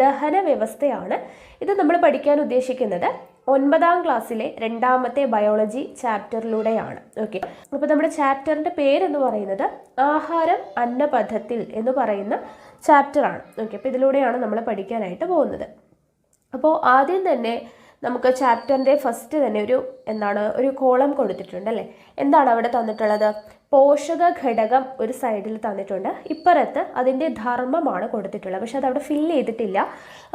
ദഹന വ്യവസ്ഥയാണ്. ഇത് നമ്മൾ പഠിക്കാൻ ഉദ്ദേശിക്കുന്നത് 9ാം ക്ലാസ്സിലെ 2ാമത്തെ ബയോളജി ചാപ്റ്ററിലൂടെയാണ്. ഓക്കെ, അപ്പോൾ നമ്മുടെ ചാപ്റ്ററിൻ്റെ പേരെന്ന് പറയുന്നത് ആഹാരം അന്നപഥത്തിൽ എന്ന് പറയുന്ന ചാപ്റ്ററാണ്. ഓക്കെ, അപ്പോൾ ഇതിലൂടെയാണ് നമ്മൾ പഠിക്കാനായിട്ട് പോകുന്നത്. അപ്പോൾ ആദ്യം തന്നെ നമുക്ക് ചാപ്റ്ററിൻ്റെ ഫസ്റ്റ് തന്നെ ഒരു കോളം കൊടുത്തിട്ടുണ്ട് അല്ലേ. എന്താണ് അവിടെ തന്നിട്ടുള്ളത്? പോഷക ഘടകം ഒരു സൈഡിൽ തന്നിട്ടുണ്ട്, ഇപ്പുറത്ത് അതിൻ്റെ ധർമ്മമാണ് കൊടുത്തിട്ടുള്ളത്. പക്ഷെ അതവിടെ ഫില്ല് ചെയ്തിട്ടില്ല.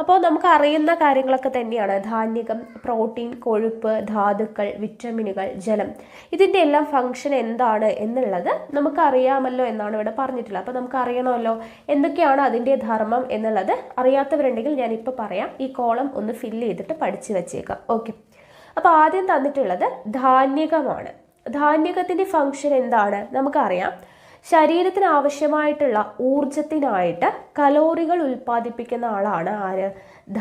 അപ്പോൾ നമുക്ക് അറിയുന്ന കാര്യങ്ങളൊക്കെ തന്നെയാണ്. ധാന്യകം, പ്രോട്ടീൻ, കൊഴുപ്പ്, ധാതുക്കൾ, വിറ്റമിനുകൾ, ജലം, ഇതിൻ്റെ എല്ലാം ഫംഗ്ഷൻ എന്താണ് എന്നുള്ളത് നമുക്കറിയാമല്ലോ എന്നാണ് ഇവിടെ പറഞ്ഞിട്ടുള്ളത്. അപ്പോൾ നമുക്ക് അറിയണമല്ലോ എന്തൊക്കെയാണ് അതിൻ്റെ ധർമ്മം എന്നുള്ളത്. അറിയാത്തവരുണ്ടെങ്കിൽ ഞാനിപ്പോൾ പറയാം. ഈ കോളം ഒന്ന് ഫില്ല് ചെയ്തിട്ട് പഠിച്ചു വെച്ചേക്കാം. ഓക്കെ, അപ്പോൾ ആദ്യം തന്നിട്ടുള്ളത് ധാന്യകമാണ്. ധാന്യകത്തിൻ്റെ ഫംഗ്ഷൻ എന്താണ് നമുക്കറിയാം. ശരീരത്തിന് ആവശ്യമായിട്ടുള്ള ഊർജത്തിനായിട്ട് കലോറികൾ ഉൽപ്പാദിപ്പിക്കുന്ന ആളാണ് ആര്?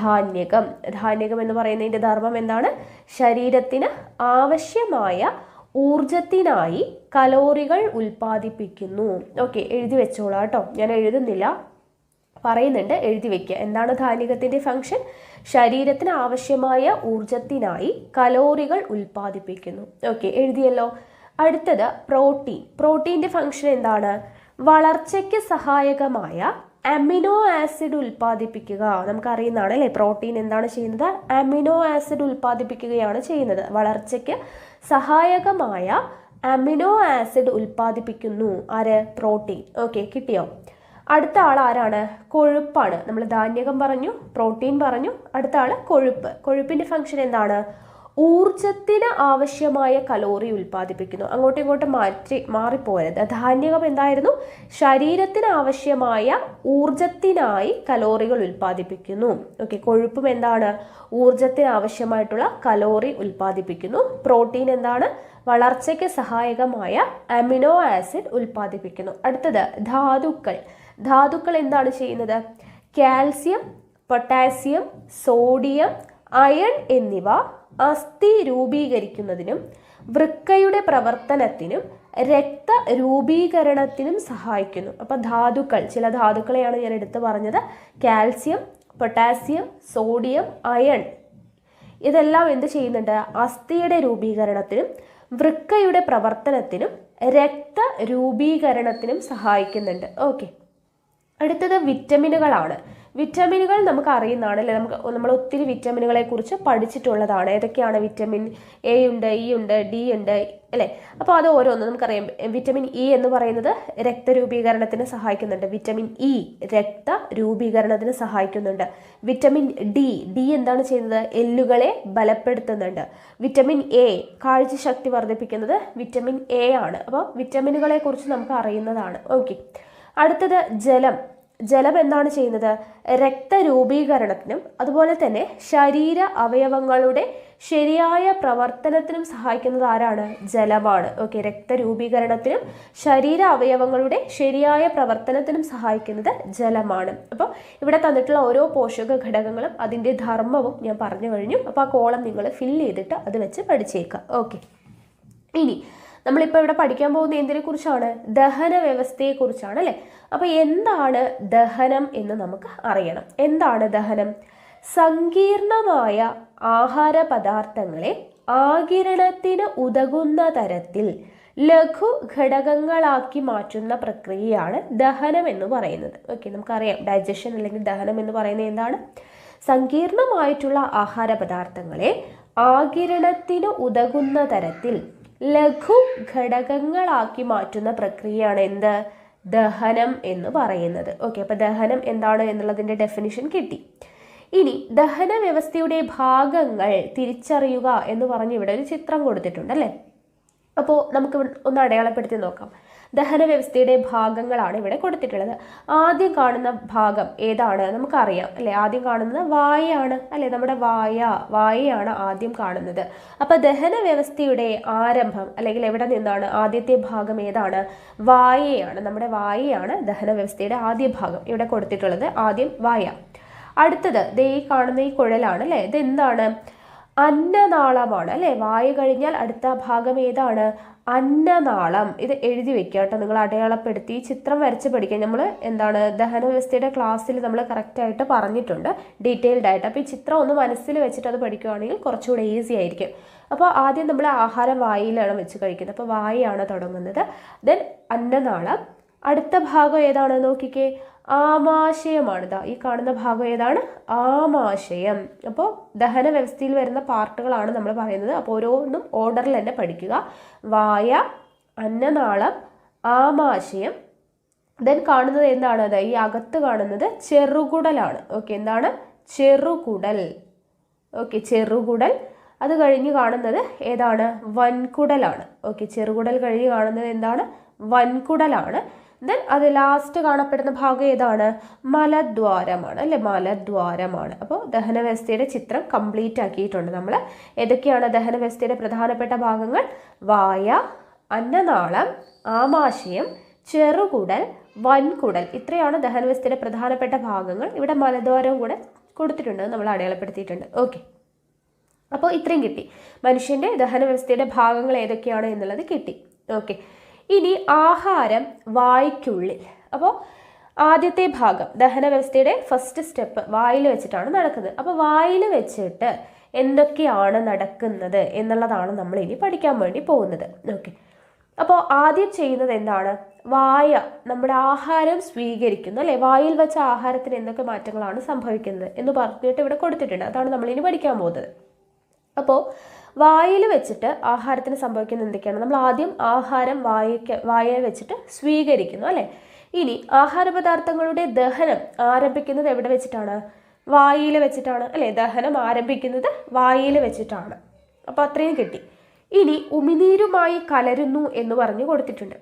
ധാന്യകം. ധാന്യകം എന്ന് പറയുന്നതിൻ്റെ ധർമ്മം എന്താണ്? ശരീരത്തിന് ആവശ്യമായ ഊർജത്തിനായി കലോറികൾ ഉൽപ്പാദിപ്പിക്കുന്നു. ഓക്കെ, എഴുതി വെച്ചോളാം കേട്ടോ, ഞാൻ എഴുതുന്നില്ല, പറയുന്നുണ്ട്, എഴുതി വെക്കുക. എന്താണ് ധാന്യകത്തിൻ്റെ ഫംഗ്ഷൻ? ശരീരത്തിന് ആവശ്യമായ ഊർജത്തിനായി കലോറികൾ ഉൽപ്പാദിപ്പിക്കുന്നു. ഓക്കെ, എഴുതിയല്ലോ. അടുത്തത് പ്രോട്ടീൻ. പ്രോട്ടീൻ്റെ ഫംഗ്ഷൻ എന്താണ്? വളർച്ചയ്ക്ക് സഹായകമായ അമിനോ ആസിഡ് ഉൽപ്പാദിപ്പിക്കുക. നമുക്കറിയുന്നതാണ് അല്ലേ. പ്രോട്ടീൻ എന്താണ് ചെയ്യുന്നത്? അമിനോ ആസിഡ് ഉൽപ്പാദിപ്പിക്കുകയാണ് ചെയ്യുന്നത്. വളർച്ചയ്ക്ക് സഹായകമായ അമിനോ ആസിഡ് ഉൽപ്പാദിപ്പിക്കുന്നു ആര്? പ്രോട്ടീൻ. ഓക്കെ, കിട്ടിയോ? അടുത്ത ആൾ ആരാണ്? കൊഴുപ്പാണ്. നമ്മൾ ധാന്യകം പറഞ്ഞു, പ്രോട്ടീൻ പറഞ്ഞു, അടുത്ത ആൾ കൊഴുപ്പ്. കൊഴുപ്പിൻ്റെ ഫംഗ്ഷൻ എന്താണ്? ഊർജത്തിന് ആവശ്യമായ കലോറി ഉൽപ്പാദിപ്പിക്കുന്നു. അങ്ങോട്ടും ഇങ്ങോട്ടും മാറിപ്പോരുത്. ധാന്യകം എന്തായിരുന്നു? ശരീരത്തിന് ആവശ്യമായ ഊർജത്തിനായി കലോറികൾ ഉൽപ്പാദിപ്പിക്കുന്നു. ഓക്കെ, കൊഴുപ്പും എന്താണ്? ഊർജത്തിന് ആവശ്യമായിട്ടുള്ള കലോറി ഉൽപ്പാദിപ്പിക്കുന്നു. പ്രോട്ടീൻ എന്താണ്? വളർച്ചയ്ക്ക് സഹായകമായ അമിനോ ആസിഡ് ഉൽപ്പാദിപ്പിക്കുന്നു. അടുത്തത് ധാതുക്കൾ. ധാതുക്കൾ എന്താണ് ചെയ്യുന്നത്? കാൽസ്യം, പൊട്ടാസ്യം, സോഡിയം, അയൺ എന്നിവ അസ്ഥി രൂപീകരിക്കുന്നതിനും വൃക്കയുടെ പ്രവർത്തനത്തിനും രക്തരൂപീകരണത്തിനും സഹായിക്കുന്നു. അപ്പം ധാതുക്കൾ, ചില ധാതുക്കളെയാണ് ഞാൻ എടുത്തു പറഞ്ഞത്. കാൽസ്യം, പൊട്ടാസ്യം, സോഡിയം, അയൺ, ഇതെല്ലാം എന്ത് ചെയ്യുന്നുണ്ട്? അസ്ഥിയുടെ രൂപീകരണത്തിനും വൃക്കയുടെ പ്രവർത്തനത്തിനും രക്തരൂപീകരണത്തിനും സഹായിക്കുന്നുണ്ട്. ഓക്കെ, അടുത്തത് വിറ്റമിനുകളാണ്. വിറ്റമിനുകൾ നമുക്ക് അറിയുന്നതാണ് അല്ലേ. നമ്മൾ ഒത്തിരി വിറ്റമിനുകളെ കുറിച്ച് പഠിച്ചിട്ടുള്ളതാണ്. ഏതൊക്കെയാണ്? വിറ്റമിൻ എ ഉണ്ട്, ഇ ഉണ്ട്, ഡി ഉണ്ട് അല്ലേ. അപ്പോൾ അത് ഓരോന്നും നമുക്കറിയാം. വിറ്റമിൻ ഇ എന്ന് പറയുന്നത് രക്തരൂപീകരണത്തിന് സഹായിക്കുന്നുണ്ട്. വിറ്റമിൻ ഇ രക്തരൂപീകരണത്തിന് സഹായിക്കുന്നുണ്ട്. വിറ്റമിൻ ഡി എന്താണ് ചെയ്യുന്നത്? എല്ലുകളെ ബലപ്പെടുത്തുന്നുണ്ട്. വിറ്റമിൻ എ കാഴ്ചശക്തി വർദ്ധിപ്പിക്കുന്നത് വിറ്റമിൻ എ ആണ്. അപ്പോൾ വിറ്റമിനുകളെ കുറിച്ച് നമുക്ക് അറിയുന്നതാണ്. ഓക്കെ, അടുത്തത് ജലം. ജലം എന്താണ് ചെയ്യുന്നത്? രക്തരൂപീകരണത്തിനും അതുപോലെ തന്നെ ശരീര അവയവങ്ങളുടെ ശരിയായ പ്രവർത്തനത്തിനും സഹായിക്കുന്നത് ആരാണ്? ജലമാണ്. ഓക്കെ, രക്തരൂപീകരണത്തിനും ശരീര അവയവങ്ങളുടെ ശരിയായ പ്രവർത്തനത്തിനും സഹായിക്കുന്നത് ജലമാണ്. അപ്പോൾ ഇവിടെ തന്നിട്ടുള്ള ഓരോ പോഷക ഘടകങ്ങളും അതിൻ്റെ ധർമ്മവും ഞാൻ പറഞ്ഞു കഴിഞ്ഞു. അപ്പോൾ ആ കോളം നിങ്ങൾ ഫില്ല് ചെയ്തിട്ട് അത് വെച്ച് പഠിച്ചേക്കുക. ഓക്കെ, ഇനി നമ്മളിപ്പോൾ ഇവിടെ പഠിക്കാൻ പോകുന്ന എന്തിനെ കുറിച്ചാണ്? ദഹന വ്യവസ്ഥയെക്കുറിച്ചാണ് അല്ലേ. അപ്പോൾ എന്താണ് ദഹനം എന്ന് നമുക്ക് അറിയണം. എന്താണ് ദഹനം? സങ്കീർണമായ ആഹാര പദാർത്ഥങ്ങളെ ആഗിരണത്തിന് ഉതകുന്ന തരത്തിൽ ലഘു ഘടകങ്ങളാക്കി മാറ്റുന്ന പ്രക്രിയയാണ് ദഹനം എന്ന് പറയുന്നത്. ഓക്കെ, നമുക്കറിയാം ഡൈജഷൻ അല്ലെങ്കിൽ ദഹനം എന്ന് പറയുന്നത് എന്താണ്? സങ്കീർണമായിട്ടുള്ള ആഹാര പദാർത്ഥങ്ങളെ ആഗിരണത്തിന് ഉതകുന്ന തരത്തിൽ ലഘു ഘടകങ്ങളാക്കി മാറ്റുന്ന പ്രക്രിയയാണ് എന്ത്? ദഹനം എന്ന് പറയുന്നത്. ഓക്കെ, അപ്പോൾ ദഹനം എന്താണ് എന്നുള്ളതിൻ്റെ ഡെഫിനിഷൻ കിട്ടി. ഇനി ദഹന വ്യവസ്ഥയുടെ ഭാഗങ്ങൾ തിരിച്ചറിയുക എന്ന് പറഞ്ഞ് ഇവിടെ ഒരു ചിത്രം കൊടുത്തിട്ടുണ്ട് അല്ലേ. അപ്പോൾ നമുക്ക് ഒന്ന് അടയാളപ്പെടുത്തി നോക്കാം. ദഹന വ്യവസ്ഥയുടെ ഭാഗങ്ങളാണ് ഇവിടെ കൊടുത്തിട്ടുള്ളത്. ആദ്യം കാണുന്ന ഭാഗം ഏതാണ്? നമുക്കറിയാം അല്ലേ. ആദ്യം കാണുന്നത് വായയാണ് അല്ലേ. നമ്മുടെ വായയാണ് ആദ്യം കാണുന്നത്. അപ്പോൾ ദഹന വ്യവസ്ഥയുടെ ആരംഭം അല്ലെങ്കിൽ എവിടെ നിന്നാണ്? ആദ്യത്തെ ഭാഗം ഏതാണ്? വായയാണ്. നമ്മുടെ വായയാണ് ദഹന വ്യവസ്ഥയുടെ ആദ്യ ഭാഗം ഇവിടെ കൊടുത്തിട്ടുള്ളത്. ആദ്യം വായ. അടുത്തത് ദേ കാണുന്ന ഈ കുഴലാണ് അല്ലേ. ഇത് എന്താണ്? അന്നനാളമാണ് അല്ലേ. വായു കഴിഞ്ഞാൽ അടുത്ത ഭാഗം ഏതാണ്? അന്നനാളം. ഇത് എഴുതി വെക്കുക കേട്ടോ, നിങ്ങൾ അടയാളപ്പെടുത്തി ചിത്രം വരച്ച് പഠിക്കുക. നമ്മൾ എന്താണ് ദഹന വ്യവസ്ഥയുടെ ക്ലാസ്സിൽ നമ്മൾ കറക്റ്റായിട്ട് പറഞ്ഞിട്ടുണ്ട് ഡീറ്റെയിൽഡ് ആയിട്ട്. അപ്പോൾ ഈ ചിത്രം ഒന്ന് മനസ്സിൽ വെച്ചിട്ട് അത് പഠിക്കുകയാണെങ്കിൽ കുറച്ചുകൂടെ ഈസി ആയിരിക്കും. അപ്പോൾ ആദ്യം നമ്മൾ ആഹാരം വായിലാണ് വെച്ച് കഴിക്കുന്നത്. അപ്പോൾ വായാണ് തുടങ്ങുന്നത്, ദെൻ അന്നനാളം. അടുത്ത ഭാഗം ഏതാണ് നോക്കിക്കേ, ആമാശയമാണ്. ഈ കാണുന്ന ഭാഗം ഏതാണ്? ആമാശയം. അപ്പോൾ ദഹന വ്യവസ്ഥയിൽ വരുന്ന പാർട്ടുകളാണ് നമ്മൾ പറയുന്നത്. അപ്പോൾ ഓരോന്നും ഓർഡറിൽ തന്നെ പഠിക്കുക. വായ, അന്നനാളം, ആമാശയം. ദെൻ കാണുന്നത് എന്താണ്? ഈ അകത്ത് കാണുന്നത് ചെറുകുടലാണ്. ഓക്കെ, എന്താണ്? ചെറുകുടൽ. ഓക്കെ, ചെറുകുടൽ. അത് കഴിഞ്ഞ് കാണുന്നത് ഏതാണ്? വൻകുടലാണ്. ഓക്കെ, ചെറുകുടൽ കഴിഞ്ഞ് കാണുന്നത് എന്താണ്? വൻകുടലാണ്. ദെൻ അത് ലാസ്റ്റ് കാണപ്പെടുന്ന ഭാഗം ഏതാണ്? മലദ്വാരമാണ് അല്ലെ, മലദ്വാരമാണ്. അപ്പോൾ ദഹനവ്യവസ്ഥയുടെ ചിത്രം കംപ്ലീറ്റ് ആക്കിയിട്ടുണ്ട് നമ്മൾ. ഏതൊക്കെയാണ് ദഹനവ്യവസ്ഥയുടെ പ്രധാനപ്പെട്ട ഭാഗങ്ങൾ? വായ, അന്നനാളം, ആമാശയം, ചെറുകുടൽ, വൻകുടൽ. ഇത്രയാണ് ദഹനവ്യവസ്ഥയുടെ പ്രധാനപ്പെട്ട ഭാഗങ്ങൾ. ഇവിടെ മലദ്വാരവും കൂടെ കൊടുത്തിട്ടുണ്ട്, നമ്മൾ അടയാളപ്പെടുത്തിയിട്ടുണ്ട്. ഓക്കെ, അപ്പോൾ ഇത്രയും കിട്ടി. മനുഷ്യൻ്റെ ദഹനവ്യവസ്ഥയുടെ ഭാഗങ്ങൾ ഏതൊക്കെയാണ് എന്നുള്ളത് കിട്ടി. ഓക്കെ, ഇനി ആഹാരം വായ്ക്കുള്ളിൽ. അപ്പോൾ ആദ്യത്തെ ഭാഗം ദഹനവ്യവസ്ഥയുടെ ഫസ്റ്റ് സ്റ്റെപ്പ് വായിൽ വെച്ചിട്ടാണ് നടക്കുന്നത്. അപ്പോൾ വായിൽ വെച്ചിട്ട് എന്തൊക്കെയാണ് നടക്കുന്നത് എന്നുള്ളതാണ് നമ്മൾ ഇനി പഠിക്കാൻ വേണ്ടി പോകുന്നത്. ഓക്കെ, അപ്പോൾ ആദ്യം ചെയ്യുന്നത് എന്താണ്? വായ നമ്മുടെ ആഹാരം സ്വീകരിക്കുന്നു അല്ലേ. വായിൽ വെച്ച ആഹാരത്തിന് എന്തൊക്കെ മാറ്റങ്ങളാണ് സംഭവിക്കുന്നത് എന്ന് പറഞ്ഞിട്ട് ഇവിടെ കൊടുത്തിട്ടുണ്ട്. അതാണ് നമ്മളിനി പഠിക്കാൻ പോകുന്നത്. അപ്പോൾ വായിൽ വെച്ചിട്ട് ആഹാരത്തിന് സംഭവിക്കുന്നത് എന്തൊക്കെയാണ്? നമ്മൾ ആദ്യം ആഹാരം വായയിൽ വെച്ചിട്ട് സ്വീകരിക്കുന്നു അല്ലേ. ഇനി ആഹാരപദാർത്ഥങ്ങളുടെ ദഹനം ആരംഭിക്കുന്നത് എവിടെ വെച്ചിട്ടാണ്? വായിൽ വെച്ചിട്ടാണ് അല്ലേ. ദഹനം ആരംഭിക്കുന്നത് വായിൽ വെച്ചിട്ടാണ്. അപ്പോൾ അത്രയും കിട്ടി. ഇനി ഉമിനീരുമായി കലരുന്നു എന്ന് പറഞ്ഞ് കൊടുത്തിട്ടുണ്ട്.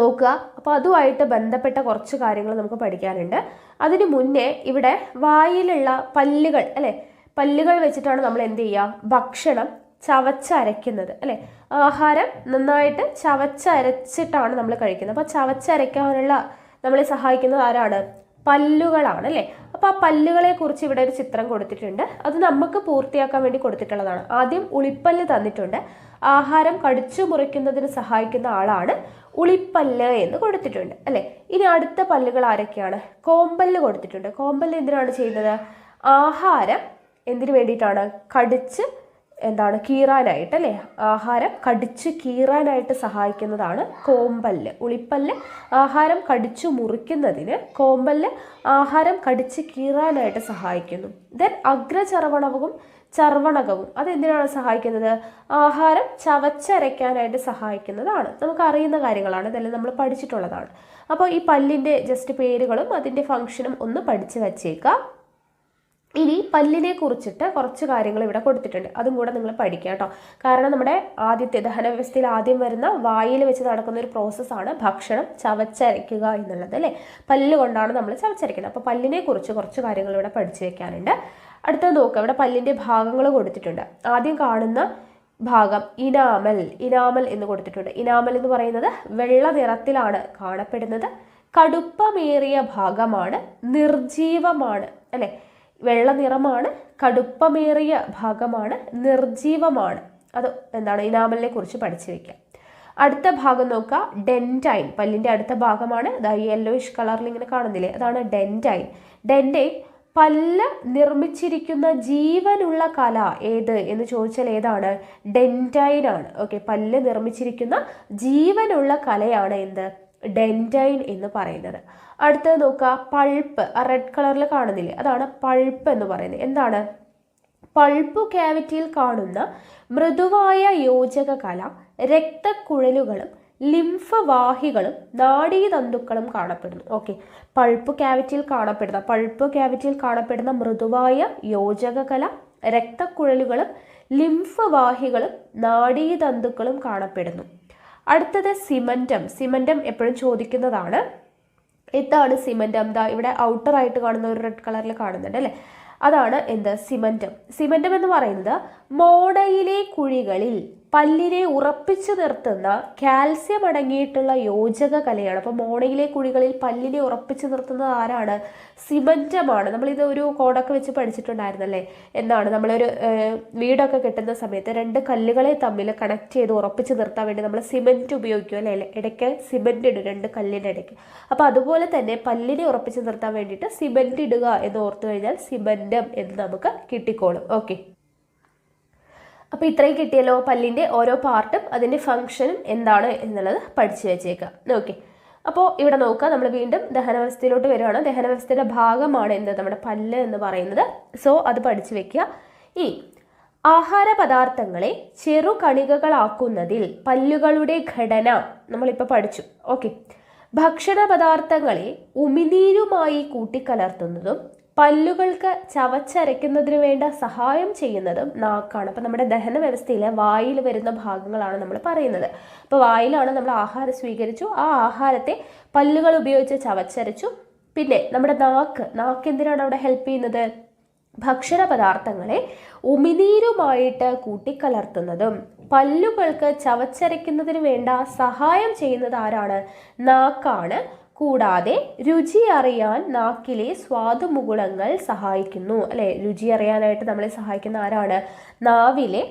നോക്കുക, അപ്പോൾ അതുമായിട്ട് ബന്ധപ്പെട്ട കുറച്ച് കാര്യങ്ങൾ നമുക്ക് പഠിക്കാനുണ്ട്. അതിനു മുന്നേ ഇവിടെ വായിലുള്ള പല്ലുകൾ അല്ലേ, പല്ലുകൾ വെച്ചിട്ടാണ് നമ്മൾ എന്ത് ചെയ്യുക? ഭക്ഷണം ചവച്ചരയ്ക്കുന്നത് അല്ലേ. ആഹാരം നന്നായിട്ട് ചവച്ചരച്ചിട്ടാണ് നമ്മൾ കഴിക്കുന്നത്. അപ്പോൾ ചവച്ചരയ്ക്കാനുള്ള നമ്മളെ സഹായിക്കുന്നത് ആരാണ്? പല്ലുകളാണ് അല്ലേ. അപ്പോൾ ആ പല്ലുകളെ കുറിച്ച് ഇവിടെ ഒരു ചിത്രം കൊടുത്തിട്ടുണ്ട്. അത് നമുക്ക് പൂർത്തിയാക്കാൻ വേണ്ടി കൊടുത്തിട്ടുള്ളതാണ്. ആദ്യം ഉളിപ്പല്ല് തന്നിട്ടുണ്ട്. ആഹാരം കടിച്ചു മുറിക്കുന്നതിന് സഹായിക്കുന്ന ആളാണ് ഉളിപ്പല്ല് എന്ന് കൊടുത്തിട്ടുണ്ട് അല്ലേ. ഇനി അടുത്ത പല്ലുകൾ ആരൊക്കെയാണ്? കോമ്പല്ല് കൊടുത്തിട്ടുണ്ട്. കോമ്പല്ല് എന്തിനാണ് ചെയ്യുന്നത്? ആഹാരം എന്തിനു വേണ്ടിയിട്ടാണ്? കടിച്ച് കീറാനായിട്ട് അല്ലേ. ആഹാരം കടിച്ച് കീറാനായിട്ട് സഹായിക്കുന്നതാണ് കോമ്പല്ല്. ഉളിപ്പല്ല് ആഹാരം കടിച്ചു മുറിക്കുന്നതിന്, കോമ്പല്ല് ആഹാരം കടിച്ച് കീറാനായിട്ട് സഹായിക്കുന്നു. ദെൻ അഗ്രചർവണവും ചർവണകവും അതെന്തിനാണ് സഹായിക്കുന്നത്? ആഹാരം ചവച്ചരയ്ക്കാനായിട്ട് സഹായിക്കുന്നതാണ്. നമുക്കറിയുന്ന കാര്യങ്ങളാണ്, ഇതെല്ലാം നമ്മൾ പഠിച്ചിട്ടുള്ളതാണ്. അപ്പോൾ ഈ പല്ലിൻ്റെ ജസ്റ്റ് പേരുകളും അതിൻ്റെ ഫംഗ്ഷനും ഒന്ന് പഠിച്ച് വച്ചേക്കാം. ഇനി പല്ലിനെ കുറിച്ചിട്ട് കുറച്ച് കാര്യങ്ങൾ ഇവിടെ കൊടുത്തിട്ടുണ്ട്, അതും കൂടെ നിങ്ങൾ പഠിക്കുക കേട്ടോ. കാരണം നമ്മുടെ ആദ്യത്തെ ദഹനവ്യവസ്ഥയിൽ ആദ്യം വരുന്ന വായിൽ വെച്ച് നടക്കുന്ന ഒരു പ്രോസസ്സാണ് ഭക്ഷണം ചവച്ചരയ്ക്കുക എന്നുള്ളത് അല്ലേ. പല്ല് കൊണ്ടാണ് നമ്മൾ ചവച്ചരയ്ക്കുന്നത്. അപ്പോൾ പല്ലിനെ കുറിച്ച് കുറച്ച് കാര്യങ്ങൾ ഇവിടെ പഠിച്ചു വെക്കാനുണ്ട്. അടുത്തത് നോക്കുക, ഇവിടെ പല്ലിൻ്റെ ഭാഗങ്ങൾ കൊടുത്തിട്ടുണ്ട്. ആദ്യം കാണുന്ന ഭാഗം ഇനാമൽ എന്ന് കൊടുത്തിട്ടുണ്ട്. ഇനാമൽ എന്ന് പറയുന്നത് വെള്ള നിറത്തിലാണ് കാണപ്പെടുന്നത്. കടുപ്പമേറിയ ഭാഗമാണ്, നിർജീവമാണ് അല്ലേ. വെള്ള നിറമാണ്, കടുപ്പമേറിയ ഭാഗമാണ്, നിർജീവമാണ്. അത് ഇനാമലിനെ കുറിച്ച് പഠിച്ചു വെക്കാം. അടുത്ത ഭാഗം നോക്കുക, ഡെൻറ്റൈൻ. പല്ലിൻ്റെ അടുത്ത ഭാഗമാണ്. യെല്ലോയിഷ് കളറിൽ ഇങ്ങനെ കാണുന്നില്ലേ, അതാണ് ഡെൻറ്റൈൻ. ഡെൻറ്റൈൻ പല്ല് നിർമ്മിച്ചിരിക്കുന്ന ജീവനുള്ള കല ഏത് എന്ന് ചോദിച്ചാൽ ഏതാണ്? ഡെൻറ്റൈൻ ആണ്. ഓക്കെ, പല്ല് നിർമ്മിച്ചിരിക്കുന്ന ജീവനുള്ള കലയാണ് എന്ത്? ഡെൻറ്റൈൻ എന്ന് പറയുന്നത്. അടുത്തത് നോക്കുക, പൾപ്പ്. ആ റെഡ് കളറിൽ കാണുന്നില്ലേ, അതാണ് പൾപ്പ് എന്ന് പറയുന്നത്. എന്താണ്? പൾപ്പ് ക്യാവിറ്റിയിൽ കാണുന്ന മൃദുവായ യോജക കല, രക്തക്കുഴലുകളും ലിംഫ് വാഹികളും നാഡീതന്തുക്കളും കാണപ്പെടുന്നു. ഓക്കെ, പൾപ്പ് ക്യാവിറ്റിയിൽ കാണപ്പെടുന്ന മൃദുവായ യോജക കല, രക്തക്കുഴലുകളും ലിംഫ് വാഹികളും നാഡീതന്തുക്കളും കാണപ്പെടുന്നു. അടുത്തത് സിമൻറ്റം എപ്പോഴും ചോദിക്കുന്നതാണ്. എന്താണ് സിമൻറ്റം? ഇവിടെ ഔട്ടറായിട്ട് കാണുന്ന ഒരു റെഡ് കളറിൽ കാണുന്നുണ്ട് അല്ലേ, അതാണ് എന്ത്? സിമൻറ്റം എന്ന് പറയുന്നത് മോണയിലെ കുഴികളിൽ പല്ലിനെ ഉറപ്പിച്ചു നിർത്തുന്ന കാൽസ്യം അടങ്ങിയിട്ടുള്ള യോജക കലയാണ്. അപ്പോൾ മോണയിലെ കുഴികളിൽ പല്ലിനെ ഉറപ്പിച്ചു നിർത്തുന്നത് ആരാണ്? സിമന്റമാണ്. നമ്മളിത് ഒരു കോഡൊക്കെ വെച്ച് പഠിച്ചിട്ടുണ്ടായിരുന്നല്ലേ. എന്താണ്, നമ്മളൊരു വീടൊക്കെ കെട്ടുന്ന സമയത്ത് രണ്ട് കല്ലുകളെ തമ്മിൽ കണക്ട് ചെയ്ത് ഉറപ്പിച്ച് നിർത്താൻ വേണ്ടി നമ്മൾ സിമെന്റ് ഉപയോഗിക്കും അല്ലേ. ഇടയ്ക്ക് സിമെന്റ് ഇടും രണ്ട് കല്ലിൻ്റെ ഇടയ്ക്ക്. അപ്പോൾ അതുപോലെ തന്നെ പല്ലിനെ ഉറപ്പിച്ച് നിർത്താൻ വേണ്ടിയിട്ട് സിമെന്റ് ഇടുക എന്ന് ഓർത്തു കഴിഞ്ഞാൽ സിമന്റം എന്ന് നമുക്ക് കിട്ടിക്കോളും. ഓക്കെ, അപ്പോൾ ഇത്രയും കിട്ടിയല്ലോ. പല്ലിൻ്റെ ഓരോ പാർട്ടും അതിൻ്റെ ഫങ്ഷനും എന്താണ് എന്നുള്ളത് പഠിച്ചു വെച്ചേക്കാം. ഓക്കെ, അപ്പോൾ ഇവിടെ നോക്കുക, നമ്മൾ വീണ്ടും ദഹനവ്യവസ്ഥയിലോട്ട് വരികയാണ്. ദഹനവ്യവസ്ഥയുടെ ഭാഗമാണ് എന്ത്, നമ്മുടെ പല്ല് എന്ന് പറയുന്നത്. സോ അത് പഠിച്ചു വെക്കുക. ഇനി ആഹാര പദാർത്ഥങ്ങളെ ചെറുകണികകളാക്കുന്നതിൽ പല്ലുകളുടെ ഘടന നമ്മളിപ്പോൾ പഠിച്ചു. ഓക്കെ, ഭക്ഷണ പദാർത്ഥങ്ങളെ ഉമിനീരുമായി കൂട്ടിക്കലർത്തുന്നതും പല്ലുകൾക്ക് ചവച്ചരയ്ക്കുന്നതിന് വേണ്ട സഹായം ചെയ്യുന്നതും നാക്കാണ്. അപ്പം നമ്മുടെ ദഹന വ്യവസ്ഥയിൽ വായിൽ വരുന്ന ഭാഗങ്ങളാണ് നമ്മൾ പറയുന്നത്. അപ്പോൾ വായിലാണ് നമ്മൾ ആഹാരം സ്വീകരിച്ചു, ആ ആഹാരത്തെ പല്ലുകൾ ഉപയോഗിച്ച് ചവച്ചരച്ചു. പിന്നെ നമ്മുടെ നാക്ക് എന്തിനാണ് അവിടെ ഹെൽപ്പ് ചെയ്യുന്നത്? ഭക്ഷണ പദാർത്ഥങ്ങളെ ഉമിനീരുമായിട്ട് കൂട്ടിക്കലർത്തുന്നതും പല്ലുകൾക്ക് ചവച്ചരയ്ക്കുന്നതിന് വേണ്ട സഹായം ചെയ്യുന്നത് ആരാണ്? നാക്കാണ്. കൂടാതെ രുചി അറിയാൻ നാക്കിലെ സ്വാദുമുകുളങ്ങൾ സഹായിക്കുന്നു അല്ലെ. രുചി അറിയാനായിട്ട് നമ്മളെ സഹായിക്കുന്ന ആരാണ്? നാവിലെ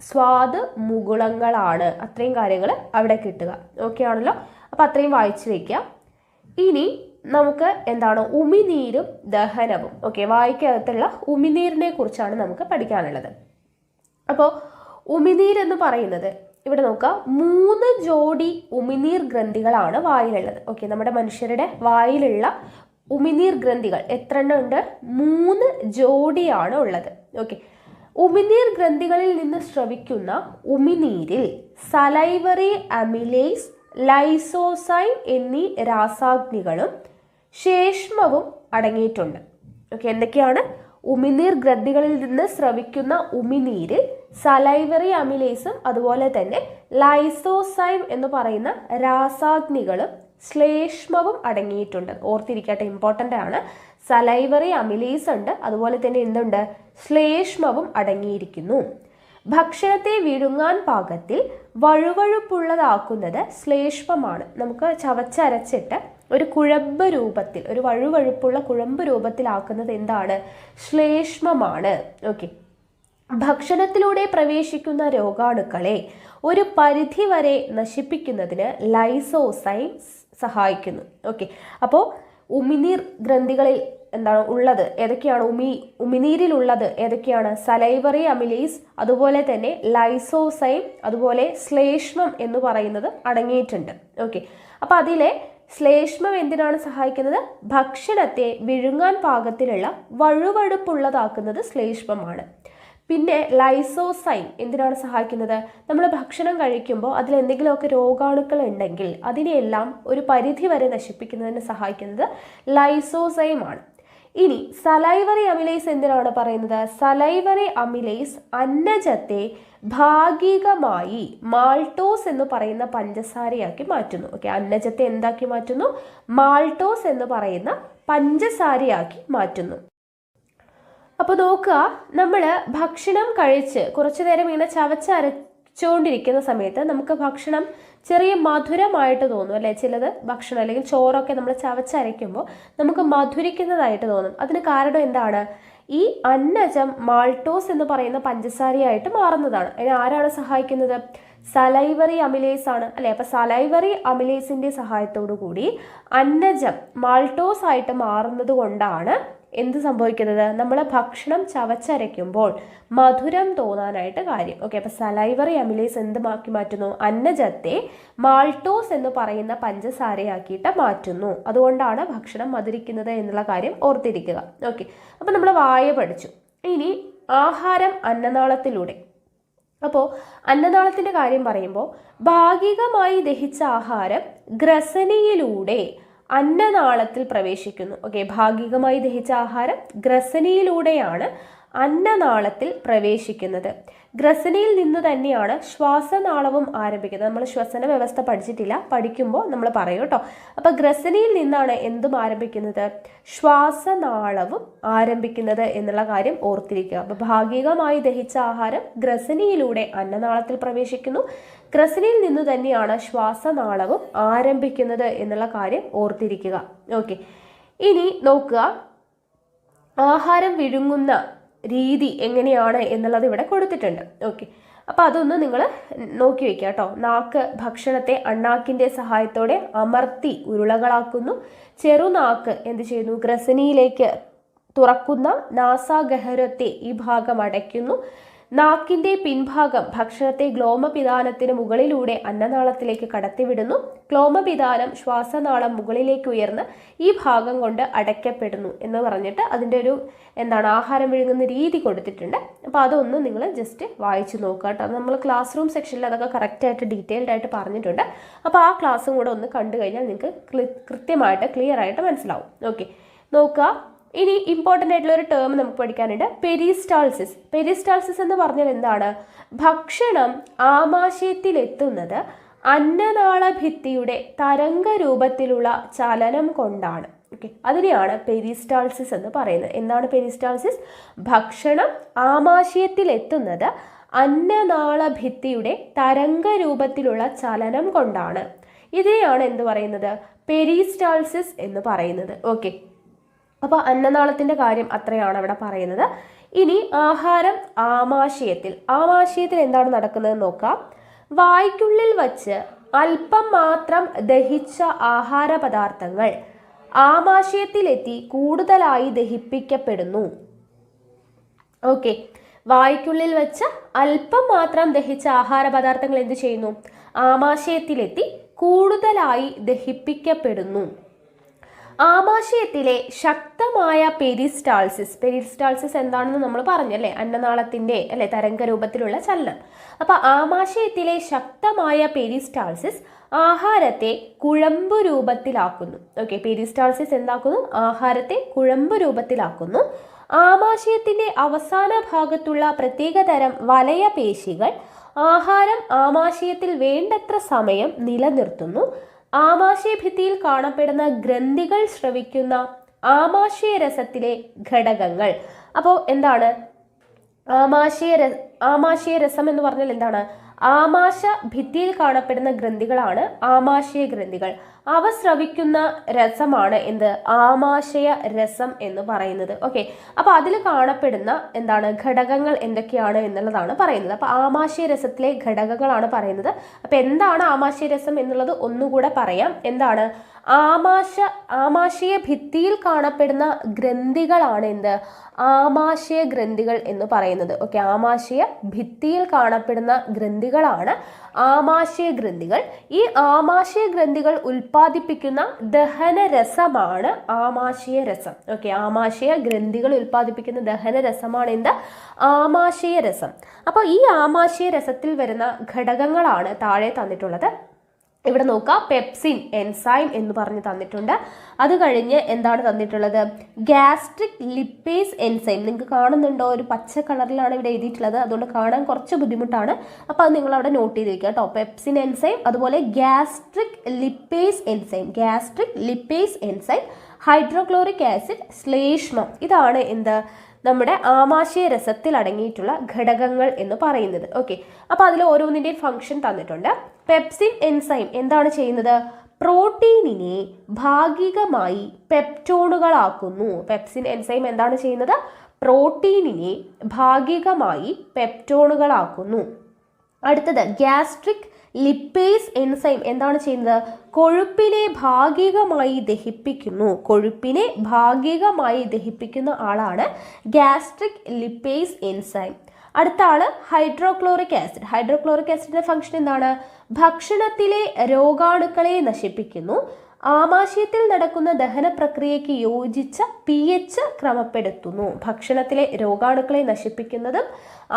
സ്വാദ് മുകുളങ്ങളാണ്. അത്രയും കാര്യങ്ങൾ അവിടെ കിട്ടുക. ഓക്കെ ആണല്ലോ. അപ്പം അത്രയും വായിച്ചു വയ്ക്കുക. ഇനി നമുക്ക് എന്താണ് ഉമിനീരും ദഹനവും. ഓക്കെ, വായിക്കകത്തുള്ള ഉമിനീരിനെ കുറിച്ചാണ് നമുക്ക് പഠിക്കാനുള്ളത്. അപ്പോൾ ഉമിനീരെന്ന് പറയുന്നത് ഇവിടെ നോക്കുക, 3 ജോഡി ഉമിനീർ ഗ്രന്ഥികളാണ് വായിലുള്ളത്. ഓക്കെ, നമ്മുടെ മനുഷ്യരുടെ വായിലുള്ള ഉമിനീർ ഗ്രന്ഥികൾ എത്ര എണ്ണം ഉണ്ട്? 3 ജോഡിയാണ് ഉള്ളത്. ഓക്കെ, ഉമിനീർ ഗ്രന്ഥികളിൽ നിന്ന് സ്രവിക്കുന്ന ഉമിനീരിൽ സലൈവറി അമിലേസ്, ലൈസോസൈം എന്നീ രാസാഗ്നികളും ശേഷ്മവും അടങ്ങിയിട്ടുണ്ട്. ഓക്കെ, എന്തൊക്കെയാണ്? ഉമിനീർ ഗ്രന്ഥികളിൽ നിന്ന് സ്രവിക്കുന്ന ഉമിനീരിൽ സലൈവറി അമിലേസും അതുപോലെ തന്നെ ലൈസോസൈം എന്ന് പറയുന്ന രാസാഗ്നികളും ശ്ലേഷ്മവും അടങ്ങിയിട്ടുണ്ട്. ഓർത്തിരിക്കട്ടെ, ഇമ്പോർട്ടൻ്റ് ആണ്. സലൈവറി അമിലേസ് ഉണ്ട്, അതുപോലെ തന്നെ എന്തുണ്ട്? ശ്ലേഷ്മവും അടങ്ങിയിരിക്കുന്നു. ഭക്ഷണത്തെ വിഴുങ്ങാൻ പാകത്തിൽ വഴുവഴുപ്പുള്ളതാക്കുന്നത് ശ്ലേഷ്മമാണ്. നമുക്ക് ചവച്ചരച്ചിട്ട് ഒരു കുഴമ്പ് രൂപത്തിൽ, ഒരു വഴുവഴുപ്പുള്ള കുഴമ്പ് രൂപത്തിലാക്കുന്നത് എന്താണ്? ശ്ലേഷ്മമാണ്. ഓക്കെ, ഭക്ഷണത്തിലൂടെ പ്രവേശിക്കുന്ന രോഗാണുക്കളെ ഒരു പരിധി വരെ നശിപ്പിക്കുന്നതിന് ലൈസോസൈം സഹായിക്കുന്നു. ഓക്കെ, അപ്പോൾ ഉമിനീർ ഗ്രന്ഥികളിൽ എന്താണ് ഉള്ളത്? ഏതൊക്കെയാണ്? ഉമിനീരിലുള്ളത് ഏതൊക്കെയാണ്? സലൈവറി അമിലേസ്, അതുപോലെ തന്നെ ലൈസോസൈം, അതുപോലെ ശ്ലേഷ്മം എന്ന് പറയുന്നത് അടങ്ങിയിട്ടുണ്ട്. ഓക്കെ, അപ്പോൾ അതിലെ ശ്ലേഷ്മം എന്തിനാണ് സഹായിക്കുന്നത്? ഭക്ഷണത്തെ വിഴുങ്ങാൻ പാകത്തിലുള്ള വഴുവഴുപ്പുള്ളതാക്കുന്നത് ശ്ലേഷ്മമാണ്. പിന്നെ ലൈസോസൈം എന്തിനാണ് സഹായിക്കുന്നത്? നമ്മൾ ഭക്ഷണം കഴിക്കുമ്പോൾ അതിൽ എന്തെങ്കിലുമൊക്കെ രോഗാണുക്കൾ ഉണ്ടെങ്കിൽ അതിനെയെല്ലാം ഒരു പരിധി വരെ നശിപ്പിക്കുന്നതിന് സഹായിക്കുന്നത് ലൈസോസൈം ആണ്. ഇനി സലൈവറി അമിലേസ് എന്തിനാണ് പറയുന്നത്? സലൈവറി അമിലേസ് അന്നജത്തെ ഭാഗികമായി മാൾട്ടോസ് എന്ന് പറയുന്ന പഞ്ചസാരയാക്കി മാറ്റുന്നു. ഓക്കെ, അന്നജത്തെ എന്താക്കി മാറ്റുന്നു? മാൾട്ടോസ് എന്ന് പറയുന്ന പഞ്ചസാരയാക്കി മാറ്റുന്നു. അപ്പോൾ നോക്കുക, നമ്മൾ ഭക്ഷണം കഴിച്ച് കുറച്ചു നേരം ഇങ്ങനെ ചവച്ചരച്ചുകൊണ്ടിരിക്കുന്ന സമയത്ത് നമുക്ക് ഭക്ഷണം ചെറിയ മധുരമായിട്ട് തോന്നും അല്ലേ. ചിലത് ഭക്ഷണം അല്ലെങ്കിൽ ചോറൊക്കെ നമ്മൾ ചവച്ചരയ്ക്കുമ്പോൾ നമുക്ക് മധുരിക്കുന്നതായിട്ട് തോന്നും. അതിന് കാരണം എന്താണ്? ഈ അന്നജം മാൾട്ടോസ് എന്ന് പറയുന്ന പഞ്ചസാരയായിട്ട് മാറുന്നതാണ്. അതിന് ആരാണ് സഹായിക്കുന്നത്? സലൈവറി അമിലേസ് ആണ് അല്ലേ. അപ്പോൾ സലൈവറി അമിലേസിൻ്റെ സഹായത്തോടു കൂടി അന്നജം മാൾട്ടോസ് ആയിട്ട് മാറുന്നത് കൊണ്ടാണ് എന്ത് സംഭവിക്കുന്നത്? നമ്മൾ ഭക്ഷണം ചവച്ചരയ്ക്കുമ്പോൾ മധുരം തോന്നാനായിട്ട് കാര്യം. ഓക്കെ, അപ്പോൾ സലൈവറി അമിലേസ് എന്തുമാക്കി മാറ്റുന്നു? അന്നജത്തെ മാൾട്ടോസ് എന്ന് പറയുന്ന പഞ്ചസാരയാക്കിയിട്ട് മാറ്റുന്നു. അതുകൊണ്ടാണ് ഭക്ഷണം മധുരിക്കുന്നത് എന്നുള്ള കാര്യം ഓർത്തിരിക്കുക. ഓക്കെ, അപ്പോൾ നമ്മൾ വായ പഠിച്ചു. ഇനി ആഹാരം അന്നനാളത്തിലൂടെ. അപ്പോൾ അന്നനാളത്തിൻ്റെ കാര്യം പറയുമ്പോൾ ഭാഗികമായി ദഹിച്ച ആഹാരം ഗ്രസനിയിലൂടെ അന്നനാളത്തിൽ പ്രവേശിക്കുന്നു. ഓക്കെ, ഭാഗികമായി ദഹിച്ച ആഹാരം ഗ്രസനിയിലൂടെയാണ് അന്നനാളത്തിൽ പ്രവേശിക്കുന്നത്. ഗ്രസനിയിൽ നിന്നു തന്നെയാണ് ശ്വാസനാളവും ആരംഭിക്കുന്നത്. നമ്മൾ ശ്വസന വ്യവസ്ഥ പഠിച്ചിട്ടില്ല, പഠിക്കുമ്പോൾ നമ്മൾ പറയും കേട്ടോ. അപ്പോൾ ഗ്രസനിയിൽ നിന്നാണ് എന്തും ആരംഭിക്കുന്നത്? ശ്വാസനാളവും ആരംഭിക്കുന്നത് എന്നുള്ള കാര്യം ഓർത്തിരിക്കുക. അപ്പോൾ ഭാഗികമായി ദഹിച്ച ആഹാരം ഗ്രസനിയിലൂടെ അന്നനാളത്തിൽ പ്രവേശിക്കുന്നു. ഗ്രസനിയിൽ നിന്നു തന്നെയാണ് ശ്വാസനാളവും ആരംഭിക്കുന്നത് എന്നുള്ള കാര്യം ഓർത്തിരിക്കുക. ഓക്കെ, ഇനി നോക്കുക, ആഹാരം വിഴുങ്ങുന്ന രീതി എങ്ങനെയാണ് എന്നുള്ളത് ഇവിടെ കൊടുത്തിട്ടുണ്ട്. ഓക്കെ, അപ്പോൾ അതൊന്ന് നിങ്ങൾ നോക്കി വയ്ക്കുക കേട്ടോ. നാക്ക് ഭക്ഷണത്തെ അണ്ണാക്കിൻ്റെ സഹായത്തോടെ അമർത്തി ഉരുളകളാക്കുന്നു. ചെറുനാക്ക് എന്ത് ചെയ്യുന്നു? ഗ്രസനിയിലേക്ക് തുറക്കുന്ന നാസാഗഹ്വരത്തെ ഈ ഭാഗം അടയ്ക്കുന്നു. നാക്കിൻ്റെ പിൻഭാഗം ഭക്ഷണത്തെ ഗ്ലോമപിതാനത്തിന് മുകളിലൂടെ അന്നനാളത്തിലേക്ക് കടത്തിവിടുന്നു. ഗ്ലോമപിതാനം ശ്വാസനാളം മുകളിലേക്ക് ഉയർന്ന് ഈ ഭാഗം കൊണ്ട് അടയ്ക്കപ്പെടുന്നു എന്ന് പറഞ്ഞിട്ട് അതിൻ്റെ ഒരു ആഹാരം വിഴുങ്ങുന്ന രീതി കൊടുത്തിട്ടുണ്ട്. അപ്പോൾ അതൊന്ന് നിങ്ങൾ ജസ്റ്റ് വായിച്ചു നോക്കുക കേട്ടോ. അത് നമ്മൾ ക്ലാസ് റൂം സെക്ഷനിൽ അതൊക്കെ കറക്റ്റായിട്ട് ഡീറ്റെയിൽഡ് ആയിട്ട് പറഞ്ഞിട്ടുണ്ട്. അപ്പോൾ ആ ക്ലാസ്സും കൂടെ ഒന്ന് കണ്ടു കഴിഞ്ഞാൽ നിങ്ങൾക്ക് കൃത്യമായിട്ട് ക്ലിയർ ആയിട്ട് മനസ്സിലാവും. ഓക്കെ, നോക്കുക. ഇനി ഇമ്പോർട്ടൻ്റ് ആയിട്ടുള്ള ഒരു ടേം നമുക്ക് പഠിക്കാനുണ്ട്, പെരിസ്റ്റാൾസിസ്. പെരിസ്റ്റാൾസിസ് എന്ന് പറഞ്ഞാൽ എന്താണ്? ഭക്ഷണം ആമാശയത്തിലെത്തുന്നത് അന്നനാള ഭിത്തിയുടെ തരംഗ രൂപത്തിലുള്ള ചലനം കൊണ്ടാണ്. ഓക്കെ, അതിനെയാണ് പെരിസ്റ്റാൾസിസ് എന്ന് പറയുന്നത്. എന്താണ് പെരിസ്റ്റാൾസിസ്? ഭക്ഷണം ആമാശയത്തിലെത്തുന്നത് അന്നനാള ഭിത്തിയുടെ തരംഗ രൂപത്തിലുള്ള ചലനം കൊണ്ടാണ്. ഇതിനെയാണ് എന്ത് പറയുന്നത്? പെരിസ്റ്റാൾസിസ് എന്ന് പറയുന്നത്. ഓക്കെ, അപ്പോൾ അന്നനാളത്തിൻ്റെ കാര്യം അത്രയാണ് അവിടെ പറയുന്നത്. ഇനി ആഹാരം ആമാശയത്തിൽ എന്താണ് നടക്കുന്നത് നോക്കാം. വായ്ക്കുള്ളിൽ വച്ച് അല്പം മാത്രം ദഹിച്ച ആഹാര പദാർത്ഥങ്ങൾ ആമാശയത്തിലെത്തി കൂടുതലായി ദഹിപ്പിക്കപ്പെടുന്നു. ഓക്കെ, വായ്ക്കുള്ളിൽ വെച്ച് അല്പം മാത്രം ദഹിച്ച ആഹാര പദാർത്ഥങ്ങൾ എന്ത് ചെയ്യുന്നു? ആമാശയത്തിലെത്തി കൂടുതലായി ദഹിപ്പിക്കപ്പെടുന്നു. ആമാശയത്തിലെ ശക്തമായ പെരിസ്റ്റാൾസിസ് എന്താണെന്ന് നമ്മൾ പറഞ്ഞല്ലേ, അന്നനാളത്തിൻ്റെ തരംഗരൂപത്തിലുള്ള ചലനം. അപ്പോൾ ആമാശയത്തിലെ ശക്തമായ പെരിസ്റ്റാൾസിസ് ആഹാരത്തെ കുഴമ്പ് രൂപത്തിലാക്കുന്നു. Okay, peristalsis എന്താക്കുന്നു? ആഹാരത്തെ കുഴമ്പ് രൂപത്തിലാക്കുന്നു. ആമാശയത്തിൻ്റെ അവസാന ഭാഗത്തുള്ള പ്രത്യേകതരം വലയപേശികൾ ആഹാരം ആമാശയത്തിൽ വേണ്ടത്ര സമയം നിലനിർത്തുന്നു. ആമാശയഭിത്തിയിൽ കാണപ്പെടുന്ന ഗ്രന്ഥികൾ സ്രവിക്കുന്ന ആമാശയരസത്തിലെ ഘടകങ്ങൾ. അപ്പോൾ എന്താണ് ആമാശയരസം എന്ന് പറഞ്ഞാൽ എന്താണ്? ആമാശ ഭിത്തിയിൽ കാണപ്പെടുന്ന ഗ്രന്ഥികളാണ് ആമാശയ ഗ്രന്ഥികൾ. അവ സ്രവിക്കുന്ന രസമാണ് എന്ത്? ആമാശയ രസം എന്ന് പറയുന്നത്. ഓക്കെ, അപ്പോൾ അതിൽ കാണപ്പെടുന്ന ഘടകങ്ങൾ എന്തൊക്കെയാണ് എന്നുള്ളതാണ് പറയുന്നത്. അപ്പോൾ ആമാശയ രസത്തിലെ ഘടകങ്ങളാണ് പറയുന്നത്. അപ്പോൾ എന്താണ് ആമാശയ രസം എന്നുള്ളത് ഒന്നുകൂടെ പറയാം. എന്താണ്? ആമാശയ ഭിത്തിയിൽ കാണപ്പെടുന്ന ഗ്രന്ഥികളാണ് എന്ത്? ആമാശയ ഗ്രന്ഥികൾ എന്ന് പറയുന്നത്. ഓക്കെ, ആമാശയ ഭിത്തിയിൽ കാണപ്പെടുന്ന ഗ്രന്ഥികളാണ് ആമാശയ ഗ്രന്ഥികൾ. ഈ ആമാശയ ഗ്രന്ഥികൾ ഉൽപ്പാദിപ്പിക്കുന്ന ദഹനരസമാണ് ആമാശയ രസം. ഓക്കെ, ആമാശയ ഗ്രന്ഥികൾ ഉൽപ്പാദിപ്പിക്കുന്ന ദഹനരസമാണ് എന്ത്? ആമാശയ രസം. അപ്പോൾ ഈ ആമാശയ രസത്തിൽ വരുന്ന ഘടകങ്ങളാണ് താഴെ തന്നിട്ടുള്ളത്. ഇവിടെ നോക്കാം, പെപ്സിൻ എൻസൈം എന്ന് പറഞ്ഞ് തന്നിട്ടുണ്ട്. അത് കഴിഞ്ഞ് എന്താണ് തന്നിട്ടുള്ളത്? Gastric lipase enzyme. നിങ്ങൾക്ക് കാണുന്നുണ്ടോ? ഒരു പച്ച കളറിലാണ് ഇവിടെ എഴുതിയിട്ടുള്ളത്, അതുകൊണ്ട് കാണാൻ കുറച്ച് ബുദ്ധിമുട്ടാണ്. അപ്പോൾ അത് നിങ്ങൾ അവിടെ നോട്ട് ചെയ്ത് വെക്കുക കേട്ടോ. പെപ്സിൻ എൻസൈം, അതുപോലെ gastric lipase enzyme, hydrochloric acid, ശ്ലേഷ്മം. ഇതാണ് എന്ത്? നമ്മുടെ ആമാശയ രസത്തിൽ അടങ്ങിയിട്ടുള്ള ഘടകങ്ങൾ എന്ന് പറയുന്നത്. ഓക്കെ, അപ്പോൾ അതിൽ ഓരോന്നിൻ്റെയും ഫംഗ്ഷൻ തന്നിട്ടുണ്ട്. പെപ്സിൻ എൻസൈം എന്താണ് ചെയ്യുന്നത്? പ്രോട്ടീനിനെ ഭാഗികമായി പെപ്റ്റോണുകളാക്കുന്നു. പെപ്സിൻ എൻസൈം എന്താണ് ചെയ്യുന്നത്? പ്രോട്ടീനിനെ ഭാഗികമായി പെപ്റ്റോണുകളാക്കുന്നു. അടുത്തത് ഗ്യാസ്ട്രിക് ലിപ്പേസ് എൻസൈം എന്താണ് ചെയ്യുന്നത്? കൊഴുപ്പിനെ ഭാഗികമായി ദഹിപ്പിക്കുന്ന ആളാണ് ഗ്യാസ്ട്രിക് ലിപ്പേസ് എൻസൈം. അടുത്ത ആള് ഹൈഡ്രോക്ലോറിക് ആസിഡിന്റെ ഫംഗ്ഷൻ എന്താണ്? ഭക്ഷണത്തിലെ രോഗാണുക്കളെ നശിപ്പിക്കുന്നു. ആമാശയത്തിൽ നടക്കുന്ന ദഹന പ്രക്രിയയ്ക്ക് യോജിച്ച pH ക്രമപ്പെടുത്തുന്നു. ഭക്ഷണത്തിലെ രോഗാണുക്കളെ നശിപ്പിക്കുന്നതും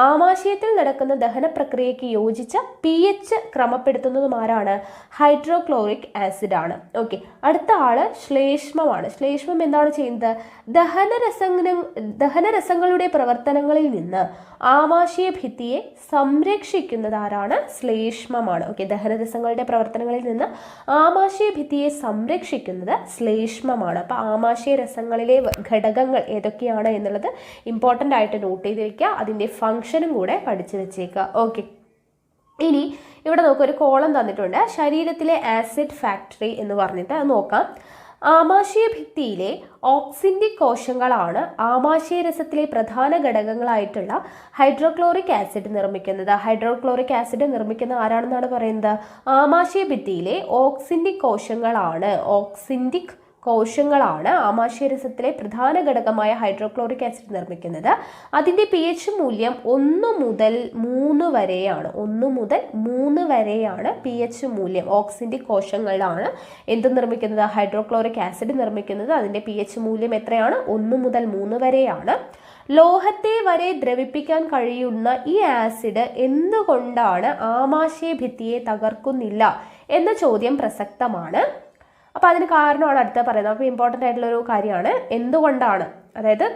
ആമാശയത്തിൽ നടക്കുന്ന ദഹന പ്രക്രിയയ്ക്ക് യോജിച്ച pH ക്രമപ്പെടുത്തുന്നതും ആരാണ്? ഹൈഡ്രോക്ലോറിക് ആസിഡ് ആണ്. ഓക്കെ, അടുത്ത ആള് ശ്ലേഷ്മമാണ്. ശ്ലേഷ്മം എന്താണ് ചെയ്യുന്നത്? ദഹനരസങ്ങളുടെ പ്രവർത്തനങ്ങളിൽ നിന്ന് ആമാശയ ഭിത്തിയെ സംരക്ഷിക്കുന്നത് ആരാണ്? ശ്ലേഷ്മമാണ്. ഓക്കെ, ദഹനരസങ്ങളുടെ പ്രവർത്തനങ്ങളിൽ നിന്ന് ആമാശയ ഭിത്തിയെ സംരക്ഷിക്കുന്നത് ശ്ലേഷ്മമാണ്. അപ്പോൾ ആമാശയ രസങ്ങളിലെ ഘടകങ്ങൾ ഏതൊക്കെയാണ് എന്നുള്ളത് ഇമ്പോർട്ടൻ്റ് ആയിട്ട് നോട്ട് ചെയ്തിരിക്കുക. അതിൻ്റെ ഫംഗ്ഷനും കൂടെ പഠിച്ചു വെച്ചേക്കുക. ഓക്കെ, ഇനി ഇവിടെ നമുക്കൊരു കോളം തന്നിട്ടുണ്ട്, ശരീരത്തിലെ ആസിഡ് ഫാക്ടറി എന്ന് പറഞ്ഞിട്ട് അത് നോക്കാം. ആമാശയ ഭിത്തിയിലെ ഓക്സിൻറ്റിക് കോശങ്ങളാണ് ആമാശയ രസത്തിലെ പ്രധാന ഘടകങ്ങളായിട്ടുള്ള ഹൈഡ്രോക്ലോറിക് ആസിഡ് നിർമ്മിക്കുന്നത്. ഹൈഡ്രോക്ലോറിക് ആസിഡ് നിർമ്മിക്കുന്ന ആരാണെന്നാണ് പറയുന്നത്? ആമാശയ ഭിത്തിയിലെ ഓക്സിൻറ്റിക് കോശങ്ങളാണ് ആമാശയ രസത്തിലെ പ്രധാന ഘടകമായ ഹൈഡ്രോക്ലോറിക് ആസിഡ് നിർമ്മിക്കുന്നത്. അതിൻ്റെ pH മൂല്യം 1 മുതൽ 3 വരെയാണ്. 1 മുതൽ 3 വരെയാണ് pH മൂല്യം. ഓക്സിൻറ്റിക് കോശങ്ങളാണ് എന്ത് നിർമ്മിക്കുന്നത്? ഹൈഡ്രോക്ലോറിക് ആസിഡ് നിർമ്മിക്കുന്നത്. അതിൻ്റെ pH മൂല്യം എത്രയാണ്? 1 മുതൽ 3 വരെയാണ്. ലോഹത്തെ വരെ ദ്രവിപ്പിക്കാൻ കഴിയുന്ന ഈ ആസിഡ് എന്തുകൊണ്ടാണ് ആമാശയ ഭിത്തിയെ തകർക്കുന്നില്ല എന്ന ചോദ്യം പ്രസക്തമാണ്. അപ്പോൾ അതിന് കാരണമാണ് അടുത്ത പറയുന്നത്. അപ്പോൾ ഇമ്പോർട്ടൻ്റ് ആയിട്ടുള്ളൊരു കാര്യമാണ് എന്തുകൊണ്ടാണ്, അതായത്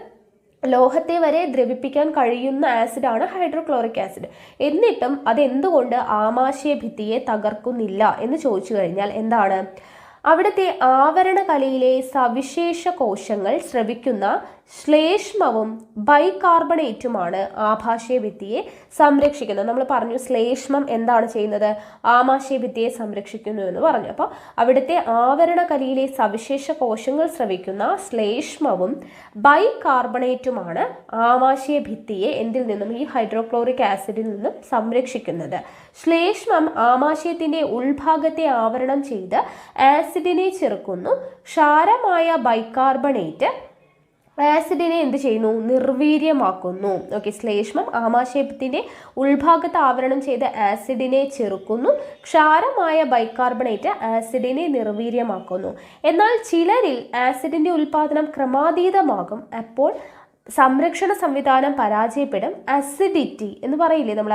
ലോഹത്തെ വരെ ദ്രവിപ്പിക്കാൻ കഴിയുന്ന ആസിഡാണ് ഹൈഡ്രോക്ലോറിക് ആസിഡ്, എന്നിട്ടും അതെന്തുകൊണ്ട് ആമാശയ ഭിത്തിയെ തകർക്കുന്നില്ല എന്ന് ചോദിച്ചു കഴിഞ്ഞാൽ എന്താണ്? അവിടുത്തെ ആവരണകലയിലെ സവിശേഷ കോശങ്ങൾ സ്രവിക്കുന്ന ശ്ലേഷ്മവും ബൈകാർബണേറ്റുമാണ് ആമാശയ ഭിത്തിയെ സംരക്ഷിക്കുന്നത്. നമ്മൾ പറഞ്ഞു ശ്ലേഷ്മം എന്താണ് ചെയ്യുന്നത്? ആമാശയ ഭിത്തിയെ സംരക്ഷിക്കുന്നു എന്ന് പറഞ്ഞു. അപ്പോൾ അവിടുത്തെ ആവരണകലയിലെ സവിശേഷ കോശങ്ങൾ സ്രവിക്കുന്ന ശ്ലേഷ്മവും ബൈകാർബണേറ്റുമാണ് ആമാശയ ഭിത്തിയെ എന്തിൽ നിന്നും? ഈ ഹൈഡ്രോക്ലോറിക് ആസിഡിൽ നിന്നും സംരക്ഷിക്കുന്നത്. ശ്ലേഷ്മം ആമാശയത്തിൻ്റെ ഉൾഭാഗത്തെ ആവരണം ചെയ്ത് ആസിഡിനെ ചെറുക്കുന്നു. ക്ഷാരമായ ബൈകാർബണേറ്റ് ആസിഡിനെ എന്ത് ചെയ്യുന്നു? നിർവീര്യമാക്കുന്നു. ഓക്കെ, ശ്ലേഷ്മം ആമാശയത്തിൻ്റെ ഉൾഭാഗത്ത് ആവരണം ചെയ്ത ആസിഡിനെ ചെറുക്കുന്നു. ക്ഷാരമായ ബൈകാർബണേറ്റ് ആസിഡിനെ നിർവീര്യമാക്കുന്നു. എന്നാൽ ചിലരിൽ ആസിഡിൻ്റെ ഉൽപാദനം ക്രമാതീതമാകും. അപ്പോൾ സംരക്ഷണ സംവിധാനം പരാജയപ്പെടും. അസിഡിറ്റി എന്ന് പറയില്ലേ നമ്മൾ?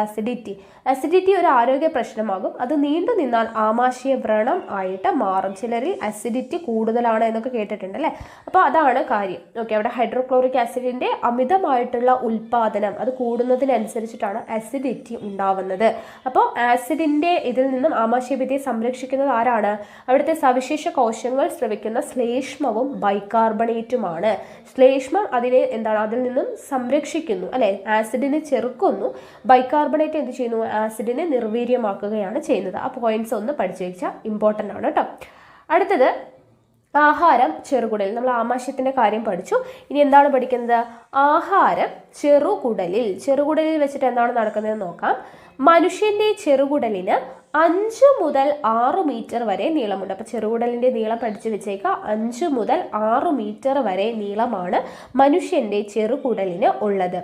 അസിഡിറ്റി ഒരു ആരോഗ്യ പ്രശ്നമാകും. അത് നീണ്ടു നിന്നാൽ ആമാശയ വ്രണം ആയിട്ട് മാറും. ചിലരിൽ അസിഡിറ്റി കൂടുതലാണ് എന്നൊക്കെ കേട്ടിട്ടുണ്ട് അല്ലേ? അപ്പോൾ അതാണ് കാര്യം. ഓക്കെ, അവിടെ ഹൈഡ്രോക്ലോറിക് ആസിഡിൻ്റെ അമിതമായിട്ടുള്ള ഉൽപാദനം അത് കൂടുന്നതിനനുസരിച്ചിട്ടാണ് അസിഡിറ്റി ഉണ്ടാവുന്നത്. അപ്പോൾ ആസിഡിൻ്റെ ഇതിൽ നിന്നും ആമാശയ ഭിത്തിയെ സംരക്ഷിക്കുന്നത് ആരാണ്? അവിടുത്തെ സവിശേഷ കോശങ്ങൾ സ്രവിക്കുന്ന ശ്ലേഷ്മവും ബൈകാർബണേറ്റുമാണ്. ശ്ലേഷ്മം അതിനെ എന്താണ്? അതിൽ നിന്നും സംരക്ഷിക്കുന്നു അല്ലെ, ആസിഡിനെ ചെറുക്കുന്നു. ബൈകാർബണേറ്റ് എന്ത് ചെയ്യുന്നു? ആസിഡിനെ നിർവീര്യമാക്കുകയാണ് ചെയ്യുന്നത്. ആ പോയിന്റ്സ് ഒന്ന് പഠിച്ചു വെച്ചാൽ ഇമ്പോർട്ടൻ്റ് ആണ് കേട്ടോ. അടുത്തത് ആഹാരം ചെറുകുടലിൽ. നമ്മൾ ആമാശയത്തിൻ്റെ കാര്യം പഠിച്ചു. ഇനി എന്താണ് പഠിക്കുന്നത്? ആഹാരം ചെറുകുടലിൽ വെച്ചിട്ട് എന്താണ് നടക്കുന്നതെന്ന് നോക്കാം. മനുഷ്യൻ്റെ ചെറുകുടലിന് 5 മുതൽ 6 മീറ്റർ വരെ നീളമുണ്ട്. അപ്പോൾ ചെറുകുടലിൻ്റെ നീളം പഠിച്ചു വെച്ചേക്കുക. 5 മുതൽ 6 മീറ്റർ വരെ നീളമാണ് മനുഷ്യൻ്റെ ചെറുകുടലിന് ഉള്ളത്.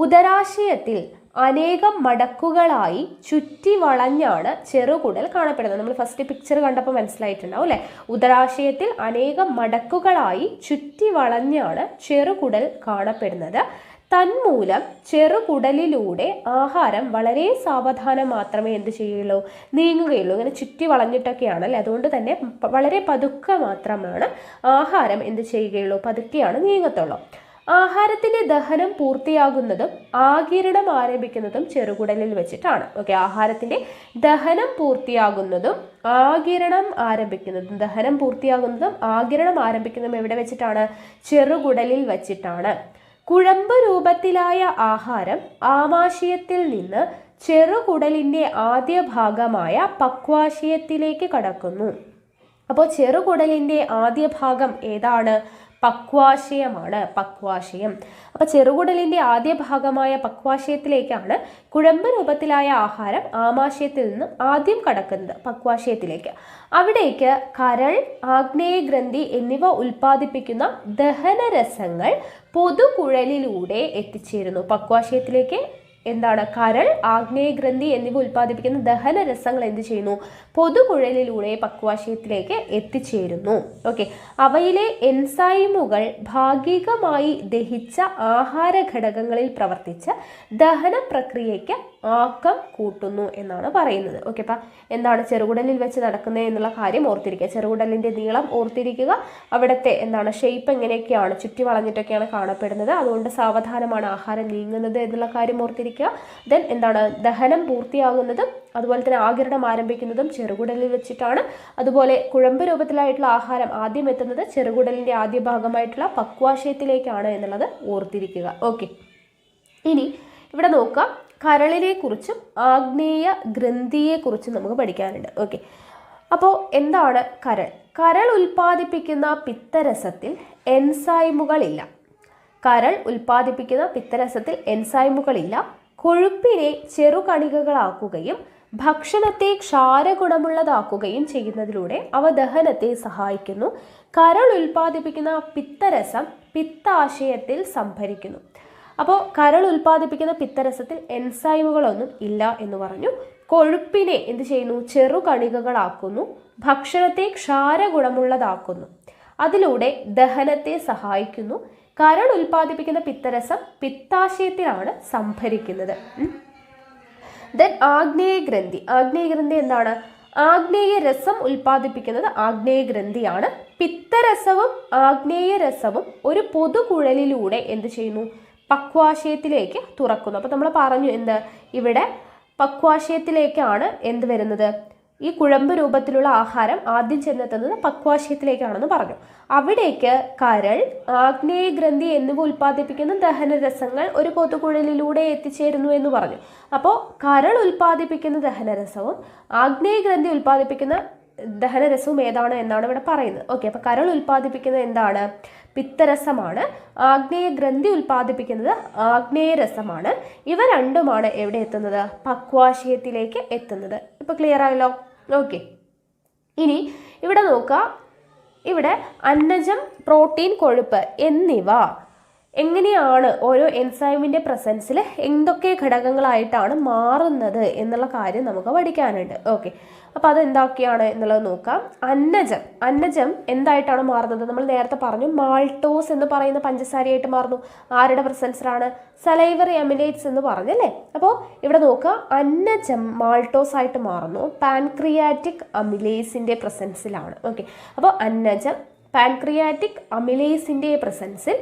ഉദരാശയത്തിൽ അനേകം മടക്കുകളായി ചുറ്റി വളഞ്ഞാണ് ചെറുകുടൽ കാണപ്പെടുന്നത്. നമ്മൾ ഫസ്റ്റ് പിക്ചർ കണ്ടപ്പോൾ മനസ്സിലായിട്ടുണ്ടാവും അല്ലേ? ഉദരാശയത്തിൽ അനേകം മടക്കുകളായി ചുറ്റി വളഞ്ഞാണ് ചെറുകുടൽ കാണപ്പെടുന്നത്. തന്മൂലം ചെറുകുടലിലൂടെ ആഹാരം വളരെ സാവധാനം മാത്രമേ എന്ത് ചെയ്യുള്ളൂ? നീങ്ങുകയുള്ളൂ. ഇങ്ങനെ ചുറ്റി വളഞ്ഞിട്ടൊക്കെയാണ് അല്ലേ? അതുകൊണ്ട് തന്നെ വളരെ പതുക്കെ മാത്രമാണ് ആഹാരം എന്ത് ചെയ്യുകയുള്ളൂ? പതുക്കെയാണ് നീങ്ങത്തുള്ളൂ. ആഹാരത്തിൻ്റെ ദഹനം പൂർത്തിയാകുന്നതും ആഗിരണം ആരംഭിക്കുന്നതും ചെറുകുടലിൽ വെച്ചിട്ടാണ്. ഓക്കെ, ആഹാരത്തിൻ്റെ ദഹനം പൂർത്തിയാകുന്നതും ആഗിരണം ആരംഭിക്കുന്നതും എവിടെ വെച്ചിട്ടാണ്? ചെറുകുടലിൽ വെച്ചിട്ടാണ്. കുഴമ്പ് രൂപത്തിലായ ആഹാരം ആമാശയത്തിൽ നിന്ന് ചെറുകുടലിൻ്റെ ആദ്യ ഭാഗമായ പക്വാശയത്തിലേക്ക് കടക്കുന്നു. അപ്പോൾ ചെറുകുടലിൻ്റെ ആദ്യ ഭാഗം ഏതാണ്? പക്വാശയമാണ്. അപ്പോൾ ചെറുകുടലിൻ്റെ ആദ്യ ഭാഗമായ പക്വാശയത്തിലേക്കാണ് കുഴമ്പ് രൂപത്തിലായ ആഹാരം ആമാശയത്തിൽ നിന്നും ആദ്യം കടക്കുന്നത്, പക്വാശയത്തിലേക്ക്. അവിടേക്ക് കരൾ, ആഗ്നേയഗ്രന്ഥി എന്നിവ ഉൽപ്പാദിപ്പിക്കുന്ന ദഹനരസങ്ങൾ പൊതുകുഴലിലൂടെ എത്തിച്ചേരുന്നു. പക്വാശയത്തിലേക്ക് എന്താണ് കരൾ, ആഗ്നേയഗ്രന്ഥി എന്നിവ ഉൽപ്പാദിപ്പിക്കുന്ന ദഹനരസങ്ങൾ എന്ത് ചെയ്യുന്നു? പൊതുകുഴലിലൂടെ പക്വാശയത്തിലേക്ക് എത്തിച്ചേരുന്നു. ഓക്കെ, അവയിലെ എൻസൈമുകൾ ഭാഗികമായി ദഹിച്ച ആഹാര ഘടകങ്ങളിൽ പ്രവർത്തിച്ച് ദഹന പ്രക്രിയയ്ക്ക് ആക്കം കൂട്ടുന്നു എന്നാണ് പറയുന്നത്. ഓക്കെ, അപ്പം എന്താണ് ചെറുകുടലിൽ വെച്ച് നടക്കുന്നത് എന്നുള്ള കാര്യം ഓർത്തിരിക്കുക. ചെറുകുടലിൻ്റെ നീളം ഓർത്തിരിക്കുക. അവിടുത്തെ എന്താണ് ഷേപ്പ് എങ്ങനെയൊക്കെയാണ്, ചുറ്റി വളഞ്ഞിട്ടൊക്കെയാണ് കാണപ്പെടുന്നത്. അതുകൊണ്ട് സാവധാനമാണ് ആഹാരം നീങ്ങുന്നത് എന്നുള്ള കാര്യം ഓർത്തിരിക്കുക. ദെൻ എന്താണ് ദഹനം പൂർത്തിയാകുന്നതും അതുപോലെ തന്നെ ആഗിരണം ആരംഭിക്കുന്നതും ചെറുകുടലിൽ വെച്ചിട്ടാണ്. അതുപോലെ കുഴമ്പ് രൂപത്തിലായിട്ടുള്ള ആഹാരം ആദ്യം എത്തുന്നത് ചെറുകുടലിൻ്റെ ആദ്യ ഭാഗമായിട്ടുള്ള പക്വാശയത്തിലേക്കാണ് എന്നുള്ളത് ഓർത്തിരിക്കുക. ഓക്കെ, ഇനി ഇവിടെ നോക്കാം, കരളിനെ കുറിച്ചും ആഗ്നേയ ഗ്രന്ഥിയെക്കുറിച്ചും നമുക്ക് പഠിക്കാനുണ്ട്. ഓക്കെ, അപ്പോൾ എന്താണ് കരൾ? കരൾ ഉൽപ്പാദിപ്പിക്കുന്ന പിത്തരസത്തിൽ എൻസൈമുകളില്ല. കരൾ ഉൽപ്പാദിപ്പിക്കുന്ന പിത്തരസത്തിൽ എൻസൈമുകളില്ല. കൊഴുപ്പിനെ ചെറുകണികകളാക്കുകയും ഭക്ഷണത്തെ ക്ഷാരഗുണമുള്ളതാക്കുകയും ചെയ്യുന്നതിലൂടെ അവ ദഹനത്തെ സഹായിക്കുന്നു. കരൾ ഉൽപ്പാദിപ്പിക്കുന്ന പിത്തരസം പിത്താശയത്തിൽ സംഭരിക്കുന്നു. അപ്പോൾ കരൾ ഉൽപ്പാദിപ്പിക്കുന്ന പിത്തരസത്തിൽ എൻസൈമുകളൊന്നും ഇല്ല എന്ന് പറഞ്ഞു. കൊഴുപ്പിനെ എന്ത് ചെയ്യുന്നു? ചെറുകണികകളാക്കുന്നു. ഭക്ഷണത്തെ ക്ഷാരഗുണമുള്ളതാക്കുന്നു. അതിലൂടെ ദഹനത്തെ സഹായിക്കുന്നു. കരൾ ഉൽപ്പാദിപ്പിക്കുന്ന പിത്തരസം പിത്താശയത്തിലാണ് സംഭരിക്കുന്നത്. ദെൻ ആഗ്നേയഗ്രന്ഥി. ആഗ്നേയഗ്രന്ഥി എന്താണ്? ആഗ്നേയ രസം ഉൽപ്പാദിപ്പിക്കുന്നത് ആഗ്നേയഗ്രന്ഥിയാണ്. പിത്തരസവും ആഗ്നേയരസവും ഒരു പൊതുകുഴലിലൂടെ എന്ത് ചെയ്യുന്നു? പക്വാശയത്തിലേക്ക് തുറക്കുന്നു. അപ്പോൾ നമ്മൾ പറഞ്ഞു എന്ത്, ഇവിടെ പക്വാശയത്തിലേക്കാണ് എന്ത് വരുന്നത്? ഈ കുഴമ്പ് രൂപത്തിലുള്ള ആഹാരം ആദ്യം ചെന്നെത്തുന്നത് പക്വാശയത്തിലേക്കാണെന്ന് പറഞ്ഞു. അവിടേക്ക് കരൾ, ആഗ്നേയഗ്രന്ഥി എന്നിവ ഉൽപ്പാദിപ്പിക്കുന്ന ദഹനരസങ്ങൾ ഒരു പൊതുകുഴലിലൂടെ എത്തിച്ചേരുന്നു എന്ന് പറഞ്ഞു. അപ്പോൾ കരൾ ഉൽപ്പാദിപ്പിക്കുന്ന ദഹനരസവും ആഗ്നേയഗ്രന്ഥി ഉൽപ്പാദിപ്പിക്കുന്ന ദഹനരസവും ഏതാണ് എന്നാണ് ഇവിടെ പറയുന്നത്. ഓക്കെ, അപ്പോൾ കരൾ ഉൽപ്പാദിപ്പിക്കുന്നത് എന്താണ്? പിത്തരസമാണ്. ആഗ്നേയഗ്രന്ഥി ഉൽപ്പാദിപ്പിക്കുന്നത് ആഗ്നേയരസമാണ്. ഇവ രണ്ടുമാണ് എവിടെ എത്തുന്നത്? പക്വാശയത്തിലേക്ക് എത്തുന്നത്. ഇപ്പോൾ ക്ലിയർ ആയല്ലോ? ഓക്കെ, ഇനി ഇവിടെ നോക്കുക. ഇവിടെ അന്നജം, പ്രോട്ടീൻ, കൊഴുപ്പ് എന്നിവ എങ്ങനെയാണ് ഓരോ എൻസൈമിൻ്റെ പ്രസൻസിൽ എന്തൊക്കെ ഘടകങ്ങളായിട്ടാണ് മാറുന്നത് എന്നുള്ള കാര്യം നമുക്ക് പഠിക്കാനുണ്ട്. ഓക്കെ, അപ്പോൾ അതെന്തൊക്കെയാണ് എന്നുള്ളത് നോക്കാം. അന്നജം എന്തായിട്ടാണ് മാറുന്നത്? നമ്മൾ നേരത്തെ പറഞ്ഞു മാൾട്ടോസ് എന്ന് പറയുന്ന പഞ്ചസാരയായിട്ട് മാറുന്നു. ആരുടെ പ്രസൻസിലാണ്? സലൈവറി അമിലേറ്റ്സ് എന്ന് പറഞ്ഞല്ലേ. അപ്പോൾ ഇവിടെ നോക്കുക, അന്നജം മാൾട്ടോസ് ആയിട്ട് മാറുന്നു പാൻക്രിയാറ്റിക് അമിലേസിൻ്റെ പ്രസൻസിലാണ്. ഓക്കെ, അപ്പോൾ അന്നജം പാൻക്രിയാറ്റിക് അമിലേസിൻ്റെ പ്രസൻസിൽ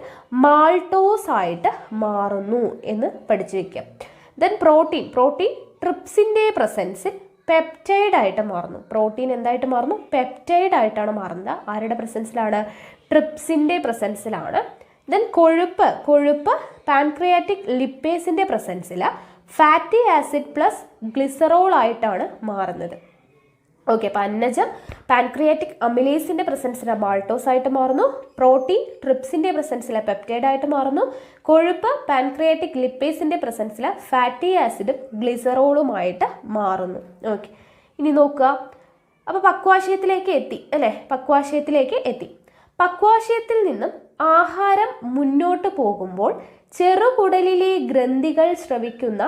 മാൾട്ടോസ് ആയിട്ട് മാറുന്നു എന്ന് പഠിച്ചു വയ്ക്കാം. ദെൻ പ്രോട്ടീൻ ട്രിപ്സിൻ്റെ പ്രസൻസിൽ പെപ്റ്റൈഡ് ആയിട്ട് മാറുന്നു. പ്രോട്ടീൻ എന്തായിട്ട് മാറുന്നു? പെപ്റ്റൈഡ് ആയിട്ടാണ് മാറുന്നത്. ആരുടെ പ്രസൻസിലാണ്? ട്രിപ്സിൻ്റെ പ്രസൻസിലാണ്. ദെൻ കൊഴുപ്പ് പാൻക്രിയാറ്റിക് ലിപ്പേസിൻ്റെ പ്രസൻസിൽ ഫാറ്റി ആസിഡ് പ്ലസ് ഗ്ലിസറോൾ ആയിട്ടാണ് മാറുന്നത്. ഓക്കെ, അപ്പോൾ അന്നജം പാൻക്രിയാറ്റിക് അമിലേസിൻ്റെ പ്രസൻസിൽ മാൾട്ടോസ് ആയിട്ട് മാറുന്നു. പ്രോട്ടീൻ ട്രിപ്സിൻ്റെ പ്രസൻസിൽ പെപ്റ്റൈഡ് ആയിട്ട് മാറുന്നു. കൊഴുപ്പ് പാൻക്രിയാറ്റിക് ലിപ്പേസിൻ്റെ പ്രസൻസിൽ ഫാറ്റി ആസിഡും ഗ്ലിസറോളുമായിട്ട് മാറുന്നു. ഓക്കെ, ഇനി നോക്കുക. അപ്പോൾ പക്വാശയത്തിലേക്ക് എത്തി അല്ലേ? പക്വാശയത്തിൽ നിന്നും ആഹാരം മുന്നോട്ട് പോകുമ്പോൾ ചെറുകുടലിലെ ഗ്രന്ഥികൾ സ്രവിക്കുന്ന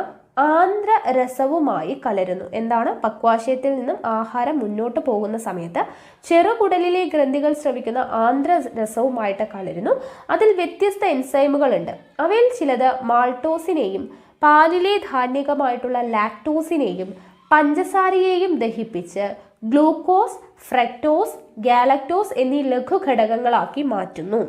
ആന്ധ്രരസവുമായി കലരുന്നു. എന്താണ്? പക്വാശയത്തിൽ നിന്നും ആഹാരം മുന്നോട്ട് പോകുന്ന സമയത്ത് ചെറുകുടലിലെ ഗ്രന്ഥികൾ സ്രവിക്കുന്ന ആന്ധ്രരസവുമായിട്ട് കലരുന്നു. അതിൽ വ്യത്യസ്ത എൻസൈമുകളുണ്ട്. അവയിൽ ചിലത് മാൾട്ടോസിനെയും പാലിലെ ധാന്യകമായിട്ടുള്ള ലാക്ടോസിനെയും പഞ്ചസാരയെയും ദഹിപ്പിച്ച് ഗ്ലൂക്കോസ്, ഫ്രക്ടോസ്, ഗാലക്ടോസ് എന്നീ ലഘുഘടകങ്ങളാക്കി മാറ്റുന്നു.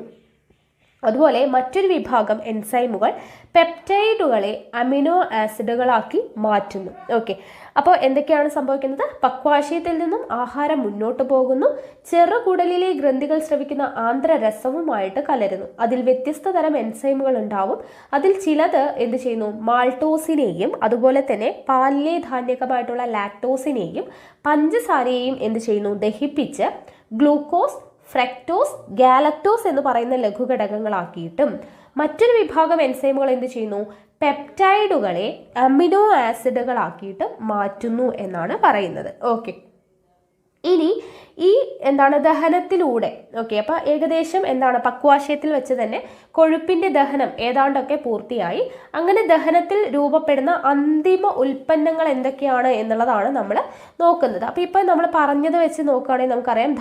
അതുപോലെ മറ്റൊരു വിഭാഗം എൻസൈമുകൾ പെപ്റ്റൈഡുകളെ അമിനോ ആസിഡുകളാക്കി മാറ്റുന്നു. ഓക്കെ, അപ്പോൾ എന്തൊക്കെയാണ് സംഭവിക്കുന്നത്? പക്വാശയത്തിൽ നിന്നും ആഹാരം മുന്നോട്ട് പോകുന്നു. ചെറുകുടലിലെ ഗ്രന്ഥികൾ സ്രവിക്കുന്ന ആന്ധ്രരസവുമായിട്ട് കലരുന്നു. അതിൽ വ്യത്യസ്ത തരം എൻസൈമുകൾ ഉണ്ടാവും. അതിൽ ചിലത് എന്ത് ചെയ്യുന്നു? മാൾട്ടോസിനെയും അതുപോലെ തന്നെ പാലിലെ ധാന്യകമായിട്ടുള്ള ലാക്ടോസിനെയും പഞ്ചസാരയെയും എന്ത് ചെയ്യുന്നു? ദഹിപ്പിച്ച് ഗ്ലൂക്കോസ്, ഫ്രക്ടോസ്, ഗാലക്ടോസ് എന്ന് പറയുന്ന ലഘുഘടകങ്ങളാക്കിയിട്ടും മറ്റൊരു വിഭാഗം എൻസൈമുകൾ എന്ത് ചെയ്യുന്നു? പെപ്റ്റൈഡുകളെ അമിനോ ആസിഡുകളാക്കിയിട്ട് മാറ്റുന്നു എന്നാണ് പറയുന്നത്. ഓക്കെ, ഇനി ഈ എന്താണ് ദഹനത്തിലൂടെ. ഓക്കെ, അപ്പോൾ ഏകദേശം എന്താണ് പക്വാശയത്തിൽ വെച്ച് തന്നെ കൊഴുപ്പിൻ്റെ ദഹനം ഏതാണ്ടൊക്കെ പൂർത്തിയായി. അങ്ങനെ ദഹനത്തിൽ രൂപപ്പെടുന്ന അന്തിമ ഉൽപ്പന്നങ്ങൾ എന്തൊക്കെയാണ് എന്നുള്ളതാണ് നമ്മൾ നോക്കുന്നത്. അപ്പോൾ ഇപ്പോൾ നമ്മൾ പറഞ്ഞത് വെച്ച് നോക്കുകയാണെങ്കിൽ നമുക്കറിയാം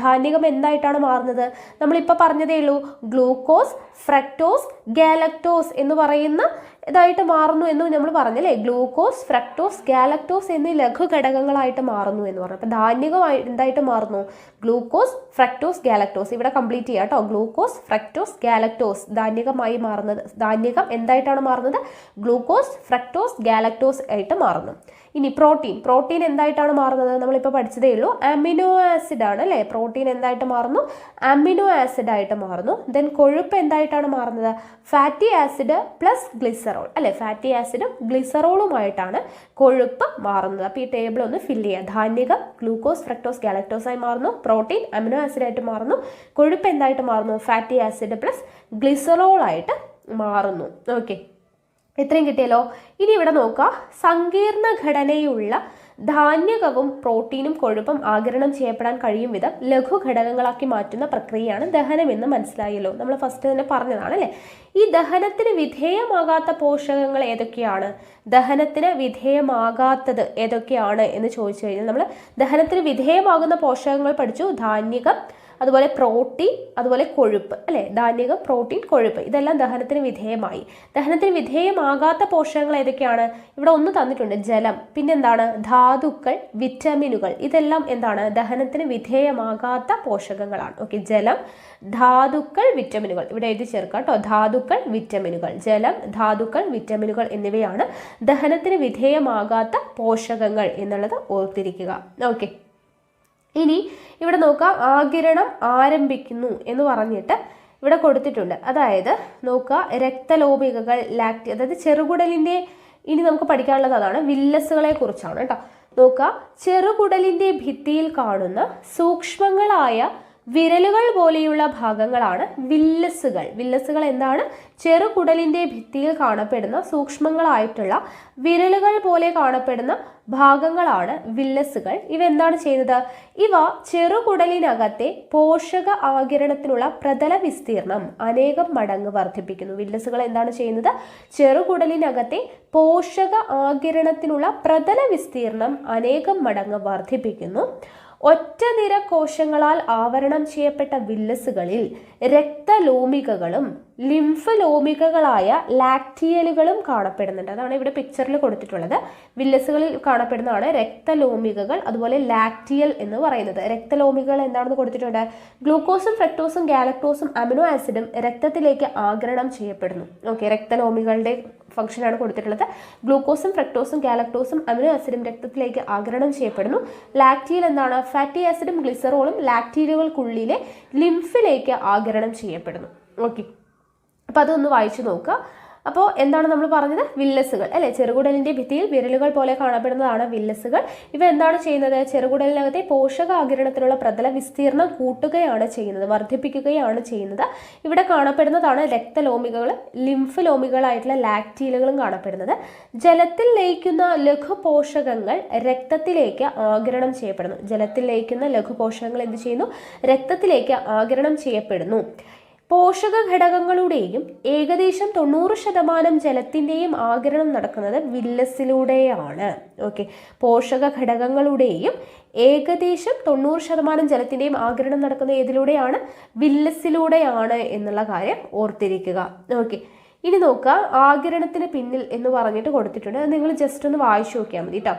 ധാന്യകം എന്തായിട്ടാണ് മാറുന്നത്? നമ്മളിപ്പോൾ പറഞ്ഞതേ ഉള്ളൂ, ഗ്ലൂക്കോസ്, ഫ്രക്ടോസ്, ഗാലക്ടോസ് എന്ന് പറയുന്ന ഇതായിട്ട് മാറുന്നു എന്ന് നമ്മൾ പറഞ്ഞല്ലേ. ഗ്ലൂക്കോസ്, ഫ്രക്ടോസ്, ഗാലക്ടോസ് എന്നീ ലഘു ഘടകങ്ങളായിട്ട് മാറുന്നു എന്ന് പറഞ്ഞു. അപ്പോൾ ധാന്യകമായി എന്തായിട്ട് മാറുന്നു? Glucose, fructose, galactose. ഇവിടെ കംപ്ലീറ്റ് ചെയ്യാം കേട്ടോ. ഗ്ലൂക്കോസ്, ഫ്രക്ടോസ്, ഗാലക്ടോസ് ധാന്യകമായി മാറുന്നത്. ധാന്യകം എന്തായിട്ടാണ് മാറുന്നത്? ഗ്ലൂക്കോസ്, ഫ്രക്ടോസ്, ഗാലക്ടോസ് ആയിട്ട് മാറുന്നു. ഇനി പ്രോട്ടീൻ എന്തായിട്ടാണ് മാറുന്നത്? നമ്മളിപ്പോൾ പഠിച്ചതേ ഉള്ളൂ, അമിനോ ആസിഡ് ആണ് അല്ലേ. പ്രോട്ടീൻ എന്തായിട്ട് മാറുന്നു? അമിനോ ആസിഡ് ആയിട്ട് മാറുന്നു. ദെൻ കൊഴുപ്പ് എന്തായിട്ടാണ് മാറുന്നത്? ഫാറ്റി ആസിഡ് പ്ലസ് ഗ്ലിസറോൾ അല്ലേ. ഫാറ്റി ആസിഡും ഗ്ലിസറോളുമായിട്ടാണ് കൊഴുപ്പ് മാറുന്നത്. അപ്പോൾ ഈ ടേബിൾ ഒന്ന് ഫില്ല് ചെയ്യുക. ധാന്യകം ഗ്ലൂക്കോസ്, ഫ്രക്ടോസ്, ഗാലക്ടോസ് ആയി മാറുന്നു. പ്രോട്ടീൻ അമിനോ ആസിഡ് ആയിട്ട് മാറുന്നു. കൊഴുപ്പ് എന്തായിട്ട് മാറുന്നു? ഫാറ്റി ആസിഡ് പ്ലസ് ഗ്ലിസറോൾ ആയിട്ട് മാറുന്നു. ഓക്കെ, ഇത്രയും കിട്ടിയല്ലോ. ഇനി ഇവിടെ നോക്കുക, സങ്കീർണ ഘടനയുള്ള ധാന്യകവും പ്രോട്ടീനും കൊഴുപ്പും ആഗിരണം ചെയ്യപ്പെടാൻ കഴിയും വിധം ലഘു ഘടകങ്ങളാക്കി മാറ്റുന്ന പ്രക്രിയയാണ് ദഹനം എന്ന് മനസ്സിലായല്ലോ. നമ്മൾ ഫസ്റ്റ് തന്നെ പറഞ്ഞതാണ് അല്ലേ. ഈ ദഹനത്തിന് വിധേയമാകാത്ത പോഷകങ്ങൾ ഏതൊക്കെയാണ്? ദഹനത്തിന് വിധേയമാകാത്തത് ഏതൊക്കെയാണ് എന്ന് ചോദിച്ചു കഴിഞ്ഞാൽ നമ്മൾ ദഹനത്തിന് വിധേയമാകുന്ന പോഷകങ്ങൾ പഠിച്ചു. ധാന്യകം, അതുപോലെ പ്രോട്ടീൻ, അതുപോലെ കൊഴുപ്പ് അല്ലേ. ധാന്യകം, പ്രോട്ടീൻ, കൊഴുപ്പ് ഇതെല്ലാം ദഹനത്തിന് വിധേയമായി. ദഹനത്തിന് വിധേയമാകാത്ത പോഷകങ്ങൾ ഏതൊക്കെയാണ്? ഇവിടെ ഒന്ന് തന്നിട്ടുണ്ട്, ജലം. പിന്നെന്താണ്? ധാതുക്കൾ, വിറ്റമിനുകൾ. ഇതെല്ലാം എന്താണ്? ദഹനത്തിന് വിധേയമാകാത്ത പോഷകങ്ങളാണ്. ഓക്കെ, ജലം, ധാതുക്കൾ, വിറ്റമിനുകൾ ഇവിടെ എഴുതി ചേർക്കാം കേട്ടോ. ധാതുക്കൾ, വിറ്റമിനുകൾ. ജലം, ധാതുക്കൾ, വിറ്റമിനുകൾ എന്നിവയാണ് ദഹനത്തിന് വിധേയമാകാത്ത പോഷകങ്ങൾ എന്നുള്ളത് ഓർത്തിരിക്കുക. ഓക്കെ, ഇനി ഇവിടെ നോക്കാം, ആഗിരണം ആരംഭിക്കുന്നു എന്ന് പറഞ്ഞിട്ട് ഇവിടെ കൊടുത്തിട്ടുണ്ട്. അതായത് നോക്കുക, രക്തലോപികകൾ, അതായത് ചെറുകുടലിൻ്റെ, ഇനി നമുക്ക് പഠിക്കാനുള്ളത് അതാണ്, വില്ലസുകളെ കുറിച്ചാണ് കേട്ടോ. നോക്കുക, ചെറുകുടലിൻ്റെ ഭിത്തിയിൽ കാണുന്ന സൂക്ഷ്മങ്ങളായ വിരലുകൾ പോലെയുള്ള ഭാഗങ്ങളാണ് വില്ലസുകൾ. വില്ലസുകൾ എന്താണ്? ചെറുകുടലിൻ്റെ ഭിത്തിയിൽ കാണപ്പെടുന്ന സൂക്ഷ്മങ്ങളായിട്ടുള്ള വിരലുകൾ പോലെ കാണപ്പെടുന്ന ഭാഗങ്ങളാണ് വില്ലസുകൾ. ഇവ എന്താണ് ചെയ്യുന്നത്? ഇവ ചെറുകുടലിനകത്തെ പോഷക ആഗിരണത്തിനുള്ള പ്രതല വിസ്തീർണം അനേകം മടങ്ങ് വർദ്ധിപ്പിക്കുന്നു. വില്ലസുകൾ എന്താണ് ചെയ്യുന്നത്? ചെറുകുടലിനകത്തെ പോഷക ആഗിരണത്തിനുള്ള പ്രതല വിസ്തീർണം അനേകം മടങ്ങ് വർദ്ധിപ്പിക്കുന്നു. ഒറ്റ നിര കോശങ്ങളാൽ ആവരണം ചെയ്യപ്പെട്ട വില്ലസുകളിൽ രക്തലോമികകളും ലിംഫ് ലോമികകളായ ലാക്റ്റിയലുകളും കാണപ്പെടുന്നുണ്ട്. അതാണ് ഇവിടെ പിക്ചറിൽ കൊടുത്തിട്ടുള്ളത്. വില്ലസുകളിൽ കാണപ്പെടുന്നതാണ് രക്തലോമികകൾ, അതുപോലെ ലാക്റ്റിയൽ എന്ന് പറയുന്നത്. രക്തലോമികകൾ എന്താണെന്ന് കൊടുത്തിട്ടുണ്ട്? ഗ്ലൂക്കോസും ഫ്രക്ടോസും ഗാലക്ടോസും അമിനോ ആസിഡും രക്തത്തിലേക്ക് ആഗിരണം ചെയ്യപ്പെടുന്നു. ഓക്കെ, രക്തലോമികളുടെ ഫംഗ്ഷനാണ് കൊടുത്തിട്ടുള്ളത്. ഗ്ലൂക്കോസും ഫ്രക്ടോസും ഗാലക്ടോസും അമിനോ ആസിഡും രക്തത്തിലേക്ക് ആഗിരണം ചെയ്യപ്പെടുന്നു. ലാക്റ്റിയൽ എന്താണ്? ഫാറ്റി ആസിഡും ഗ്ലിസറോളും ലാക്റ്റിയലുകൾക്കുള്ളിലെ ലിംഫിലേക്ക് ആഗിരണം ചെയ്യപ്പെടുന്നു. ഓക്കെ, അപ്പോൾ അതൊന്ന് വായിച്ചു നോക്കുക. അപ്പോൾ എന്താണ് നമ്മൾ പറഞ്ഞത്? വില്ലസുകൾ അല്ലേ. ചെറുകുടലിൻ്റെ ഭിത്തിയിൽ വിരലുകൾ പോലെ കാണപ്പെടുന്നതാണ് വില്ലസുകൾ. ഇവ എന്താണ് ചെയ്യുന്നത്? ചെറുകുടലിനകത്തെ പോഷകാഗിരണത്തിനുള്ള പ്രതല വിസ്തീർണം കൂട്ടുകയാണ് ചെയ്യുന്നത്, വർദ്ധിപ്പിക്കുകയാണ് ചെയ്യുന്നത്. ഇവിടെ കാണപ്പെടുന്നതാണ് രക്തലോമികകൾ, ലിംഫ് ലോമികളായിട്ടുള്ള ലാക്റ്റിയലുകളും കാണപ്പെടുന്നത്. ജലത്തിൽ ലയിക്കുന്ന ലഘുപോഷകങ്ങൾ രക്തത്തിലേക്ക് ആഗിരണം ചെയ്യപ്പെടുന്നു. ജലത്തിൽ ലയിക്കുന്ന ലഘുപോഷകങ്ങൾ എന്ത് ചെയ്യുന്നു? രക്തത്തിലേക്ക് ആഗിരണം ചെയ്യപ്പെടുന്നു. പോഷക ഘടകങ്ങളുടെയും ഏകദേശം 90% ജലത്തിൻ്റെയും ആഗിരണം നടക്കുന്നത് വില്ലസിലൂടെയാണ്. ഓക്കെ, പോഷക ഘടകങ്ങളുടെയും ഏകദേശം 90% ജലത്തിൻ്റെയും ആഗിരണം നടക്കുന്നത് ഏതിലൂടെയാണ്? വില്ലസിലൂടെയാണ് എന്നുള്ള കാര്യം ഓർത്തിരിക്കുക. ഓക്കെ, ഇനി നോക്കുക, ആഗിരണത്തിന് പിന്നിൽ എന്ന് പറഞ്ഞിട്ട് കൊടുത്തിട്ടുണ്ട്. അത് നിങ്ങൾ ജസ്റ്റ് ഒന്ന് വായിച്ചു നോക്കിയാൽ മതി കേട്ടോ.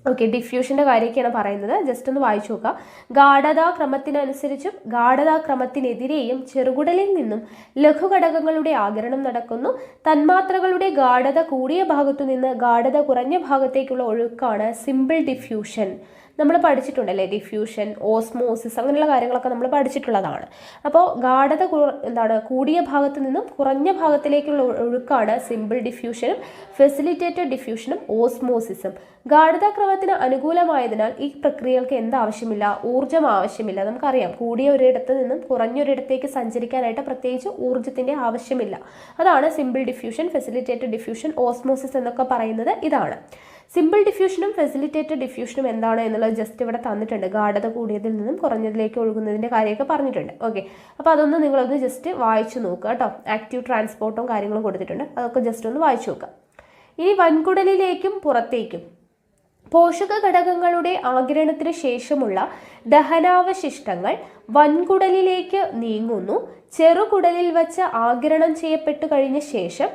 ഓക്കെ, ഡിഫ്യൂഷൻ്റെ കാര്യമൊക്കെയാണ് പറയുന്നത്. ജസ്റ്റ് ഒന്ന് വായിച്ചു നോക്കുക. ഗാഢതാക്രമത്തിനനുസരിച്ചും ഗാഢതാക്രമത്തിനെതിരെയും ചെറുകുടലിൽ നിന്നും ലഘുഘടകങ്ങളുടെ ആഗിരണം നടക്കുന്നു. തന്മാത്രകളുടെ ഗാഢത കൂടിയ ഭാഗത്തു നിന്ന് ഗാഢത കുറഞ്ഞ ഭാഗത്തേക്കുള്ള ഒഴുക്കാണ് സിമ്പിൾ ഡിഫ്യൂഷൻ. നമ്മൾ പഠിച്ചിട്ടുണ്ടല്ലേ, ഡിഫ്യൂഷൻ, ഓസ്മോസിസ്, അങ്ങനെയുള്ള കാര്യങ്ങളൊക്കെ നമ്മൾ പഠിച്ചിട്ടുള്ളതാണ്. അപ്പോൾ ഗാഢത കൂടിയ ഭാഗത്ത് നിന്നും കുറഞ്ഞ ഭാഗത്തിലേക്കുള്ള ഒഴുക്കാണ് സിമ്പിൾ ഡിഫ്യൂഷനും ഫെസിലിറ്റേറ്റഡ് ഡിഫ്യൂഷനും ഓസ്മോസിസും. ഗാഢതാക്രമത്തിന് അനുകൂലമായതിനാൽ ഈ പ്രക്രിയകൾക്ക് എന്താവശ്യമില്ല? ഊർജ്ജം ആവശ്യമില്ല. നമുക്കറിയാം, കൂടിയ ഒരിടത്ത് നിന്നും കുറഞ്ഞൊരിടത്തേക്ക് സഞ്ചരിക്കാനായിട്ട് പ്രത്യേകിച്ച് ഊർജ്ജത്തിൻ്റെ ആവശ്യമില്ല. അതാണ് simple diffusion, facilitated diffusion, osmosis എന്നൊക്കെ പറയുന്നത് ഇതാണ്. സിമ്പിൾ ഡിഫ്യൂഷനും ഫെസിലിറ്റേറ്റഡ് ഡിഫ്യൂഷനും എന്താണ് എന്നുള്ളത് ജസ്റ്റ് ഇവിടെ തന്നിട്ടുണ്ട്. ഗാഢത കൂടിയതിൽ നിന്നും കുറഞ്ഞതിലേക്ക് ഒഴുകുന്നതിൻ്റെ കാര്യമൊക്കെ പറഞ്ഞിട്ടുണ്ട്. ഓക്കെ, അപ്പോൾ അതൊന്ന് നിങ്ങളൊന്ന് ജസ്റ്റ് വായിച്ചു നോക്കുക കേട്ടോ. ആക്റ്റീവ് ട്രാൻസ്പോർട്ടും കാര്യങ്ങളും കൊടുത്തിട്ടുണ്ട്, അതൊക്കെ ജസ്റ്റ് ഒന്ന് വായിച്ചു നോക്കുക. ഇനി വൻകുടലിലേക്കും പുറത്തേക്കും പോഷക ഘടകങ്ങളുടെ ആഗിരണത്തിന് ശേഷമുള്ള ദഹനാവശിഷ്ടങ്ങൾ വൻകുടലിലേക്ക് നീങ്ങുന്നു. ചെറുകുടലിൽ വച്ച് ആഗിരണം ചെയ്യപ്പെട്ടു കഴിഞ്ഞ ശേഷം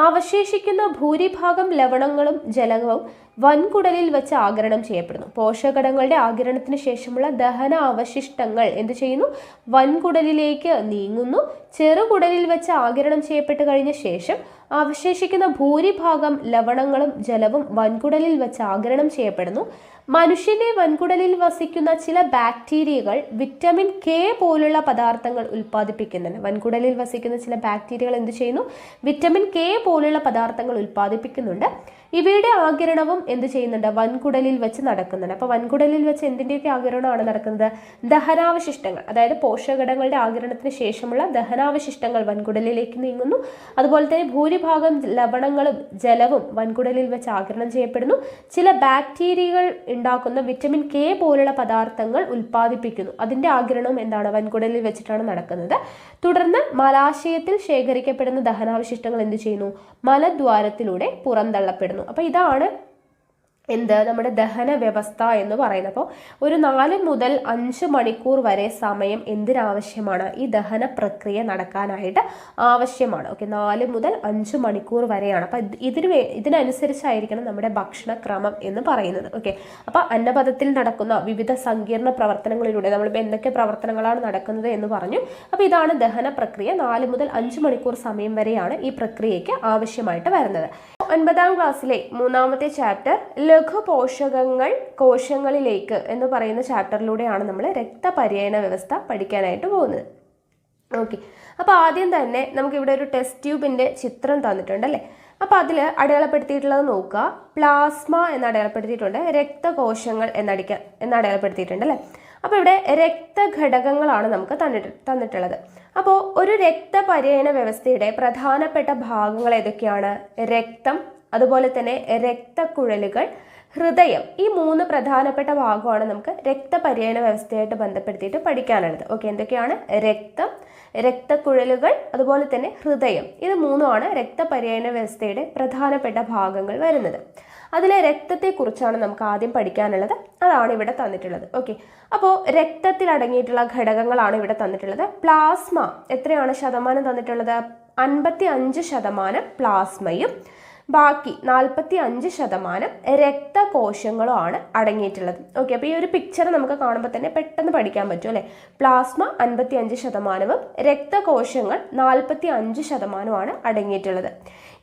അവശേഷിക്കുന്ന ഭൂരിഭാഗം ലവണങ്ങളും ജലവും വൻകുടലിൽ വെച്ച് ആഗിരണം ചെയ്യപ്പെടുന്നു. പോഷകഘടകങ്ങളുടെ ആഗിരണത്തിന് ശേഷമുള്ള ദഹന അവശിഷ്ടങ്ങൾ എന്ത് ചെയ്യുന്നു? വൻകുടലിലേക്ക് നീങ്ങുന്നു. ചെറുകുടലിൽ വെച്ച് ആഗിരണം ചെയ്യപ്പെട്ടു കഴിഞ്ഞ ശേഷം അവശേഷിക്കുന്ന ഭൂരിഭാഗം ലവണങ്ങളും ജലവും വൻകുടലിൽ വെച്ച് ആഗിരണം ചെയ്യപ്പെടുന്നു. മനുഷ്യന്റെ വൻകുടലിൽ വസിക്കുന്ന ചില ബാക്ടീരിയകൾ വിറ്റമിൻ കെ പോലുള്ള പദാർത്ഥങ്ങൾ ഉൽപ്പാദിപ്പിക്കുന്നുണ്ട്. വൻകുടലിൽ വസിക്കുന്ന ചില ബാക്ടീരിയകൾ എന്ത് ചെയ്യുന്നു? വിറ്റമിൻ കെ പോലുള്ള പദാർത്ഥങ്ങൾ ഉൽപ്പാദിപ്പിക്കുന്നുണ്ട്. ഇവയുടെ ആഗിരണവും എന്ത് ചെയ്യുന്നുണ്ട്? വൻകുടലിൽ വെച്ച് നടക്കുന്നുണ്ട്. അപ്പോൾ വൻകുടലിൽ വെച്ച് എന്തിൻ്റെയൊക്കെ ആഗിരണമാണ് നടക്കുന്നത്? ദഹനാവശിഷ്ടങ്ങൾ, അതായത് പോഷകഘടകങ്ങളുടെ ആഗിരണത്തിന് ശേഷമുള്ള ദഹനാവശിഷ്ടങ്ങൾ വൻകുടലിലേക്ക് നീങ്ങുന്നു. അതുപോലെ തന്നെ ഭൂരിഭാഗം ലവണങ്ങളും ജലവും വൻകുടലിൽ വെച്ച് ആഗിരണം ചെയ്യപ്പെടുന്നു. ചില ബാക്ടീരിയകൾ ഉണ്ടാക്കുന്ന വിറ്റമിൻ കെ പോലുള്ള പദാർത്ഥങ്ങൾ ഉൽപ്പാദിപ്പിക്കുന്നു. അതിൻ്റെ ആഗിരണവും എന്താണ്? വൻകുടലിൽ വെച്ചിട്ടാണ് നടക്കുന്നത്. തുടർന്ന് മലാശയത്തിൽ ശേഖരിക്കപ്പെടുന്ന ദഹനാവശിഷ്ടങ്ങൾ എന്ത് ചെയ്യുന്നു? മലദ്വാരത്തിലൂടെ പുറന്തള്ളപ്പെടുന്നു. അപ്പോൾ ഇതാണ് നമ്മുടെ ദഹന വ്യവസ്ഥ എന്ന് പറയുന്നത്. അപ്പോൾ ഒരു 4 മുതൽ 5 മണിക്കൂർ വരെ സമയം എന്തിനാവശ്യമാണ്? ഈ ദഹന പ്രക്രിയ നടക്കാനായിട്ട് ആവശ്യമാണ്. ഓക്കെ, 4 മുതൽ 5 മണിക്കൂർ വരെയാണ്. അപ്പം ഇതിനനുസരിച്ചായിരിക്കണം നമ്മുടെ ഭക്ഷണക്രമം എന്ന് പറയുന്നത്. ഓക്കെ, അപ്പോൾ അന്നപഥത്തിൽ നടക്കുന്ന വിവിധ സങ്കീർണ പ്രവർത്തനങ്ങളിലൂടെ നമ്മളിപ്പോൾ എന്തൊക്കെ പ്രവർത്തനങ്ങളാണ് നടക്കുന്നത് എന്ന് പറഞ്ഞു. അപ്പോൾ ഇതാണ് ദഹന പ്രക്രിയ. 4 മുതൽ 5 മണിക്കൂർ സമയം വരെയാണ് ഈ പ്രക്രിയയ്ക്ക് ആവശ്യമായിട്ട് വരുന്നത്. 9ാം ക്ലാസ്സിലെ 3ാമത്തെ ചാപ്റ്റർ ലഘുപോഷകങ്ങൾ കോശങ്ങളിലേക്ക് എന്ന് പറയുന്ന ചാപ്റ്ററിലൂടെയാണ് നമ്മൾ രക്തപര്യന വ്യവസ്ഥ പഠിക്കാനായിട്ട് പോകുന്നത്. ഓക്കെ, അപ്പോൾ ആദ്യം തന്നെ നമുക്കിവിടെ ഒരു ടെസ്റ്റ് ട്യൂബിൻ്റെ ചിത്രം തന്നിട്ടുണ്ട് അല്ലേ. അപ്പോൾ അതിൽ അടയാളപ്പെടുത്തിയിട്ടുള്ളത് നോക്കുക. പ്ലാസ്മ എന്ന് അടയാളപ്പെടുത്തിയിട്ടുണ്ട്, രക്തകോശങ്ങൾ എന്നടയാളപ്പെടുത്തിയിട്ടുണ്ട് അല്ലേ. അപ്പോൾ ഇവിടെ രക്തഘടകങ്ങളാണ് നമുക്ക് തന്നിട്ടുള്ളത്. അപ്പോൾ ഒരു രക്തപര്യന വ്യവസ്ഥയുടെ പ്രധാനപ്പെട്ട ഭാഗങ്ങൾ ഏതൊക്കെയാണ്? രക്തം, അതുപോലെ തന്നെ രക്തക്കുഴലുകൾ, ഹൃദയം. ഈ 3 പ്രധാനപ്പെട്ട ഭാഗമാണ് നമുക്ക് രക്തപര്യന വ്യവസ്ഥയായിട്ട് ബന്ധപ്പെടുത്തിയിട്ട് പഠിക്കാനുള്ളത്. ഓക്കെ, എന്തൊക്കെയാണ്? രക്തം, രക്തക്കുഴലുകൾ, അതുപോലെ തന്നെ ഹൃദയം. ഇത് 3ആണ് രക്തപര്യന വ്യവസ്ഥയുടെ പ്രധാനപ്പെട്ട ഭാഗങ്ങൾ വരുന്നത്. അതിലെ രക്തത്തെക്കുറിച്ചാണ് നമുക്ക് ആദ്യം പഠിക്കാനുള്ളത്. അതാണ് ഇവിടെ തന്നിട്ടുള്ളത്. ഓക്കെ, അപ്പോൾ രക്തത്തിൽ അടങ്ങിയിട്ടുള്ള ഘടകങ്ങളാണ് ഇവിടെ തന്നിട്ടുള്ളത്. പ്ലാസ്മ എത്രയാണ് ശതമാനം തന്നിട്ടുള്ളത്? 55% പ്ലാസ്മയും ബാക്കി 45% രക്തകോശങ്ങളുമാണ് അടങ്ങിയിട്ടുള്ളത്. ഓക്കെ, അപ്പോൾ ഈ ഒരു പിക്ചർ നമുക്ക് കാണുമ്പോൾ തന്നെ പെട്ടെന്ന് പഠിക്കാൻ പറ്റും അല്ലേ. പ്ലാസ്മ 55%, രക്തകോശങ്ങൾ 45%മാണ് അടങ്ങിയിട്ടുള്ളത്.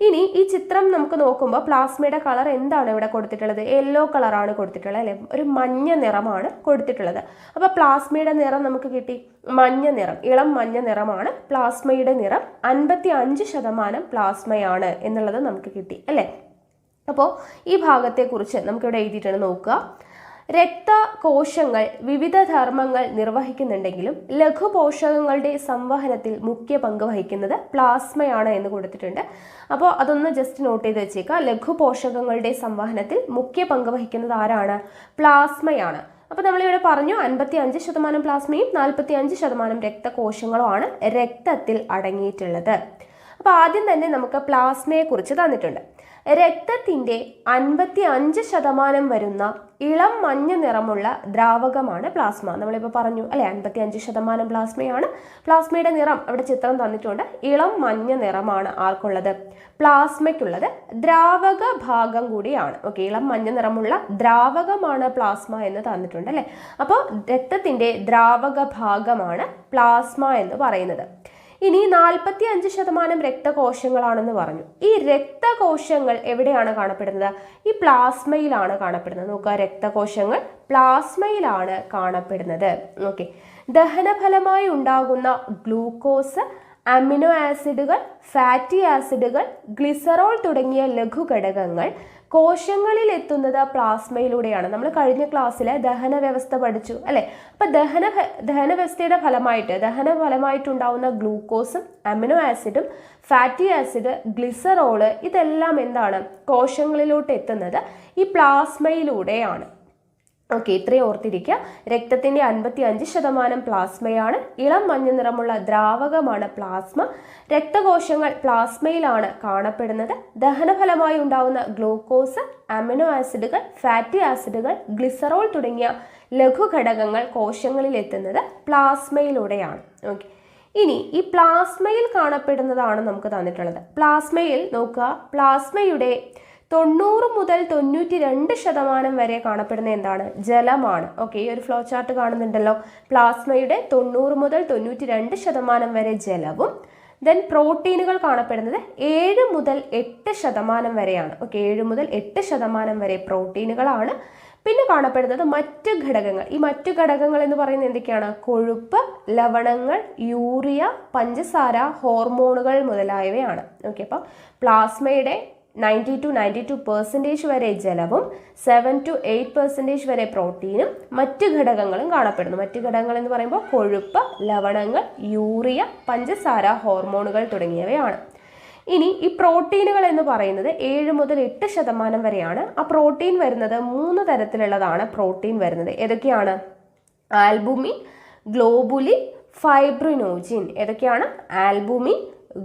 ഇനി ഈ ചിത്രം നമുക്ക് നോക്കുമ്പോൾ പ്ലാസ്മയുടെ കളർ എന്താണ് ഇവിടെ കൊടുത്തിട്ടുള്ളത്? യെല്ലോ കളറാണ് കൊടുത്തിട്ടുള്ളത് അല്ലേ, ഒരു മഞ്ഞ നിറമാണ് കൊടുത്തിട്ടുള്ളത്. അപ്പോൾ പ്ലാസ്മയുടെ നിറം നമുക്ക് കിട്ടി മഞ്ഞ നിറം, ഇളം മഞ്ഞ നിറമാണ് പ്ലാസ്മയുടെ നിറം. 55% പ്ലാസ്മയാണ് എന്നുള്ളത് നമുക്ക് കിട്ടി അല്ലേ. അപ്പോൾ ഈ ഭാഗത്തെക്കുറിച്ച് നമുക്കിവിടെ എഴുതിയിട്ടാണ് നോക്കുക. രക്തകോശങ്ങൾ വിവിധ ധർമ്മങ്ങൾ നിർവഹിക്കുന്നുണ്ടെങ്കിലും ലഘുപോഷകങ്ങളുടെ സംവഹനത്തിൽ മുഖ്യ പങ്ക് വഹിക്കുന്നത് പ്ലാസ്മയാണ് എന്ന് കൊടുത്തിട്ടുണ്ട്. അപ്പോൾ അതൊന്ന് ജസ്റ്റ് നോട്ട് ചെയ്ത് വെച്ചേക്കുക. ലഘുപോഷകങ്ങളുടെ സംവഹനത്തിൽ മുഖ്യ പങ്ക് വഹിക്കുന്നത് ആരാണ്? പ്ലാസ്മയാണ്. അപ്പോൾ നമ്മളിവിടെ പറഞ്ഞു 55% പ്ലാസ്മയും 45% രക്തകോശങ്ങളുമാണ് രക്തത്തിൽ അടങ്ങിയിട്ടുള്ളത്. അപ്പോൾ ആദ്യം തന്നെ നമുക്ക് പ്ലാസ്മയെക്കുറിച്ച് തന്നിട്ടുണ്ട്. രക്തത്തിൻ്റെ 55% വരുന്ന ഇളം മഞ്ഞ നിറമുള്ള ദ്രാവകമാണ് പ്ലാസ്മ. നമ്മളിപ്പോൾ പറഞ്ഞു അല്ലെ, 55% പ്ലാസ്മയാണ്. പ്ലാസ്മയുടെ നിറം അവിടെ ചിത്രം തന്നിട്ടുണ്ട്. ഇളം മഞ്ഞ നിറമാണ് ആർക്കുള്ളത്? പ്ലാസ്മയ്ക്കുള്ളത്. ദ്രാവക ഭാഗം കൂടിയാണ്. ഓക്കെ, ഇളം മഞ്ഞ നിറമുള്ള ദ്രാവകമാണ് പ്ലാസ്മ എന്ന് തന്നിട്ടുണ്ട് അല്ലേ. അപ്പോൾ രക്തത്തിൻ്റെ ദ്രാവക ഭാഗമാണ് പ്ലാസ്മ എന്ന് പറയുന്നത്. ഇനി 45% രക്തകോശങ്ങളാണെന്ന് പറഞ്ഞു. ഈ രക്തകോശങ്ങൾ എവിടെയാണ് കാണപ്പെടുന്നത്? ഈ പ്ലാസ്മയിലാണ് കാണപ്പെടുന്നത്. നോക്കുക, രക്തകോശങ്ങൾ പ്ലാസ്മയിലാണ് കാണപ്പെടുന്നത്. ഓക്കെ, ദഹനഫലമായി ഉണ്ടാകുന്ന ഗ്ലൂക്കോസ് അമിനോ ആസിഡുകൾ, ഫാറ്റി ആസിഡുകൾ, ഗ്ലിസറോൾ തുടങ്ങിയ ലഘുഘടകങ്ങൾ കോശങ്ങളിൽ എത്തുന്നത് പ്ലാസ്മയിലൂടെയാണ്. നമ്മൾ കഴിഞ്ഞ ക്ലാസ്സിൽ ദഹന വ്യവസ്ഥ പഠിച്ചു അല്ലേ? അപ്പം ദഹന വ്യവസ്ഥയുടെ ഫലമായിട്ടുണ്ടാവുന്ന ഗ്ലൂക്കോസും അമിനോ ആസിഡും ഫാറ്റി ആസിഡ്, ഗ്ലിസറോള് ഇതെല്ലാം എന്താണ് കോശങ്ങളിലോട്ട് എത്തുന്നത് ഈ പ്ലാസ്മയിലൂടെയാണ്. ഓക്കെ, ഇത്രയും ഓർത്തിരിക്കുക. രക്തത്തിൻ്റെ 55% പ്ലാസ്മയാണ്. ഇളം മഞ്ഞ നിറമുള്ള ദ്രാവകമാണ് പ്ലാസ്മ. രക്തകോശങ്ങൾ പ്ലാസ്മയിലാണ് കാണപ്പെടുന്നത്. ദഹനഫലമായി ഉണ്ടാവുന്ന ഗ്ലൂക്കോസ്, അമിനോ ആസിഡുകൾ, ഫാറ്റി ആസിഡുകൾ, ഗ്ലിസറോൾ തുടങ്ങിയ ലഘുഘടകങ്ങൾ കോശങ്ങളിൽ എത്തുന്നത് പ്ലാസ്മയിലൂടെയാണ്. ഓക്കെ, ഇനി ഈ പ്ലാസ്മയിൽ കാണപ്പെടുന്നതാണ് നമുക്ക് തന്നിട്ടുള്ളത്. പ്ലാസ്മയിൽ നോക്കുക, പ്ലാസ്മയുടെ 90 മുതൽ 92% വരെ കാണപ്പെടുന്ന എന്താണ്? ജലമാണ്. ഓക്കെ, ഈ ഒരു ഫ്ലോ ചാർട്ട് കാണുന്നുണ്ടല്ലോ. പ്ലാസ്മയുടെ 90 മുതൽ 92% വരെ ജലവും ദെൻ പ്രോട്ടീനുകൾ കാണപ്പെടുന്നത് 7 മുതൽ 8% വരെയാണ്. ഓക്കെ, 7 മുതൽ 8% വരെ പ്രോട്ടീനുകളാണ്. പിന്നെ കാണപ്പെടുന്നത് മറ്റ് ഘടകങ്ങൾ. ഈ മറ്റു ഘടകങ്ങൾ എന്ന് പറയുന്നത് എന്തൊക്കെയാണ്? കൊഴുപ്പ്, ലവണങ്ങൾ, യൂറിയ, പഞ്ചസാര, ഹോർമോണുകൾ മുതലായവയാണ്. ഓക്കെ, അപ്പോൾ പ്ലാസ്മയുടെ 90 to 92% വരെ ജലവും 7 to 8% വരെ പ്രോട്ടീനും മറ്റ് ഘടകങ്ങളും കാണപ്പെടുന്നു. മറ്റ് ഘടകങ്ങൾ എന്ന് പറയുമ്പോൾ കൊഴുപ്പ്, ലവണങ്ങൾ, യൂറിയ, പഞ്ചസാര, ഹോർമോണുകൾ തുടങ്ങിയവയാണ്. ഇനി ഈ പ്രോട്ടീനുകൾ എന്ന് പറയുന്നത് 7 മുതൽ 8% വരെയാണ്. ആ പ്രോട്ടീൻ വരുന്നത് 3 തരത്തിലുള്ളതാണ്. പ്രോട്ടീൻ വരുന്നത് ഏതൊക്കെയാണ്? Albumin, globulin, fibrinogen. ഏതൊക്കെയാണ്? ആൽബുമിൻ,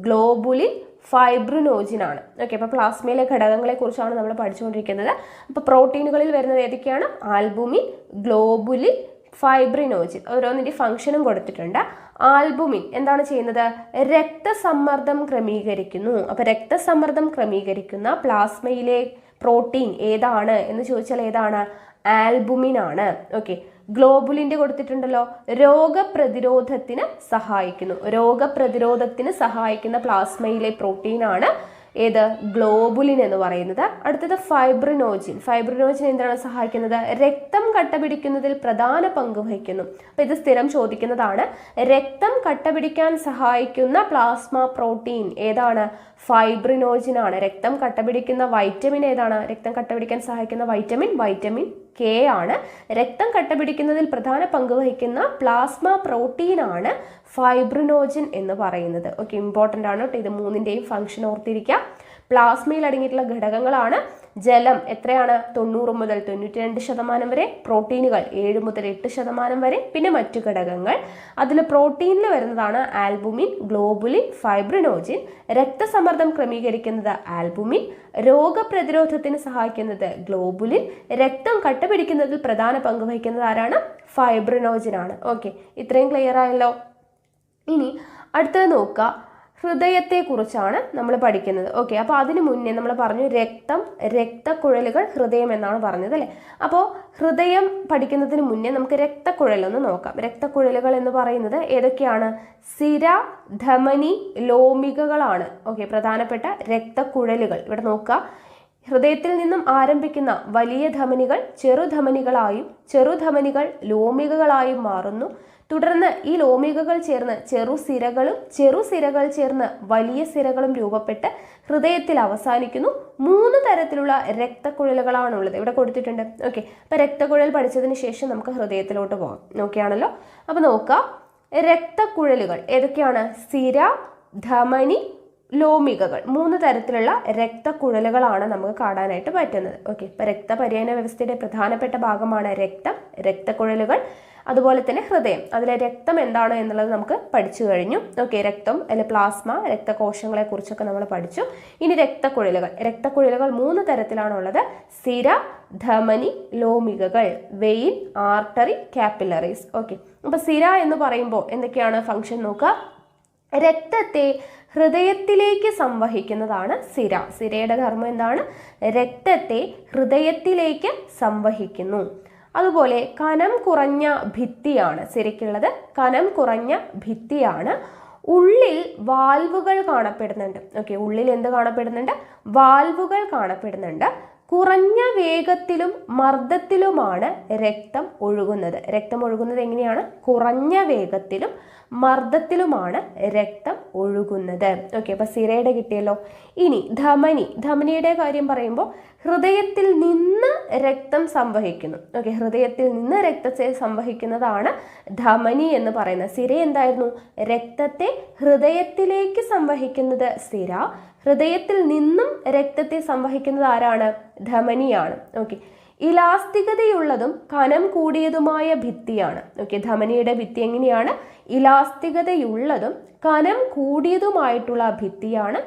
ഗ്ലോബുലിൻ, ഫൈബ്രിനോജിൻ ആണ്. ഓക്കെ, അപ്പോൾ പ്ലാസ്മയിലെ ഘടകങ്ങളെ കുറിച്ചാണ് നമ്മൾ പഠിച്ചുകൊണ്ടിരിക്കുന്നത്. അപ്പോൾ പ്രോട്ടീനുകളിൽ വരുന്നത് ഏതൊക്കെയാണ്? Albumin, globulin, fibrinogen. ഓരോന്നിൻ്റെ ഫംഗ്ഷനും കൊടുത്തിട്ടുണ്ട്. ആൽബുമിൻ എന്താണ് ചെയ്യുന്നത്? രക്തസമ്മർദ്ദം ക്രമീകരിക്കുന്നു. അപ്പോൾ രക്തസമ്മർദ്ദം ക്രമീകരിക്കുന്ന പ്ലാസ്മയിലെ പ്രോട്ടീൻ ഏതാണ് എന്ന് ചോദിച്ചാൽ ഏതാണ്? ആൽബുമിൻ ആണ്. ഓക്കെ, ഗ്ലോബുലിൻ്റെ കൊടുത്തിട്ടുണ്ടല്ലോ, രോഗപ്രതിരോധത്തിന് സഹായിക്കുന്ന പ്ലാസ്മയിലെ പ്രോട്ടീനാണ് ഏത്? ഗ്ലോബുലിൻ എന്ന് പറയുന്നത്. അടുത്തത് ഫൈബ്രിനോജിൻ. ഫൈബ്രിനോജിൻ എന്താണ് സഹായിക്കുന്നത്? രക്തം കട്ടപിടിക്കുന്നതിൽ പ്രധാന പങ്ക് വഹിക്കുന്നു. അപ്പോൾ ഇത് സ്ഥിരം ചോദിക്കുന്നതാണ്. രക്തം കട്ടപിടിക്കാൻ സഹായിക്കുന്ന പ്ലാസ്മ പ്രോട്ടീൻ ഏതാണ്? ഫൈബ്രിനോജിൻ ആണ്. രക്തം കട്ടപിടിക്കുന്ന വൈറ്റമിൻ ഏതാണ്? രക്തം കട്ടപിടിക്കാൻ സഹായിക്കുന്ന വൈറ്റമിൻ കെ ആണ്. രക്തം കട്ടപിടിക്കുന്നതിൽ പ്രധാന പങ്ക് വഹിക്കുന്ന പ്ലാസ്മ പ്രോട്ടീൻ ആണ് ഫൈബ്രിനോജിൻ എന്ന് പറയുന്നത്. ഓക്കെ, ഇമ്പോർട്ടൻ്റ് ആണ് കേട്ടോ. ഇത് മൂന്നിൻ്റെയും ഫംഗ്ഷൻ ഓർത്തിരിക്കുക. പ്ലാസ്മയിൽ അടങ്ങിയിട്ടുള്ള ഘടകങ്ങളാണ് ജലം എത്രയാണ്? 90 മുതൽ 92% വരെ. പ്രോട്ടീനുകൾ 7 മുതൽ 8% വരെ. പിന്നെ മറ്റു ഘടകങ്ങൾ അതിൽ പ്രോട്ടീനിൽ വരുന്നതാണ് ആൽബുമിൻ, ഗ്ലോബുലിൻ, ഫൈബ്രിനോജിൻ. രക്തസമ്മർദ്ദം ക്രമീകരിക്കുന്നത് ആൽബുമിൻ, രോഗപ്രതിരോധത്തിന് സഹായിക്കുന്നത് ഗ്ലോബുലിൻ, രക്തം കട്ടപിടിക്കുന്നതിൽ പ്രധാന പങ്ക് വഹിക്കുന്നത് ആരാണ്? ഫൈബ്രിനോജിൻ ആണ്. ഓക്കെ, ഇത്രയും ക്ലിയർ ആയല്ലോ. ഇനി അടുത്തത് നോക്കുക, ഹൃദയത്തെക്കുറിച്ചാണ് നമ്മൾ പഠിക്കുന്നത്. ഓക്കെ, അപ്പോൾ അതിന് മുന്നേ നമ്മൾ പറഞ്ഞു രക്തക്കുഴലുകൾ, ഹൃദയം എന്നാണ് പറഞ്ഞത് അല്ലേ? അപ്പോൾ ഹൃദയം പഠിക്കുന്നതിന് മുന്നേ നമുക്ക് രക്തക്കുഴലൊന്ന് നോക്കാം. രക്തക്കുഴലുകൾ എന്ന് പറയുന്നത് ഏതൊക്കെയാണ്? സിര, ധമനി, ലോമികകളാണ്. ഓക്കെ, പ്രധാനപ്പെട്ട രക്തക്കുഴലുകൾ ഇവിടെ നോക്കുക. ഹൃദയത്തിൽ നിന്നും ആരംഭിക്കുന്ന വലിയ ധമനികൾ ചെറുധമനികളായും ചെറുധമനികൾ ലോമികകളായും മാറുന്നു. തുടർന്ന് ഈ ലോമികകൾ ചേർന്ന് ചെറുസിരകൾ ചേർന്ന് വലിയ സിരകളും രൂപപ്പെട്ട് ഹൃദയത്തിൽ അവസാനിക്കുന്നു. 3 തരത്തിലുള്ള രക്തക്കുഴലുകളാണുള്ളത്. ഇവിടെ കൊടുത്തിട്ടുണ്ട്. ഓക്കെ, അപ്പോൾ രക്തക്കുഴൽ പഠിച്ചതിന് ശേഷം നമുക്ക് ഹൃദയത്തിലോട്ട് പോകാം. നോക്കിയാണല്ലോ. അപ്പോൾ നോക്കാം, രക്തക്കുഴലുകൾ ഏതൊക്കെയാണ്? സിര, ധമനി, ലോമികകൾ. 3 തരത്തിലുള്ള രക്തക്കുഴലുകളാണ് നമുക്ക് കാണാനായിട്ട് പറ്റുന്നത്. ഓക്കെ, ഇപ്പോൾ രക്തപര്യന വ്യവസ്ഥയുടെ പ്രധാനപ്പെട്ട ഭാഗമാണ് രക്തക്കുഴലുകൾ. അതുപോലെ തന്നെ ഹൃദയം. അതിലെ രക്തം എന്താണ് എന്നുള്ളത് നമുക്ക് പഠിച്ചു കഴിഞ്ഞു. ഓക്കെ, രക്തം അല്ലെ പ്ലാസ്മ, രക്തകോശങ്ങളെ കുറിച്ചൊക്കെ നമ്മൾ പഠിച്ചു. ഇനി രക്തക്കുഴലുകൾ 3 തരത്തിലാണുള്ളത്. സിര, ധമനി, ലോമികകൾ, വെയിൻ, ആർട്ടറി, കാപ്പിലറീസ്. ഓക്കെ, അപ്പോൾ സിര എന്ന് പറയുമ്പോൾ എന്തൊക്കെയാണ് ഫംഗ്ഷൻ നോക്കുക. രക്തത്തെ ഹൃദയത്തിലേക്ക് സംവഹിക്കുന്നതാണ് സിര. സിരയുടെ ധർമ്മം എന്താണ്? രക്തത്തെ ഹൃദയത്തിലേക്ക് സംവഹിക്കുന്നു. അതുപോലെ കനം കുറഞ്ഞ ഭിത്തിയാണ് സിരയ്ക്കുള്ളത്. കനം കുറഞ്ഞ ഭിത്തിയാണ്. ഉള്ളിൽ വാൽവുകൾ കാണപ്പെടുന്നുണ്ട്. ഓക്കെ, ഉള്ളിൽ എന്ത് കാണപ്പെടുന്നുണ്ട്? വാൽവുകൾ കാണപ്പെടുന്നുണ്ട്. കുറഞ്ഞ വേഗത്തിലും മർദ്ദത്തിലുമാണ് രക്തം ഒഴുകുന്നത്. രക്തം ഒഴുകുന്നത് എങ്ങനെയാണ്? കുറഞ്ഞ വേഗത്തിലും മർദ്ദത്തിലുമാണ് രക്തം ഒഴുകുന്നത്. ഓക്കെ, അപ്പൊ സിരയുടെ കിട്ടിയല്ലോ. ഇനി ധമനിയുടെ കാര്യം പറയുമ്പോൾ ഹൃദയത്തിൽ നിന്ന് രക്തം സംവഹിക്കുന്നു. ഓക്കെ, ഹൃദയത്തിൽ നിന്ന് രക്തത്തെ സംവഹിക്കുന്നതാണ് ധമനി എന്ന് പറയുന്നത്. സിര എന്തായിരുന്നു? രക്തത്തെ ഹൃദയത്തിലേക്ക് സംവഹിക്കുന്നത് സിര. ഹൃദയത്തിൽ നിന്നും രക്തത്തെ സംവഹിക്കുന്നത് ആരാണ്? ധമനിയാണ്. ഓക്കെ, ഇലാസ്തികതയുള്ളതും കനം കൂടിയതുമായ ഭിത്തിയാണ്. ഓക്കെ, ധമനിയുടെ ഭിത്തി എങ്ങനെയാണ്? ഇലാസ്തികതയുള്ളതും കനം കൂടിയതുമായിട്ടുള്ള ഭിത്തിയാണ്.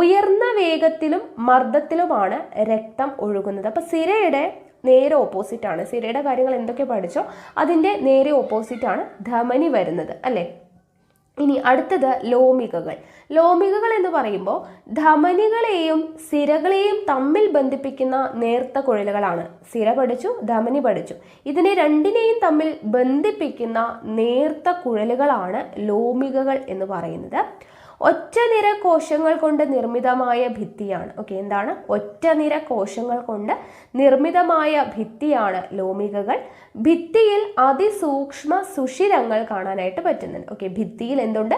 ഉയർന്ന വേഗത്തിലും മർദ്ദത്തിലുമാണ് രക്തം ഒഴുകുന്നത്. അപ്പൊ സിരയുടെ നേരെ ഓപ്പോസിറ്റ് ആണ്. സിരയുടെ കാര്യങ്ങൾ എന്തൊക്കെ പഠിച്ചോ അതിൻ്റെ നേരെ ഓപ്പോസിറ്റ് ആണ് ധമനി വരുന്നത്, അല്ലേ? ഇനി അടുത്തത് ലോമികകൾ. ലോമികകൾ എന്ന് പറയുമ്പോൾ ധമനികളെയും സിരകളെയും തമ്മിൽ ബന്ധിപ്പിക്കുന്ന നേർത്ത കുഴലുകളാണ്. സിര പഠിച്ചു, ധമനി പഠിച്ചു. ഇതിനെ രണ്ടിനെയും തമ്മിൽ ബന്ധിപ്പിക്കുന്ന നേർത്ത കുഴലുകളാണ് ലോമികകൾ എന്ന് പറയുന്നത്. ഒറ്റനിര കോശങ്ങൾ കൊണ്ട് നിർമ്മിതമായ ഭിത്തിയാണ്. ഓക്കെ, എന്താണ്? ഒറ്റനിര കോശങ്ങൾ കൊണ്ട് നിർമ്മിതമായ ഭിത്തിയാണ് ലോമികകൾ. ഭിത്തിയിൽ അതിസൂക്ഷ്മ സുഷിരങ്ങൾ കാണാനായിട്ട് പറ്റുന്നുണ്ട്. ഓക്കെ, ഭിത്തിയിൽ എന്തുണ്ട്?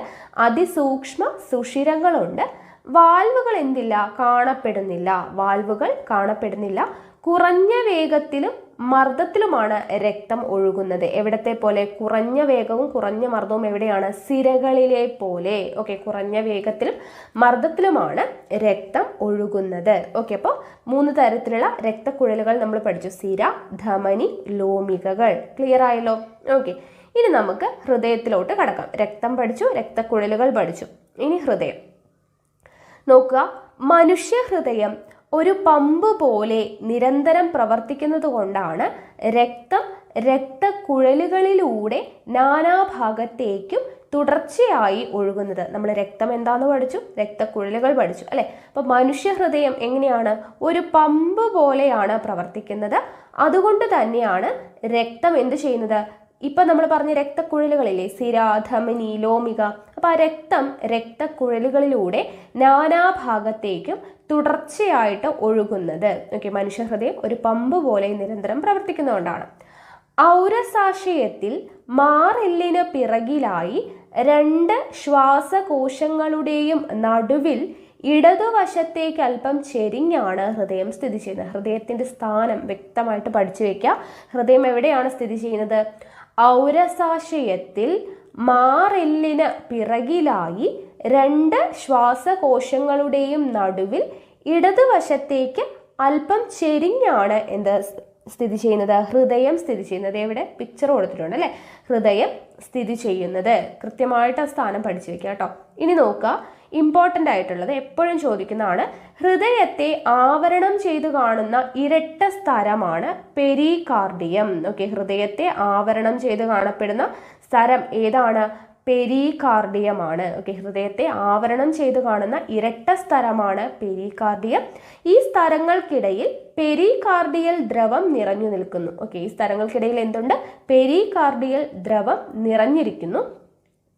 അതിസൂക്ഷ്മ സുഷിരങ്ങളുണ്ട്. വാൽവുകൾ എന്തില്ല? കാണപ്പെടുന്നില്ല. വാൽവുകൾ കാണപ്പെടുന്നില്ല. കുറഞ്ഞ വേഗത്തിലും മർദ്ദത്തിലുമാണ് രക്തം ഒഴുകുന്നത്. എവിടത്തെ പോലെ? കുറഞ്ഞ വേഗവും കുറഞ്ഞ മർദ്ദവും എവിടെയാണ്? സിരകളിലെ പോലെ. ഓക്കെ, കുറഞ്ഞ വേഗത്തിലും മർദ്ദത്തിലുമാണ് രക്തം ഒഴുകുന്നത്. ഓക്കെ, അപ്പോൾ 3 തരത്തിലുള്ള രക്തക്കുഴലുകൾ നമ്മൾ പഠിച്ചു. സിര, ധമനി, ലോമികകൾ. ക്ലിയർ ആയല്ലോ? ഓക്കെ, ഇനി നമുക്ക് ഹൃദയത്തിലോട്ട് കടക്കാം. രക്തം പഠിച്ചു, രക്തക്കുഴലുകൾ പഠിച്ചു. ഇനി ഹൃദയം നോക്കുക. മനുഷ്യ ഹൃദയം ഒരു പമ്പ് പോലെ നിരന്തരം പ്രവർത്തിക്കുന്നത് കൊണ്ടാണ് രക്തം രക്തക്കുഴലുകളിലൂടെ നാനാഭാഗത്തേക്കും തുടർച്ചയായി ഒഴുകുന്നത്. നമ്മൾ രക്തം എന്താന്ന് പഠിച്ചു? രക്തക്കുഴലുകൾ പഠിച്ചു, അല്ലെ? അപ്പൊ മനുഷ്യ ഹൃദയം എങ്ങനെയാണ്? ഒരു പമ്പ് പോലെയാണ് പ്രവർത്തിക്കുന്നത്. അതുകൊണ്ട് തന്നെയാണ് രക്തം എന്ത് ചെയ്യുന്നത്? ഇപ്പൊ നമ്മൾ പറഞ്ഞ രക്തക്കുഴലുകളില്ലേ? സിര, ധമനി, ലോമിക. അപ്പൊ ആ രക്തം രക്തക്കുഴലുകളിലൂടെ നാനാഭാഗത്തേക്കും തുടർച്ചയായിട്ട് ഒഴുകുന്നത്. ഓക്കെ, മനുഷ്യഹൃദയം ഒരു പമ്പ് പോലെ നിരന്തരം പ്രവർത്തിക്കുന്നതുകൊണ്ടാണ്. ഔരസാശയത്തിൽ മാറെല്ലിന് പിറകിലായി 2 ശ്വാസകോശങ്ങളുടെയും നടുവിൽ ഇടതുവശത്തേക്ക് അല്പം ചെരിഞ്ഞാണ് ഹൃദയം സ്ഥിതി ചെയ്യുന്നത്. ഹൃദയത്തിന്റെ സ്ഥാനം വ്യക്തമായിട്ട് പഠിച്ചു വെക്കുക. ഹൃദയം എവിടെയാണ് സ്ഥിതി ചെയ്യുന്നത്? ഔരസാശയത്തിൽ മാറെല്ലിന് പിറകിലായി 2 ശ്വാസകോശങ്ങളുടെയും നടുവിൽ ഇടതുവശത്തേക്ക് അല്പം ചെരിഞ്ഞാണ് എന്ത് സ്ഥിതി ചെയ്യുന്നത്? ഹൃദയം സ്ഥിതി ചെയ്യുന്നത്. എവിടെ? പിക്ചർ കൊടുത്തിട്ടുണ്ട്, അല്ലേ? ഹൃദയം സ്ഥിതി ചെയ്യുന്നത്. കൃത്യമായിട്ട് ആ സ്ഥാനം പഠിച്ചു വെക്കുക കേട്ടോ. ഇനി നോക്കുക, ഇമ്പോർട്ടൻ്റ് ആയിട്ടുള്ളത് എപ്പോഴും ചോദിക്കുന്നതാണ്. ഹൃദയത്തെ ആവരണം ചെയ്ത് കാണുന്ന ഇരട്ട സ്ഥലമാണ് പെരികാർഡിയം. ഓക്കെ, ഹൃദയത്തെ ആവരണം ചെയ്ത് കാണപ്പെടുന്ന സ്ഥലം ഏതാണ്? പെരികാർഡിയമാണ്. ഓക്കെ, ഹൃദയത്തെ ആവരണം ചെയ്ത് കാണുന്ന ഇരട്ട സ്ഥലമാണ് പെരികാർഡിയം. ഈ സ്ഥലങ്ങൾക്കിടയിൽ പെരികാർഡിയൽ ദ്രവം നിറഞ്ഞു നിൽക്കുന്നു. ഓക്കെ, ഈ സ്ഥലങ്ങൾക്കിടയിൽ എന്തുണ്ട്? പെരികാർഡിയൽ ദ്രവം നിറഞ്ഞിരിക്കുന്നു.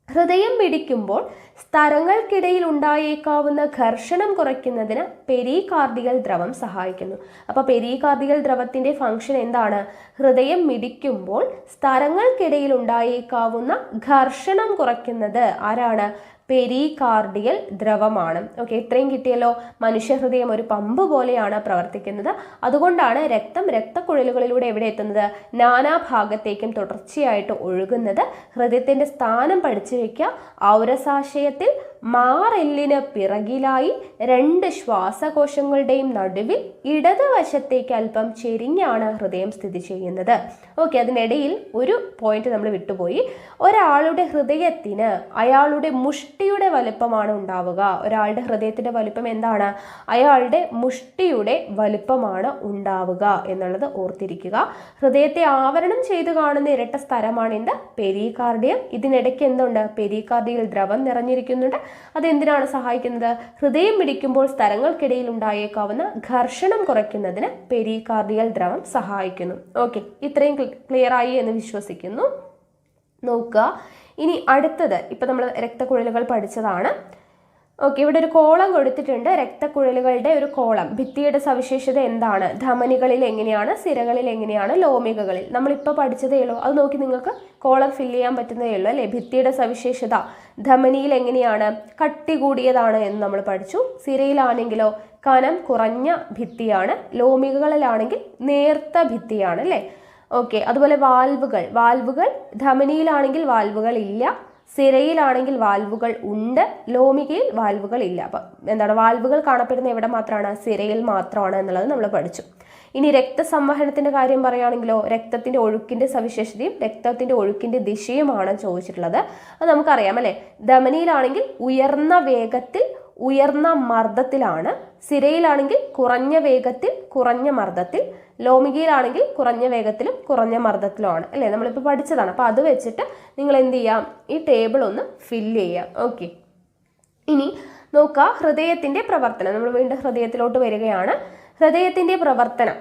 ഹൃദയം മിടിക്കുമ്പോൾ സ്ഥലങ്ങൾക്കിടയിൽ ഉണ്ടായേക്കാവുന്ന ഘർഷണം കുറയ്ക്കുന്നതിന് പെരികാർഡിയൽ ദ്രവം സഹായിക്കുന്നു. അപ്പോൾ പെരികാർഡിയൽ ദ്രവത്തിന്റെ ഫംഗ്ഷൻ എന്താണ്? ഹൃദയം മിടിക്കുമ്പോൾ സ്ഥലങ്ങൾക്കിടയിൽ ഉണ്ടായേക്കാവുന്ന ഘർഷണം കുറയ്ക്കുന്നത് ആരാണ്? പെരികാർഡിയൽ ദ്രവമാണ്. ഓക്കെ, ഇത്രയും കിട്ടിയല്ലോ. മനുഷ്യഹൃദയം ഒരു പമ്പ് പോലെയാണ് പ്രവർത്തിക്കുന്നത്. അതുകൊണ്ടാണ് രക്തം രക്തക്കുഴലുകളിലൂടെ എവിടെ എത്തുന്നത്? നാനാഭാഗത്തേക്കും തുടർച്ചയായിട്ട് ഒഴുകുന്നത്. ഹൃദയത്തിന്റെ സ്ഥാനം പഠിച്ചു വെക്കുക. ഔരസാശയത്തിൽ മാറെല്ലിന് പിറകിലായി 2 ശ്വാസകോശങ്ങളുടെയും നടുവിൽ ഇടതുവശത്തേക്ക് അല്പം ചെരിഞ്ഞാണ് ഹൃദയം സ്ഥിതി ചെയ്യുന്നത്. ഓക്കെ, അതിനിടയിൽ ഒരു പോയിന്റ് നമ്മൾ വിട്ടുപോയി. ഒരാളുടെ ഹൃദയത്തിന് അയാളുടെ മുഷ്ടിയുടെ വലുപ്പമാണ് ഉണ്ടാവുക. ഒരാളുടെ ഹൃദയത്തിന്റെ വലുപ്പം എന്താണ്? അയാളുടെ മുഷ്ടിയുടെ വലുപ്പമാണ് ഉണ്ടാവുക എന്നുള്ളത് ഓർത്തിരിക്കുക. ഹൃദയത്തെ ആവരണം ചെയ്ത് കാണുന്ന ഇരട്ട സ്ഥലമാണ് എന്ത്? പെരികാർഡിയം. ഇതിനിടയ്ക്ക് എന്തുണ്ട്? പെരികാർഡിയൽ ദ്രവം നിറഞ്ഞിരിക്കുന്നുണ്ട്. അതെന്തിനാണ് സഹായിക്കുന്നത്? ഹൃദയം മിടിക്കുമ്പോൾ സ്ഥലങ്ങൾക്കിടയിൽ ഉണ്ടായേക്കാവുന്ന ഘർഷണം കുറയ്ക്കുന്നതിന് പെരികാർഡിയൽ ദ്രവം സഹായിക്കുന്നു. ഓക്കെ, ഇത്രയും ക്ലിയർ ആയി എന്ന് വിശ്വസിക്കുന്നു. നോക്കുക, ഇനി അടുത്തത് ഇപ്പൊ നമ്മൾ രക്തക്കുഴലുകൾ പഠിച്ചതാണ്. ഓക്കെ, ഇവിടെ ഒരു കോളം കൊടുത്തിട്ടുണ്ട്, രക്തക്കുഴലുകളുടെ ഒരു കോളം. ഭിത്തിയുടെ സവിശേഷത എന്താണ്? ധമനികളിൽ എങ്ങനെയാണ്, സിരകളിൽ എങ്ങനെയാണ്, ലോമികകളിൽ. നമ്മളിപ്പോൾ പഠിച്ചതേ ഉള്ളൂ, അത് നോക്കി നിങ്ങൾക്ക് കോളം ഫില്ല് ചെയ്യാൻ പറ്റുന്നതേ ഉള്ളൂ അല്ലേ. ഭിത്തിയുടെ സവിശേഷത ധമനിയിൽ എങ്ങനെയാണ്, കട്ടി കൂടിയതാണ് എന്ന് നമ്മൾ പഠിച്ചു. സിരയിലാണെങ്കിലോ കനം കുറഞ്ഞ ഭിത്തിയാണ്, ലോമികകളിലാണെങ്കിൽ നേർത്ത ഭിത്തിയാണ് അല്ലേ. ഓക്കെ, അതുപോലെ വാൽവുകൾ ധമനിയിലാണെങ്കിൽ വാൽവുകൾ ഇല്ല, സിരയിലാണെങ്കിൽ വാൽവുകൾ ഉണ്ട്, ലോമികയിൽ വാൽവുകൾ ഇല്ല. അപ്പം എന്താണ്, വാൽവുകൾ കാണപ്പെടുന്ന എവിടെ മാത്രമാണ്? സിരയിൽ മാത്രമാണ് എന്നുള്ളത് നമ്മൾ പഠിച്ചു. ഇനി രക്തസംവഹനത്തിന്റെ കാര്യം പറയുകയാണെങ്കിലോ രക്തത്തിന്റെ ഒഴുക്കിന്റെ സവിശേഷതയും രക്തത്തിന്റെ ഒഴുക്കിന്റെ ദിശയുമാണ് ചോദിച്ചിട്ടുള്ളത്. അത് നമുക്കറിയാം അല്ലെ. ധമനിയിലാണെങ്കിൽ ഉയർന്ന വേഗത്തിൽ ഉയർന്ന മർദ്ദത്തിലാണ്, സിരയിലാണെങ്കിൽ കുറഞ്ഞ വേഗത്തിൽ കുറഞ്ഞ മർദ്ദത്തിൽ, ലോമികയിലാണെങ്കിൽ കുറഞ്ഞ വേഗത്തിലും കുറഞ്ഞ മർദ്ദത്തിലുമാണ് അല്ലേ. നമ്മളിപ്പോൾ പഠിച്ചതാണ്. അപ്പോൾ അത് വെച്ചിട്ട് നിങ്ങൾ എന്ത് ചെയ്യാം, ഈ ടേബിൾ ഒന്ന് ഫില്ല് ചെയ്യാം. ഓക്കെ, ഇനി നോക്കുക ഹൃദയത്തിന്റെ പ്രവർത്തനം. നമ്മൾ വീണ്ടും ഹൃദയത്തിലോട്ട് വരികയാണ്. ഹൃദയത്തിന്റെ പ്രവർത്തനം.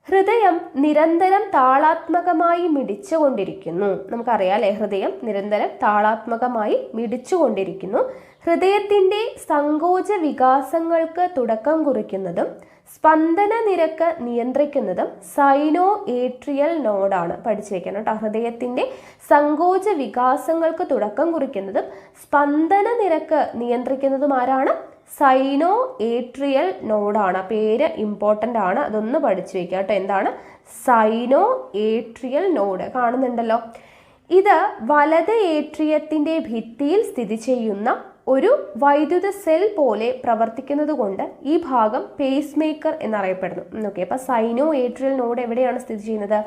ഹൃദയം നിരന്തരം താളാത്മകമായി മിടിച്ചുകൊണ്ടിരിക്കുന്നു. നമുക്കറിയാം അല്ലേ, ഹൃദയം നിരന്തരം താളാത്മകമായി മിടിച്ചുകൊണ്ടിരിക്കുന്നു. ഹൃദയത്തിന്റെ സങ്കോച വികാസങ്ങൾക്ക് തുടക്കം കുറിക്കുന്നതും സ്പന്ദന നിരക്ക് നിയന്ത്രിക്കുന്നതും സൈനോ ഏട്രിയൽ നോഡാണ്. പഠിച്ചു വെക്കണം കേട്ടോ. ഹൃദയത്തിന്റെ സങ്കോച വികാസങ്ങൾക്ക് തുടക്കം കുറിക്കുന്നതും സ്പന്ദന നിരക്ക് നിയന്ത്രിക്കുന്നതും ആരാണ്? സൈനോ ഏട്രിയൽ നോഡാണ്. പേര് ഇമ്പോർട്ടൻ്റ് ആണ്, അതൊന്ന് പഠിച്ചു വെക്കുക കേട്ടോ. എന്താണ് സൈനോ ഏട്രിയൽ നോഡ്? കാണുന്നുണ്ടല്ലോ. ഇത് വലത് ഏട്രിയത്തിന്റെ ഭിത്തിയിൽ സ്ഥിതി ചെയ്യുന്ന ഒരു വൈദ്യുത സെൽ പോലെ പ്രവർത്തിക്കുന്നത് കൊണ്ട് ഈ ഭാഗം പേസ് മേക്കർ എന്നറിയപ്പെടുന്നു. ഓക്കെ, അപ്പൊ സൈനോ ഏട്രിയൽ നോഡ് എവിടെയാണ് സ്ഥിതി ചെയ്യുന്നത്?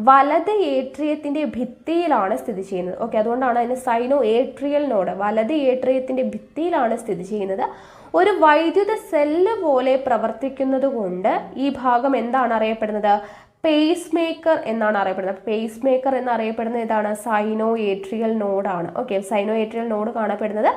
വലത് ഏട്രിയത്തിന്റെ ഭിത്തിയിലാണ് സ്ഥിതി ചെയ്യുന്നത്. ഓക്കെ, അതുകൊണ്ടാണ് അതിന് സൈനോ ഏട്രിയൽ നോഡ്. വലത് ഏട്രിയത്തിന്റെ ഭിത്തിയിലാണ് സ്ഥിതി ചെയ്യുന്നത്. ഒരു വൈദ്യുത സെല്ല് പോലെ പ്രവർത്തിക്കുന്നത് കൊണ്ട് ഈ ഭാഗം എന്താണ് അറിയപ്പെടുന്നത്? പേസ് മേക്കർ എന്നാണ് അറിയപ്പെടുന്നത്. പേസ് മേക്കർ എന്നറിയപ്പെടുന്നത് ഏതാണ്? സൈനോ ഏട്രിയൽ നോഡാണ്. ഓക്കെ, സൈനോ ഏട്രിയൽ നോഡ് കാണപ്പെടുന്നത്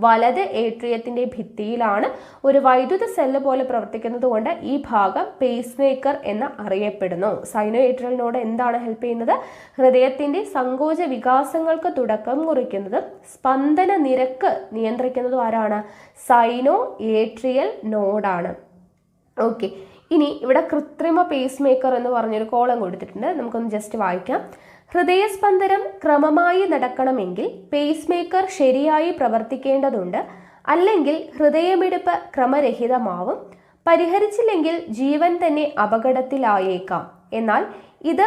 വലത് ഏട്രിയത്തിന്റെ ഭിത്തിയിലാണ്. ഒരു വൈദ്യുത സെല്ല് പോലെ പ്രവർത്തിക്കുന്നത് കൊണ്ട് ഈ ഭാഗം പേസ് മേക്കർ എന്ന് അറിയപ്പെടുന്നു. സൈനോ ഏട്രിയൽ നോഡ് എന്താണ് ഹെൽപ്പ് ചെയ്യുന്നത്? ഹൃദയത്തിന്റെ സങ്കോച വികാസങ്ങൾക്ക് തുടക്കം കുറിക്കുന്നതും സ്പന്ദന നിരക്ക് നിയന്ത്രിക്കുന്നതും ആരാണ്? സൈനോ ഏട്രിയൽ നോഡാണ്. ഓക്കെ, ഇനി ഇവിടെ കൃത്രിമ പേസ് മേക്കർ എന്ന് പറഞ്ഞൊരു കോളം കൊടുത്തിട്ടുണ്ട്. നമുക്കൊന്ന് ജസ്റ്റ് വായിക്കാം. ഹൃദയസ്പന്ദനം ക്രമമായി നടക്കണമെങ്കിൽ പേസ് മേക്കർ ശരിയായി പ്രവർത്തിക്കേണ്ടതുണ്ട്. അല്ലെങ്കിൽ ഹൃദയമിടിപ്പ് ക്രമരഹിതമാവും. പരിഹരിച്ചില്ലെങ്കിൽ ജീവൻ തന്നെ അപകടത്തിലായേക്കാം. എന്നാൽ ഇത്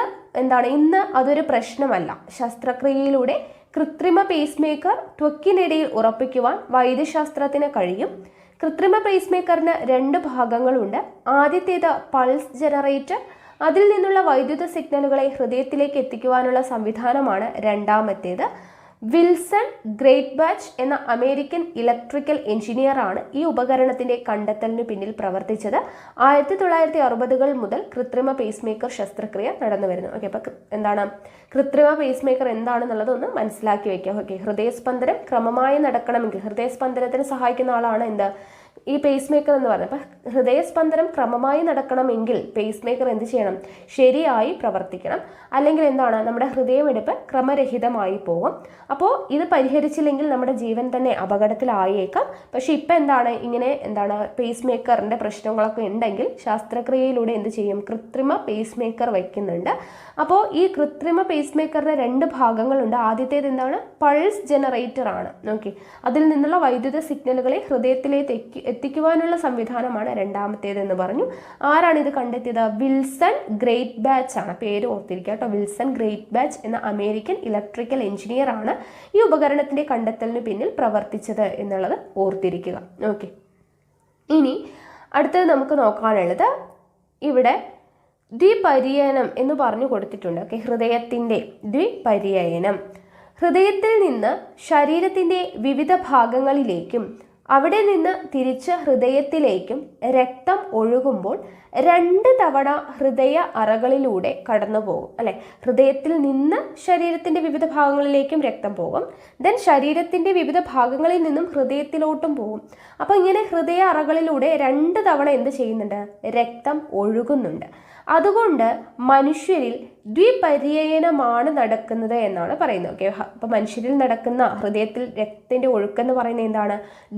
ഇന്ന് അതൊരു പ്രശ്നമല്ല. ശസ്ത്രക്രിയയിലൂടെ കൃത്രിമ പേസ് മേക്കർ ത്വക്കിനിടയിൽ ഉറപ്പിക്കുവാൻ വൈദ്യശാസ്ത്രത്തിന് കഴിയും. കൃത്രിമ പേസ് മേക്കറിന് 2 ഭാഗങ്ങളുണ്ട്. ആദ്യത്തേത് പൾസ് ജനറേറ്റർ. അതിൽ നിന്നുള്ള വൈദ്യുത സിഗ്നലുകളെ ഹൃദയത്തിലേക്ക് എത്തിക്കുവാനുള്ള സംവിധാനമാണ് രണ്ടാമത്തേത്. വിൽസൺ ഗ്രേറ്റ്ബാച്ച് എന്ന അമേരിക്കൻ ഇലക്ട്രിക്കൽ എഞ്ചിനീയറാണ് ഈ ഉപകരണത്തിന്റെ കണ്ടെത്തലിന് പിന്നിൽ പ്രവർത്തിച്ചത്. 1960-കൾ മുതൽ കൃത്രിമ പേസ് മേക്കർ ശസ്ത്രക്രിയ നടന്നു വരുന്നു. ഓക്കെ, അപ്പൊ എന്താണ് കൃത്രിമ പേസ് മേക്കർ എന്താണെന്നുള്ളത് ഒന്ന് മനസ്സിലാക്കി വെക്കാം. ഓക്കെ, ഹൃദയസ്പന്ദനം ക്രമമായി നടക്കണമെങ്കിൽ ഹൃദയസ്പന്ദനത്തിന് സഹായിക്കുന്ന ആളാണ് ഈ പേസ് മേക്കർ എന്ന് പറയുന്നത്. അപ്പം ഹൃദയസ്പന്ദനം ക്രമമായി നടക്കണമെങ്കിൽ പേസ് മേക്കർ എന്ത് ചെയ്യണം? ശരിയായി പ്രവർത്തിക്കണം. അല്ലെങ്കിൽ നമ്മുടെ ഹൃദയമിടിപ്പ് ക്രമരഹിതമായി പോകും. അപ്പോൾ ഇത് പരിഹരിച്ചില്ലെങ്കിൽ നമ്മുടെ ജീവൻ തന്നെ അപകടത്തിലായേക്കാം. പക്ഷെ ഇപ്പം ഇങ്ങനെ പേസ് മേക്കറിൻ്റെ പ്രശ്നങ്ങളൊക്കെ ഉണ്ടെങ്കിൽ ശസ്ത്രക്രിയയിലൂടെ എന്ത് ചെയ്യും? കൃത്രിമ പേസ് മേക്കർ വയ്ക്കുന്നുണ്ട്. അപ്പോൾ ഈ കൃത്രിമ പേസ് മേക്കറിന് 2 ഭാഗങ്ങളുണ്ട്. ആദ്യത്തേത് പൾസ് ജനറേറ്റർ ആണ്. ഓക്കെ, അതിൽ നിന്നുള്ള വൈദ്യുത സിഗ്നലുകളെ ഹൃദയത്തിലേക്ക് എത്തിക്കുവാനുള്ള സംവിധാനമാണ് രണ്ടാമത്തേത് എന്ന് പറഞ്ഞു. ആരാണ് ഇത് കണ്ടെത്തിയത്? വിൽസൺ ഗ്രേറ്റ്ബാച്ച് ആണ്. പേര് ഓർത്തിരിക്കുക കേട്ടോ. വിൽസൺ ഗ്രേറ്റ്ബാച്ച് എന്ന അമേരിക്കൻ ഇലക്ട്രിക്കൽ എഞ്ചിനീയർ ആണ് ഈ ഉപകരണത്തിന്റെ കണ്ടെത്തലിന് പിന്നിൽ പ്രവർത്തിച്ചത് എന്നുള്ളത് ഓർത്തിരിക്കുക. ഓക്കെ, ഇനി അടുത്തത് നമുക്ക് നോക്കാനുള്ളത് ഇവിടെ ദ്വിപര്യനം എന്ന് പറഞ്ഞു കൊടുത്തിട്ടുണ്ട്. ഓക്കെ, ഹൃദയത്തിന്റെ ദ്വിപര്യനം. ഹൃദയത്തിൽ നിന്ന് ശരീരത്തിന്റെ വിവിധ ഭാഗങ്ങളിലേക്കും അവിടെ നിന്ന് തിരിച്ച് ഹൃദയത്തിലേക്കും രക്തം ഒഴുകുമ്പോൾ 2 തവണ ഹൃദയ അറകളിലൂടെ കടന്നു പോകും അല്ലെ. ഹൃദയത്തിൽ നിന്ന് ശരീരത്തിന്റെ വിവിധ ഭാഗങ്ങളിലേക്കും രക്തം പോകും. ദെൻ ശരീരത്തിന്റെ വിവിധ ഭാഗങ്ങളിൽ നിന്നും ഹൃദയത്തിലോട്ടും പോകും. അപ്പൊ ഇങ്ങനെ ഹൃദയ അറകളിലൂടെ 2 തവണ എന്ത് ചെയ്യുന്നുണ്ട്? രക്തം ഒഴുകുന്നുണ്ട്. അതുകൊണ്ട് മനുഷ്യരിൽ ദ്വിപര്യയനമാണ് നടക്കുന്നത് എന്നാണ് പറയുന്നത്. ഓക്കെ, അപ്പോൾ മനുഷ്യരിൽ നടക്കുന്ന ഹൃദയത്തിൽ രക്തത്തിൻ്റെ ഒഴുക്കെന്ന് പറയുന്നത് എന്താണ്?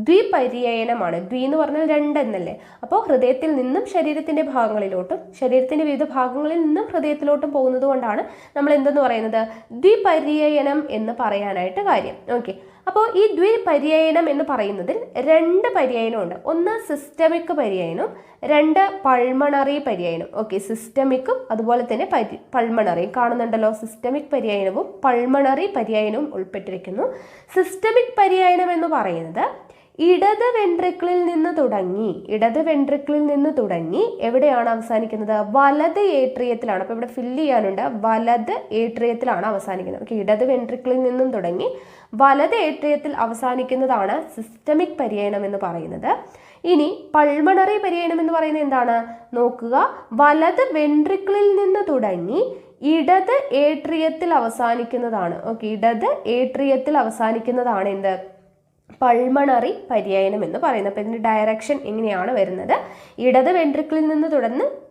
ദ്വിപര്യയനമാണ്. ദ്വി എന്ന് പറഞ്ഞാൽ രണ്ടെന്നല്ലേ. അപ്പോൾ ഹൃദയത്തിൽ നിന്നും ശരീരത്തിൻ്റെ ഭാഗങ്ങളിലോട്ടും ശരീരത്തിൻ്റെ വിവിധ ഭാഗങ്ങളിൽ നിന്നും ഹൃദയത്തിലോട്ടും പോകുന്നത് കൊണ്ടാണ് നമ്മൾ എന്തെന്ന് പറയുന്നത്? ദ്വിപര്യയനം എന്ന് പറയാനായിട്ട് കാര്യം. ഓക്കെ, അപ്പോൾ ഈ ദ്വിപര്യയനം എന്ന് പറയുന്നതിൽ രണ്ട് പര്യയനമുണ്ട്. ഒന്ന് സിസ്റ്റമിക് പര്യയനം, രണ്ട് പൾമണറി പര്യയനം. ഓക്കെ, സിസ്റ്റമിക്കും അതുപോലെ തന്നെ പൾമണറിയും കാണുന്നുണ്ടല്ലോ. സിസ്റ്റമിക് പര്യയനവും പൾമണറി പര്യയനവും ഉൾപ്പെട്ടിരിക്കുന്നു. സിസ്റ്റമിക് പര്യയനം എന്ന് പറയുന്നത് ഇടത് വെൻട്രിക്കിളിൽ നിന്ന് തുടങ്ങി എവിടെയാണ് അവസാനിക്കുന്നത്? വലത് ഏട്രിയത്തിലാണ്. അപ്പോൾ ഇവിടെ ഫില്ല് ചെയ്യാനുണ്ട്. വലത് ഏട്രിയത്തിലാണ് അവസാനിക്കുന്നത്. ഓക്കെ, ഇടത് വെൻട്രിക്കിളിൽ നിന്നും തുടങ്ങി വലത് ഏട്രിയത്തിൽ അവസാനിക്കുന്നതാണ് സിസ്റ്റമിക് പര്യയനം എന്ന് പറയുന്നത്. ഇനി പൾമണറി പര്യയനം എന്ന് പറയുന്നത് എന്താണ്? നോക്കുക, വലത് വെൻട്രിക്കിളിൽ നിന്ന് തുടങ്ങി ഇടത് ഏട്രിയത്തിൽ അവസാനിക്കുന്നതാണ്. ഓക്കെ, ഇടത് ഏട്രിയത്തിൽ അവസാനിക്കുന്നതാണ് എന്ത്? പൾമണറി പര്യയനം എന്ന് പറയുന്നത്. അപ്പോൾ ഇതിൻ്റെ ഡയറക്ഷൻ എങ്ങനെയാണ് വരുന്നത്? ഇടത് വെൻട്രിക്കിളിൽ നിന്ന്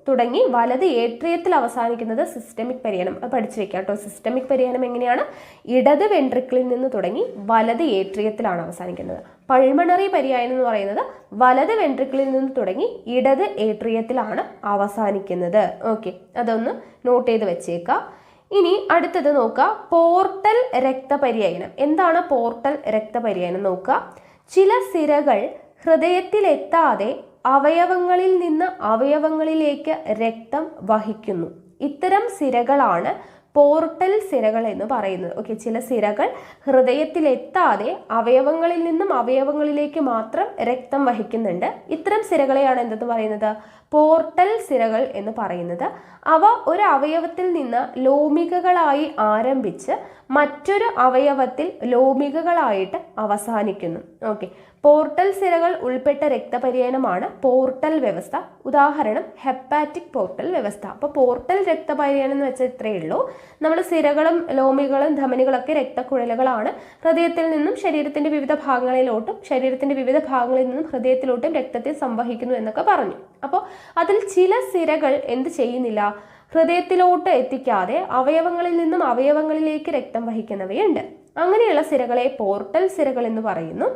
തുടങ്ങി വലത് ഏട്രിയത്തിൽ അവസാനിക്കുന്നത് സിസ്റ്റമിക് പര്യയനം. അത് പഠിച്ചു വെക്കാം കേട്ടോ. സിസ്റ്റമിക് പര്യയനം എങ്ങനെയാണ്? ഇടത് വെൻട്രിക്കിളിൽ നിന്ന് തുടങ്ങി വലത് ഏട്രിയത്തിലാണ് അവസാനിക്കുന്നത്. പൾമണറി പര്യയനം എന്ന് പറയുന്നത് വലത് വെൻട്രിക്കിളിൽ നിന്ന് തുടങ്ങി ഇടത് ഏട്രിയത്തിലാണ് അവസാനിക്കുന്നത്. ഓക്കെ, അതൊന്ന് നോട്ട് ചെയ്ത് വെച്ചേക്കാം. ഇനി അടുത്തത് നോക്കുക, പോർട്ടൽ രക്തപര്യയനം. എന്താണ് പോർട്ടൽ രക്തപര്യയനം? നോക്കുക, ചില സിരകൾ ഹൃദയത്തിലെത്താതെ അവയവങ്ങളിൽ നിന്ന് അവയവങ്ങളിലേക്ക് രക്തം വഹിക്കുന്നു. ഇത്തരം സിരകളാണ് പോർട്ടൽ സിരകൾ എന്ന് പറയുന്നത്. ഓക്കെ, ചില സിരകൾ ഹൃദയത്തിലെത്താതെ അവയവങ്ങളിൽ നിന്നും അവയവങ്ങളിലേക്ക് മാത്രം രക്തം വഹിക്കുന്നുണ്ട്. ഇത്തരം സിരകളെയാണ് എന്തെന്ന് പറയുന്നത്? പോർട്ടൽ സിരകൾ എന്ന് പറയുന്നത്. അവ ഒരു അവയവത്തിൽ നിന്ന് ലോമികകളായി ആരംഭിച്ച് മറ്റൊരു അവയവത്തിൽ ലോമികകളായിട്ട് അവസാനിക്കുന്നു. ഓക്കെ, പോർട്ടൽ സിരകൾ ഉൾപ്പെട്ട രക്തപര്യയനമാണ് പോർട്ടൽ വ്യവസ്ഥ. ഉദാഹരണം ഹെപ്പാറ്റിക് പോർട്ടൽ വ്യവസ്ഥ. അപ്പോൾ പോർട്ടൽ രക്തപര്യയനം എന്ന് വെച്ചാൽ ഇത്രയേ ഉള്ളൂ. നമ്മൾ സിരകളും ലോമികളും ധമനികളൊക്കെ രക്തക്കുഴലുകളാണ്. ഹൃദയത്തിൽ നിന്നും ശരീരത്തിന്റെ വിവിധ ഭാഗങ്ങളിലോട്ടും ശരീരത്തിന്റെ വിവിധ ഭാഗങ്ങളിൽ നിന്നും ഹൃദയത്തിലോട്ടും രക്തത്തെ സംവഹിക്കുന്നു എന്നൊക്കെ പറഞ്ഞു. അപ്പോൾ അതിൽ ചില സിരകൾ എന്ത് ചെയ്യുന്നില്ല? ഹൃദയത്തിലോട്ട് എത്തിക്കാതെ അവയവങ്ങളിൽ നിന്നും അവയവങ്ങളിലേക്ക് രക്തം വഹിക്കുന്നവയുണ്ട്. അങ്ങനെയുള്ള സിരകളെ പോർട്ടൽ സിരകൾ എന്ന് പറയുന്നു.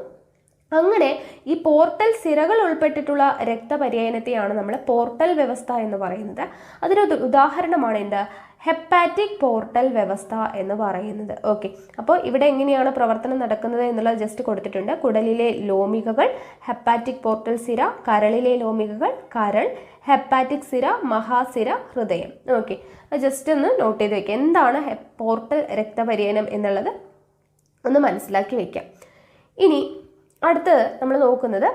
അങ്ങനെ ഈ പോർട്ടൽ സിരകൾ ഉൾപ്പെട്ടിട്ടുള്ള രക്തപര്യയനത്തെയാണ് നമ്മൾ പോർട്ടൽ വ്യവസ്ഥ എന്ന് പറയുന്നത്. അതിനൊരു ഉദാഹരണമാണ് എന്ത്? ഹെപ്പാറ്റിക് പോർട്ടൽ വ്യവസ്ഥ എന്ന് പറയുന്നത്. ഓക്കെ, അപ്പോൾ ഇവിടെ എങ്ങനെയാണ് പ്രവർത്തനം നടക്കുന്നത് എന്നുള്ളത് ജസ്റ്റ് കൊടുത്തിട്ടുണ്ട്. കുടലിലെ ലോമികകൾ ഹെപ്പാറ്റിക് പോർട്ടൽ സിര, കരളിലെ ലോമികകൾ കരൾ, ഹെപ്പാറ്റിക് സിര മഹാസിര, ഹൃദയം. ഓക്കെ, ജസ്റ്റ് ഒന്ന് നോട്ട് ചെയ്ത് വെക്കുക. എന്താണ് പോർട്ടൽ രക്തപര്യയനം എന്നുള്ളത് ഒന്ന് മനസ്സിലാക്കി വെക്കാം. ഇനി അടുത്തത് നമ്മൾ നോക്കുന്നത്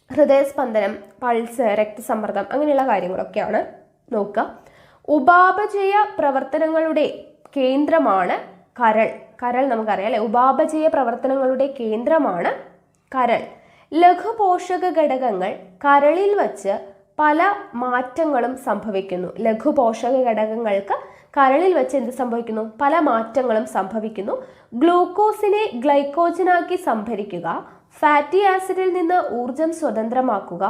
ഹൃദയസ്പന്ദനം, പൾസ്, രക്തസമ്മർദ്ദം അങ്ങനെയുള്ള കാര്യങ്ങളൊക്കെയാണ് നോക്കുക. ഉപാപചയ പ്രവർത്തനങ്ങളുടെ കേന്ദ്രമാണ് കരൾ. കരൾ നമുക്കറിയാം അല്ലെ, ഉപാപചയ പ്രവർത്തനങ്ങളുടെ കേന്ദ്രമാണ് കരൾ. ലഘുപോഷക ഘടകങ്ങൾ കരളിൽ വച്ച് പല മാറ്റങ്ങളും സംഭവിക്കുന്നു. ലഘുപോഷക ഘടകങ്ങൾക്ക് കരളിൽ വെച്ച് എന്ത് സംഭവിക്കുന്നു? പല മാറ്റങ്ങളും സംഭവിക്കുന്നു. ഗ്ലൂക്കോസിനെ ഗ്ലൈക്കോജനാക്കി സംഭരിക്കുക, ഫാറ്റി ആസിഡിൽ നിന്ന് ഊർജം സ്വതന്ത്രമാക്കുക,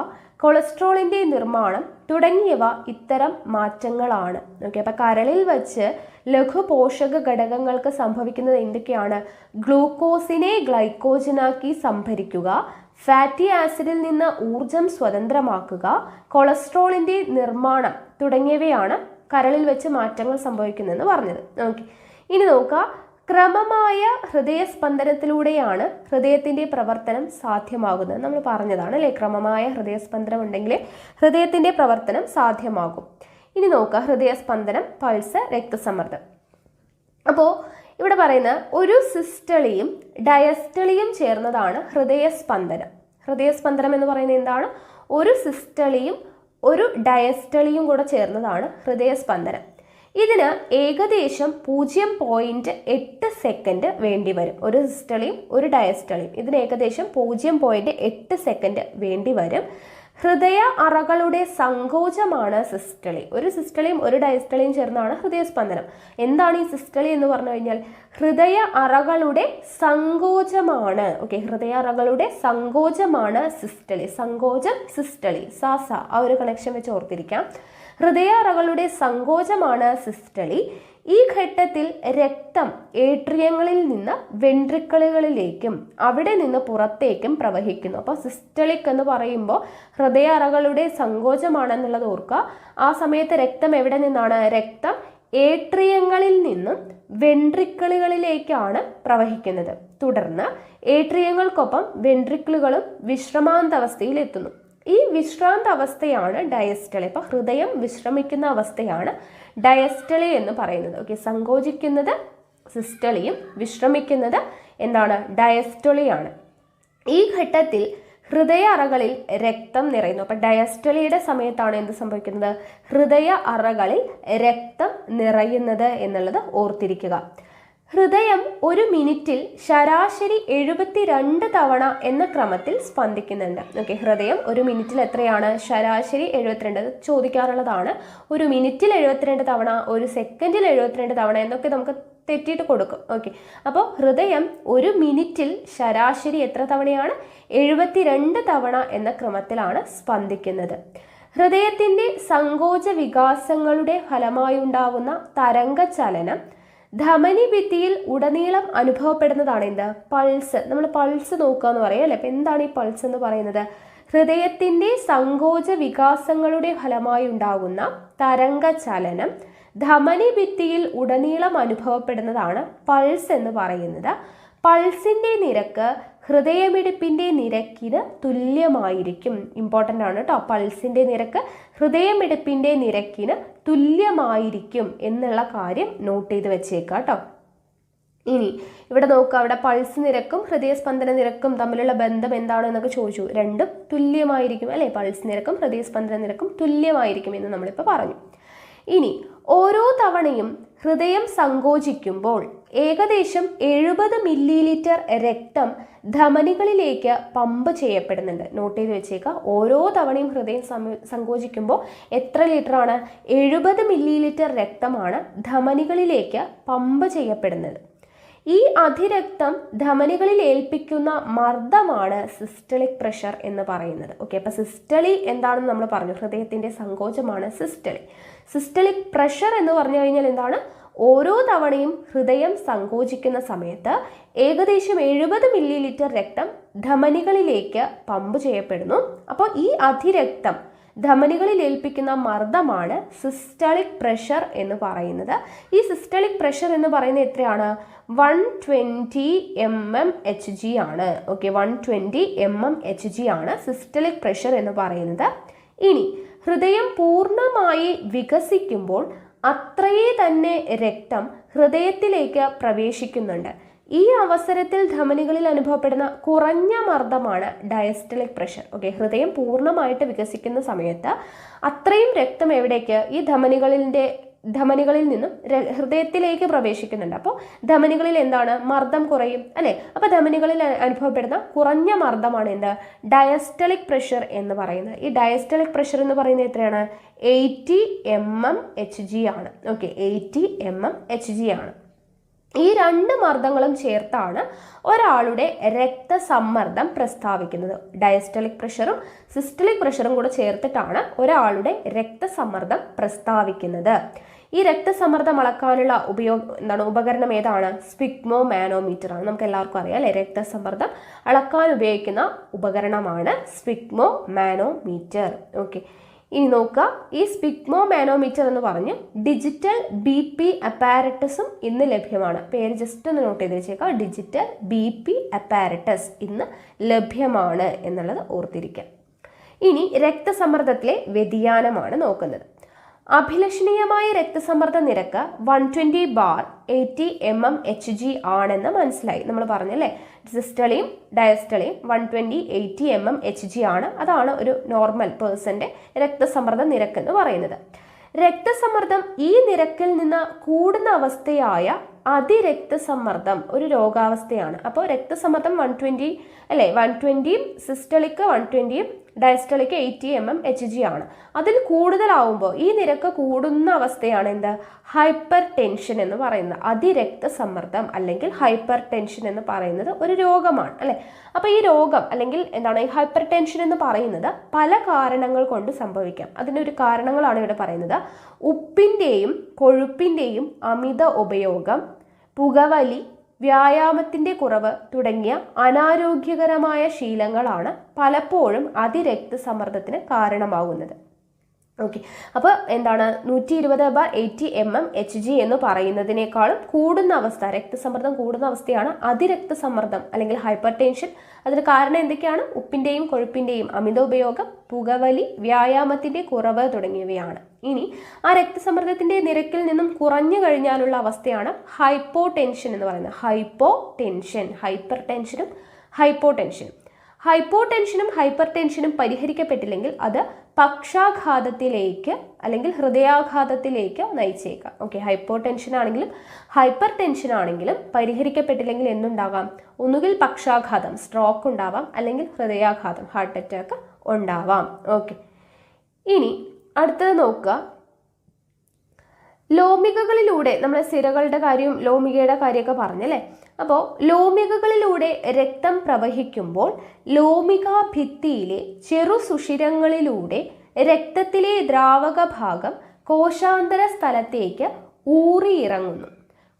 കൊളസ്ട്രോളിൻ്റെ നിർമ്മാണം തുടങ്ങിയവ ഇത്തരം മാറ്റങ്ങളാണ്. ഓക്കെ, അപ്പം കരളിൽ വച്ച് ലഘുപോഷക ഘടകങ്ങൾക്ക് സംഭവിക്കുന്നത് എന്തൊക്കെയാണ്? ഗ്ലൂക്കോസിനെ ഗ്ലൈക്കോജനാക്കി സംഭരിക്കുക, ഫാറ്റി ആസിഡിൽ നിന്ന് ഊർജം സ്വതന്ത്രമാക്കുക, കൊളസ്ട്രോളിൻ്റെ നിർമ്മാണം തുടങ്ങിയവയാണ് കരളിൽ വെച്ച് മാറ്റങ്ങൾ സംഭവിക്കുന്നതെന്ന് പറഞ്ഞത്. ഓക്കെ, ഇനി നോക്കുക, ക്രമമായ ഹൃദയസ്പന്ദനത്തിലൂടെയാണ് ഹൃദയത്തിൻ്റെ പ്രവർത്തനം സാധ്യമാകുന്നത്. നമ്മൾ പറഞ്ഞതാണ് അല്ലേ, ക്രമമായ ഹൃദയസ്പന്ദനം ഉണ്ടെങ്കിൽ ഹൃദയത്തിൻ്റെ പ്രവർത്തനം സാധ്യമാകും. ഇനി നോക്കുക, ഹൃദയസ്പന്ദനം, പൾസ്, രക്തസമ്മർദ്ദം. അപ്പോൾ ഇവിടെ പറയുന്ന ഒരു സിസ്റ്റളിയും ഡയസ്റ്റളിയും ചേർന്നതാണ് ഹൃദയസ്പന്ദനം. ഹൃദയസ്പന്ദനം എന്ന് പറയുന്നത് എന്താണ്? ഒരു സിസ്റ്റളിയും ഒരു ഡയസ്റ്റളിയും കൂടെ ചേർന്നതാണ് ഹൃദയസ്പന്ദനം. ഇതിന് ഏകദേശം 0.8 സെക്കൻഡ് വേണ്ടി വരും. ഒരു സിസ്റ്റളിയും ഒരു ഡയസ്റ്റളിയും ഇതിന് ഏകദേശം 0.8 സെക്കൻഡ് വേണ്ടി വരും. ഹൃദയ അറകളുടെ സങ്കോചമാണ് സിസ്റ്റളി. ഒരു സിസ്റ്റളിയും ഒരു ഡയസ്റ്റളിയും ചേർന്നാണ് ഹൃദയസ്പന്ദനം. എന്താണ് ഈ സിസ്റ്റളി എന്ന് പറഞ്ഞു കഴിഞ്ഞാൽ ഹൃദയ അറകളുടെ സങ്കോചമാണ്. ഓക്കെ, ഹൃദയ അറകളുടെ സങ്കോചമാണ് സിസ്റ്റളി. സങ്കോചം സിസ്റ്റളി, സാസ ആ ഒരു കണക്ഷൻ വെച്ച് ഓർത്തിരിക്കാം. ഹൃദയ അറകളുടെ സങ്കോചമാണ് സിസ്റ്റളി. ഈ ഘട്ടത്തിൽ രക്തം ഏട്രിയങ്ങളിൽ നിന്ന് വെൻട്രിക്കിളുകളിലേക്കും അവിടെ നിന്ന് പുറത്തേക്കും പ്രവഹിക്കുന്നു. അപ്പോൾ സിസ്റ്റളിക് എന്ന് പറയുമ്പോൾ ഹൃദയ അറകളുടെ സങ്കോചമാണെന്നുള്ളത് ഓർക്കുക. ആ സമയത്ത് രക്തം എവിടെ നിന്നാണ്? രക്തം ഏട്രിയങ്ങളിൽ നിന്നും വെൻട്രിക്കിളുകളിലേക്കാണ് പ്രവഹിക്കുന്നത്. തുടർന്ന് ഏട്രിയങ്ങൾക്കൊപ്പം വെൻട്രിക്കിളുകളും വിശ്രമാന്താവസ്ഥയിൽ എത്തുന്നു. ഈ വിശ്രാന്ത അവസ്ഥയാണ് ഡയസ്റ്റളി. അപ്പോൾ ഹൃദയം വിശ്രമിക്കുന്ന അവസ്ഥയാണ് ഡയസ്റ്റളി എന്ന് പറയുന്നത്. ഓക്കെ, സങ്കോചിക്കുന്നത് സിസ്റ്റളിയും വിശ്രമിക്കുന്നത് എന്താണ്? ഡയസ്റ്റളിയാണ്. ഈ ഘട്ടത്തിൽ ഹൃദയ അറകളിൽ രക്തം നിറയുന്നു. അപ്പം ഡയസ്റ്റളിയുടെ സമയത്താണ് എന്ത് സംഭവിക്കുന്നത്? ഹൃദയ അറകളിൽ രക്തം നിറയുന്നത് എന്നുള്ളത് ഓർത്തിരിക്കുക. ഹൃദയം ഒരു മിനിറ്റിൽ ശരാശരി 72 തവണ എന്ന ക്രമത്തിൽ സ്പന്ദിക്കുന്നുണ്ട്. ഓക്കെ, ഹൃദയം ഒരു മിനിറ്റിൽ എത്രയാണ്? ശരാശരി 72 ചോദിക്കാറുള്ളതാണ്. ഒരു മിനിറ്റിൽ 72 തവണ, ഒരു സെക്കൻഡിൽ 72 തവണ എന്നൊക്കെ നമുക്ക് തെറ്റിയിട്ട് കൊടുക്കും. ഓക്കെ, അപ്പോൾ ഹൃദയം ഒരു മിനിറ്റിൽ ശരാശരി എത്ര തവണയാണ്? 72 തവണ എന്ന ക്രമത്തിലാണ് സ്പന്ദിക്കുന്നത്. ഹൃദയത്തിൻ്റെ സങ്കോച വികാസങ്ങളുടെ ഫലമായുണ്ടാവുന്ന തരംഗചലനം ധമനി ഭിത്തിയിൽ ഉടനീളം അനുഭവപ്പെടുന്നതാണ് എന്ത്? പൾസ്. നമ്മൾ പൾസ് നോക്കുക എന്ന് പറയാം അല്ലേ? അപ്പം എന്താണ് ഈ പൾസ് എന്ന് പറയുന്നത്? ഹൃദയത്തിൻ്റെ സങ്കോച വികാസങ്ങളുടെ ഫലമായി ഉണ്ടാകുന്ന തരംഗചലനം ധമനി ഭിത്തിയിൽ ഉടനീളം അനുഭവപ്പെടുന്നതാണ് പൾസ് എന്ന് പറയുന്നത്. പൾസിൻ്റെ നിരക്ക് ഹൃദയമിടിപ്പിൻ്റെ നിരക്കിന് തുല്യമായിരിക്കും. ഇമ്പോർട്ടൻ്റ് ആണ് കേട്ടോ. പൾസിൻ്റെ നിരക്ക് ഹൃദയമിടിപ്പിൻ്റെ നിരക്കിന് തുല്യമായിരിക്കും എന്നുള്ള കാര്യം നോട്ട് ചെയ്ത് വെച്ചേക്കാം കേട്ടോ. ഇനി ഇവിടെ നോക്കുക, അവിടെ പൾസ് നിരക്കും ഹൃദയസ്പന്ദന നിരക്കും തമ്മിലുള്ള ബന്ധം എന്താണ് എന്നൊക്കെ ചോദിച്ചു. രണ്ടും തുല്യമായിരിക്കും അല്ലേ? പൾസ് നിരക്കും ഹൃദയസ്പന്ദന നിരക്കും തുല്യമായിരിക്കും എന്ന് നമ്മളിപ്പോൾ പറഞ്ഞു. ഇനി ഓരോ തവണയും ഹൃദയം സങ്കോചിക്കുമ്പോൾ ഏകദേശം 70 മില്ലി രക്തം ധമനികളിലേക്ക് പമ്പ് ചെയ്യപ്പെടുന്നുണ്ട്. നോട്ട് ചെയ്ത് വെച്ചേക്കുക. ഓരോ തവണയും ഹൃദയം സങ്കോചിക്കുമ്പോൾ എത്ര ലിറ്ററാണ്? 70 മില്ലി രക്തമാണ് ധമനികളിലേക്ക് പമ്പ് ചെയ്യപ്പെടുന്നത്. ഈ അതിരക്തം ധമനികളിൽ ഏൽപ്പിക്കുന്ന മർദ്ദമാണ് സിസ്റ്റളിക് പ്രഷർ എന്ന് പറയുന്നത്. ഓക്കെ, അപ്പോൾ സിസ്റ്റളി എന്താണെന്ന് നമ്മൾ പറഞ്ഞു. ഹൃദയത്തിൻ്റെ സങ്കോചമാണ് സിസ്റ്റളി. സിസ്റ്റളിക് പ്രഷർ എന്ന് പറഞ്ഞു കഴിഞ്ഞാൽ എന്താണ്? ഓരോ തവണയും ഹൃദയം സങ്കോചിക്കുന്ന സമയത്ത് ഏകദേശം 70 മില്ലി രക്തം ധമനികളിലേക്ക് പമ്പ് ചെയ്യപ്പെടുന്നു. അപ്പോൾ ഈ അതിരക്തം ധമനികളിൽ ഏൽപ്പിക്കുന്ന മർദ്ദമാണ് സിസ്റ്റളിക് പ്രഷർ എന്ന് പറയുന്നത്. ഈ സിസ്റ്റളിക് പ്രഷർ എന്ന് പറയുന്നത് എത്രയാണ്? 120 mmHg ആണ്. ഓക്കെ, 120 mmHg ആണ് സിസ്റ്റളിക് പ്രഷർ എന്ന് പറയുന്നത്. ഇനി ഹൃദയം പൂർണ്ണമായി വികസിക്കുമ്പോൾ അത്രയേ തന്നെ രക്തം ഹൃദയത്തിലേക്ക് പ്രവേശിക്കുന്നുണ്ട്. ഈ അവസരത്തിൽ ധമനികളിൽ അനുഭവപ്പെടുന്ന കുറഞ്ഞ മർദ്ദമാണ് ഡയസ്റ്റളിക് പ്രഷർ. ഓക്കെ, ഹൃദയം പൂർണ്ണമായിട്ട് വികസിക്കുന്ന സമയത്ത് അത്രയും രക്തം എവിടേക്ക്? ഈ ധമനികളിൽ നിന്നും ഹൃദയത്തിലേക്ക് പ്രവേശിക്കുന്നുണ്ട്. അപ്പോൾ ധമനികളിൽ എന്താണ്? മർദ്ദം കുറയും അല്ലേ? അപ്പോൾ ധമനികളിൽ അനുഭവപ്പെടുന്ന കുറഞ്ഞ മർദ്ദമാണ് എന്ത്? ഡയസ്റ്റളിക് പ്രഷർ എന്ന് പറയുന്നത്. ഈ ഡയസ്റ്റളിക് പ്രഷർ എന്ന് പറയുന്നത് എത്രയാണ്? 80 mmHg ആണ്. ഓക്കെ, 80 mmHg ആണ്. ഈ രണ്ട് മർദ്ദങ്ങളും ചേർത്താണ് ഒരാളുടെ രക്തസമ്മർദ്ദം പ്രസ്താവിക്കുന്നത്. ഡയസ്റ്റളിക് പ്രഷറും സിസ്റ്റളിക് പ്രഷറും കൂടെ ചേർത്തിട്ടാണ് ഒരാളുടെ രക്തസമ്മർദ്ദം പ്രസ്താവിക്കുന്നത്. ഈ രക്തസമ്മർദ്ദം അളക്കാനുള്ള ഉപകരണം ഏതാണ്? സ്പിഗ്മോ മാനോമീറ്റർ ആണ്. നമുക്ക് എല്ലാവർക്കും അറിയാം അല്ലേ? രക്തസമ്മർദ്ദം അളക്കാൻ ഉപയോഗിക്കുന്ന ഉപകരണമാണ് സ്പിഗ്മോ മാനോമീറ്റർ. ഓക്കെ, ഇനി നോക്കുക, ഈ സ്പിഗ്മോ മാനോമീറ്റർ എന്ന് പറഞ്ഞ് ഡിജിറ്റൽ BP അപ്പാരറ്റസും ഇന്ന് ലഭ്യമാണ്. പേര് ജസ്റ്റ് ഒന്ന് നോട്ട് ചെയ്ത് വെച്ചേക്കാം. ഡിജിറ്റൽ BP അപ്പാരറ്റസ് ഇന്ന് ലഭ്യമാണ് എന്നുള്ളത് ഓർത്തിരിക്കാം. ഇനി രക്തസമ്മർദ്ദത്തിലെ വ്യതിയാനമാണ് നോക്കുന്നത്. അഭിലഷണീയമായ രക്തസമ്മർദ്ദ നിരക്ക് 120/80 mmHg ആണെന്ന് മനസ്സിലായി. നമ്മൾ പറഞ്ഞല്ലേ, സിസ്റ്റളിയും ഡയസ്റ്റളിയും 120/80 mmHg ആണ്. അതാണ് ഒരു നോർമൽ പേഴ്സന്റെ രക്തസമ്മർദ്ദ നിരക്ക് എന്ന് പറയുന്നത്. രക്തസമ്മർദ്ദം ഈ നിരക്കിൽ നിന്ന് കൂടുന്ന അവസ്ഥയായ അതിരക്തസമ്മർദ്ദം ഒരു രോഗാവസ്ഥയാണ്. അപ്പോൾ രക്തസമ്മർദ്ദം 120 അല്ലേ? 120 സിസ്റ്റളിക്ക് 120 ഡയസ്റ്റോളിക്ക് 80 mmHg ആണ്. അതിൽ കൂടുതലാവുമ്പോൾ ഈ നിരക്ക് കൂടുന്ന അവസ്ഥയാണ് എന്ത്? ഹൈപ്പർ ടെൻഷൻ എന്ന് പറയുന്നത്. അതിരക്തസമ്മർദ്ദം അല്ലെങ്കിൽ ഹൈപ്പർ ടെൻഷൻ എന്ന് പറയുന്നത് ഒരു രോഗമാണ് അല്ലെ. അപ്പോൾ ഈ രോഗം അല്ലെങ്കിൽ എന്താണ് ഈ ഹൈപ്പർ ടെൻഷൻ എന്ന് പറയുന്നത് പല കാരണങ്ങൾ കൊണ്ട് സംഭവിക്കാം. അതിനൊരു കാരണങ്ങളാണ് ഇവിടെ പറയുന്നത്. ഉപ്പിൻ്റെയും കൊഴുപ്പിൻ്റെയും അമിത ഉപയോഗം, പുകവലി, വ്യായാമത്തിൻ്റെ കുറവ് തുടങ്ങിയ അനാരോഗ്യകരമായ ശീലങ്ങളാണ് പലപ്പോഴും അതിരക്തസമ്മർദ്ദത്തിന് കാരണമാകുന്നത്. ഓക്കെ, അപ്പോൾ എന്താണ് 120/80 mmHg എന്ന് പറയുന്നതിനേക്കാളും കൂടുന്ന അവസ്ഥ, രക്തസമ്മർദ്ദം കൂടുന്ന അവസ്ഥയാണ് അതിരക്തസമ്മർദ്ദം അല്ലെങ്കിൽ ഹൈപ്പർ ടെൻഷൻ. അതിന് കാരണം എന്തൊക്കെയാണ്? ഉപ്പിൻ്റെയും കൊഴുപ്പിൻ്റെയും അമിത ഉപയോഗം, പുകവലി, വ്യായാമത്തിൻ്റെ കുറവ് തുടങ്ങിയവയാണ്. ഇനി ആ രക്തസമ്മർദ്ദത്തിൻ്റെ നിരക്കിൽ നിന്നും കുറഞ്ഞു കഴിഞ്ഞാലുള്ള അവസ്ഥയാണ് ഹൈപ്പോ ടെൻഷൻ എന്ന് പറയുന്നത്. ഹൈപ്പോ ടെൻഷൻ, ഹൈപ്പർ ടെൻഷനും ഹൈപ്പോ ടെൻഷനും. ഹൈപ്പോ ടെൻഷനും ഹൈപ്പർ ടെൻഷനും പരിഹരിക്കപ്പെട്ടില്ലെങ്കിൽ അത് പക്ഷാഘാതത്തിലേക്ക് അല്ലെങ്കിൽ ഹൃദയാഘാതത്തിലേക്ക് നയിച്ചേക്കാം. ഓക്കെ, ഹൈപ്പോ ടെൻഷൻ ആണെങ്കിലും ഹൈപ്പർ ടെൻഷൻ ആണെങ്കിലും പരിഹരിക്കപ്പെട്ടില്ലെങ്കിൽ എന്തുണ്ടാകാം? ഒന്നുകിൽ പക്ഷാഘാതം, സ്ട്രോക്ക് ഉണ്ടാവാം, അല്ലെങ്കിൽ ഹൃദയാഘാതം, ഹാർട്ട് അറ്റാക്ക് ഉണ്ടാവാം. ഓക്കെ, ഇനി അടുത്തത് നോക്കുക. ലോമികകളിലൂടെ നമ്മൾ സിരകളുടെ കാര്യവും ലോമികയുടെ കാര്യമൊക്കെ പറഞ്ഞല്ലേ. അപ്പോൾ ലോമികകളിലൂടെ രക്തം പ്രവഹിക്കുമ്പോൾ ലോമികാ ഭിത്തിയിലെ ചെറു സുഷിരങ്ങളിലൂടെ രക്തത്തിലെ ദ്രാവക ഭാഗം കോശാന്തര സ്ഥലത്തേക്ക് ഊറിയിറങ്ങുന്നു.